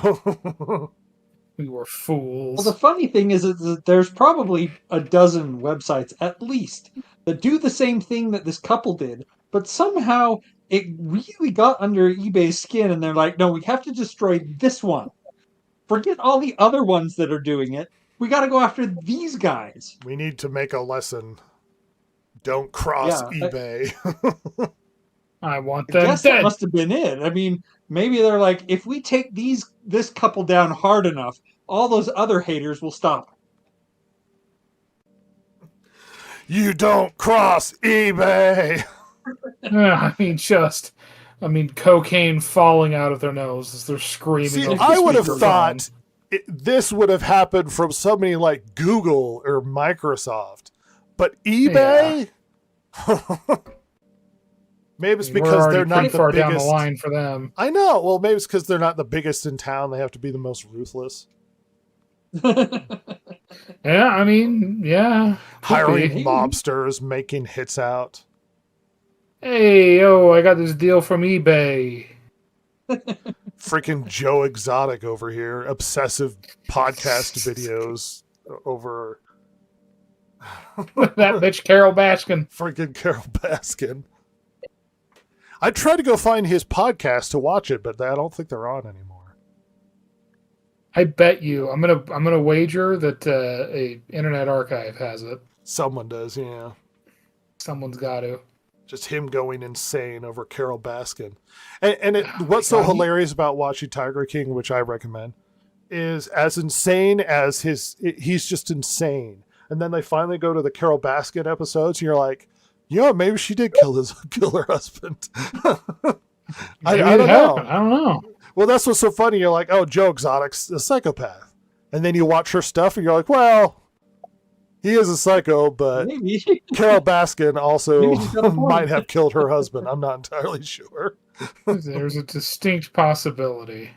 We were fools. Well, the funny thing is that there's probably a dozen websites at least that do the same thing that this couple did, but somehow it really got under eBay's skin, and they're like, no, we have to destroy this one. Forget all the other ones that are doing it. We got to go after these guys. We need to make a lesson. Don't cross Yeah, eBay. I want I them guess that dead. must have been it. I mean, maybe they're like, if we take this couple down hard enough, all those other haters will stop. You don't cross eBay. I mean, cocaine falling out of their nose as they're screaming. See, over the I would have speakerphone. thought this would have happened from somebody like Google or Microsoft, but eBay. Maybe it's We're because already they're not pretty the far biggest. down the line for them. I know. Well, maybe it's because they're not the biggest in town. They have to be the most ruthless. Yeah, I mean, yeah. could Hiring be. mobsters, making hits out. Hey, I got this deal from eBay. Freaking Joe Exotic over here, obsessive podcast videos over That bitch Carol Baskin. freaking Carol Baskin. I tried to go find his podcast to watch it, but I don't think they're on anymore. I bet you. I'm gonna wager that a Internet Archive has it. Someone does, yeah. Someone's got to. Just him going insane over Carol Baskin. What's so God, hilarious about watching Tiger King, which I recommend, is as insane as he's just insane. And then they finally go to the Carol Baskin episodes, and you're like, maybe she did kill her husband. I Maybe don't it know. happened. I don't know. Well, that's what's so funny. You're like, oh, Joe Exotic's a psychopath. And then you watch her stuff, and you're like, well, He is a psycho, but Maybe. Carol Baskin also Maybe she's got a point. might have killed her husband. I'm not entirely sure. There's a distinct possibility.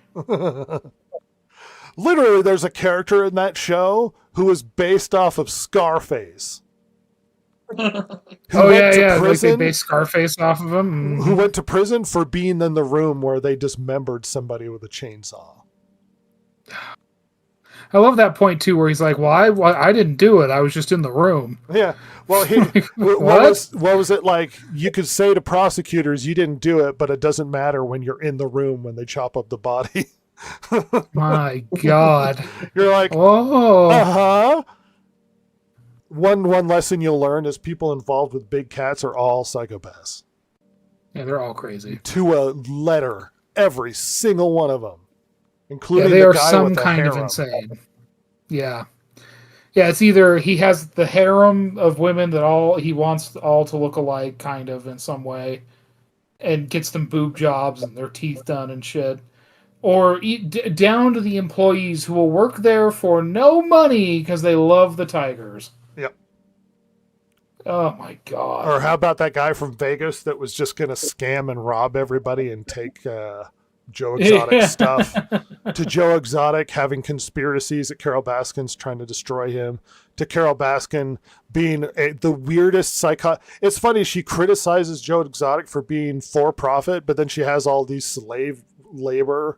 Literally, there's a character in that show who is based off of Scarface. Who Oh went yeah, to yeah. Like they prison, based Scarface off of him. who went to prison for being in the room where they dismembered somebody with a chainsaw. I love that point too, where he's like, "Well, I didn't do it. I was just in the room." Yeah. Well, what was it like? You could say to prosecutors, "You didn't do it," but it doesn't matter when you're in the room when they chop up the body. My God. You're like, Oh. uh-huh. One lesson you'll learn is people involved with big cats are all psychopaths. Yeah, they're all crazy. To a letter, every single one of them, Yeah, including they the are guy some with the kind of harem. insane. Yeah. Yeah, it's either he has the harem of women that he wants all to look alike, kind of, in some way, and gets them boob jobs and their teeth done and shit. Or down to the employees who will work there for no money because they love the tigers. Yep. Oh my God. Or how about that guy from Vegas that was just going to scam and rob everybody and take Joe Exotic Yeah. stuff? To Joe Exotic having conspiracies at Carol Baskin's trying to destroy him. To Carol Baskin being the weirdest psycho. It's funny, she criticizes Joe Exotic for being for profit, but then she has all these slave labor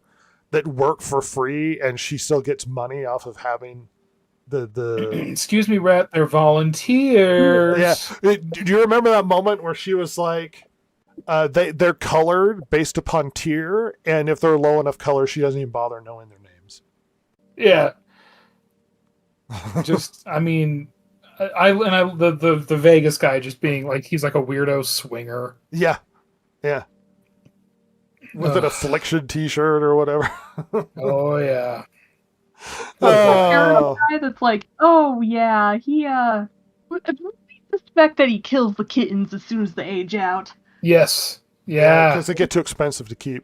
that work for free, and she still gets money off of having the Excuse me, Rhett, they're volunteers. yeah. Do you remember that moment where she was like, they're colored based upon tier, and if they're low enough color, she doesn't even bother knowing their names. Yeah. Just, I mean, the Vegas guy just being like, he's like a weirdo swinger. Yeah, yeah. With an Ugh. affliction T-shirt or whatever. Oh yeah. Oh. Guy that's like, oh yeah, we suspect that he kills the kittens as soon as they age out. Yes. Yeah. Because they get too expensive to keep.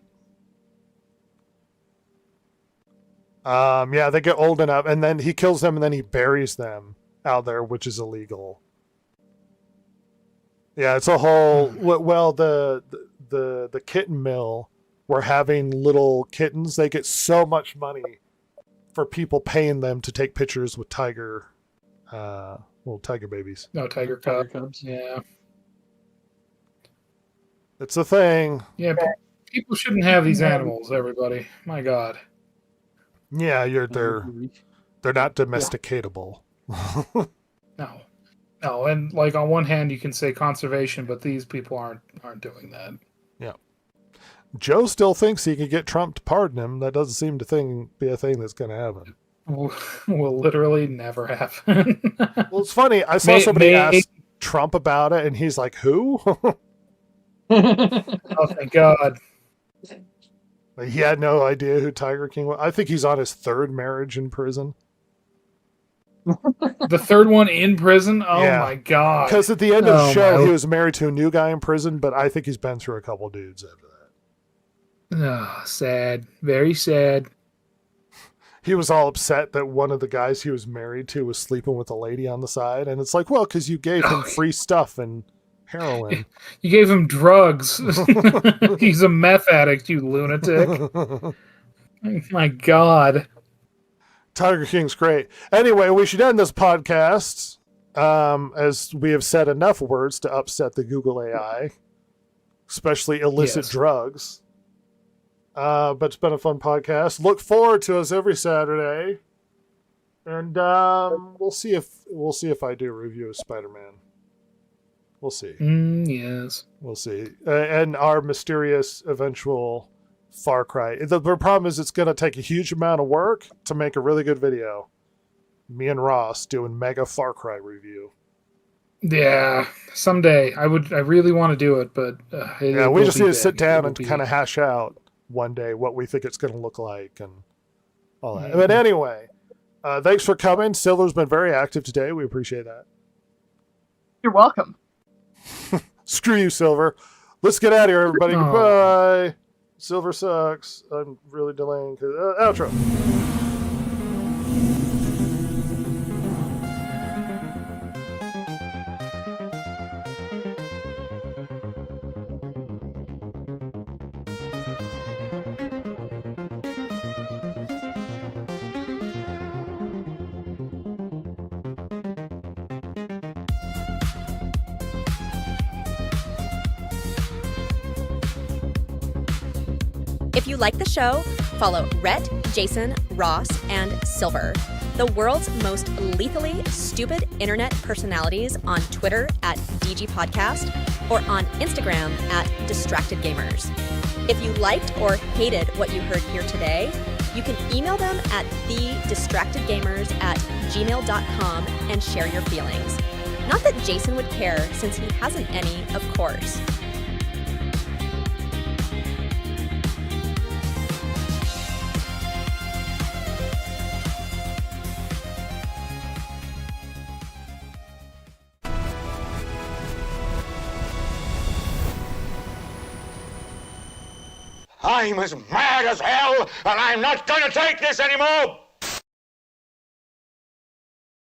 Yeah, they get old enough, and then he kills them, and then he buries them out there, which is illegal. Yeah, it's a whole. Well, the kitten mill were having little kittens. They get so much money for people paying them to take pictures with little tiger babies. No, tiger Tiger cub. Cubs. Yeah. It's a thing. Yeah. People shouldn't have these animals, everybody. My God. Yeah, they're not domesticatable. No. No, and like on one hand you can say conservation, but these people aren't doing that. Joe still thinks he can get Trump to pardon him. That doesn't seem to be a thing that's going to happen. Will literally never happen. Well, it's funny. I saw somebody ask Trump about it, and he's like, "Who?" Oh, thank God. He had no idea who Tiger King was. I think he's on his third marriage in prison. The third one in prison? Oh Yeah. my God. Because at the end of the Oh, show, my- he was married to a new guy in prison, but I think he's been through a couple dudes after that. Oh, sad. Very sad. He was all upset that one of the guys he was married to was sleeping with a lady on the side. And it's like, well, because you gave him free stuff and heroin. You gave him drugs. He's a meth addict, you lunatic. My God. Tiger King's great. Anyway, we should end this podcast as we have said enough words to upset the Google AI, especially illicit Yes. drugs. But it's been a fun podcast. Look forward to us every Saturday, and we'll see if I do a review of Spider-Man. We'll see. Yes. We'll see. And our mysterious eventual Far Cry. The problem is it's going to take a huge amount of work to make a really good video. Me and Ross doing mega Far Cry review. Yeah. Someday. I really want to do it, but Yeah, we just need to sit down and kind of hash out one day what we think it's going to look like and all that. But anyway, thanks for coming. Silver's been very active today. We appreciate that. You're welcome. Screw you, Silver. Let's get out of here, everybody. Aw. Goodbye. Silver sucks. I'm really delaying. Outro. If you like the show, follow Rhett, Jason, Ross, and Silver, the world's most lethally stupid internet personalities, on Twitter at DG Podcast or on Instagram at Distracted Gamers. If you liked or hated what you heard here today, you can email them at thedistractedgamers@gmail.com and share your feelings. Not that Jason would care, since he hasn't any, of course. I'm as mad as hell, and I'm not going to take this anymore!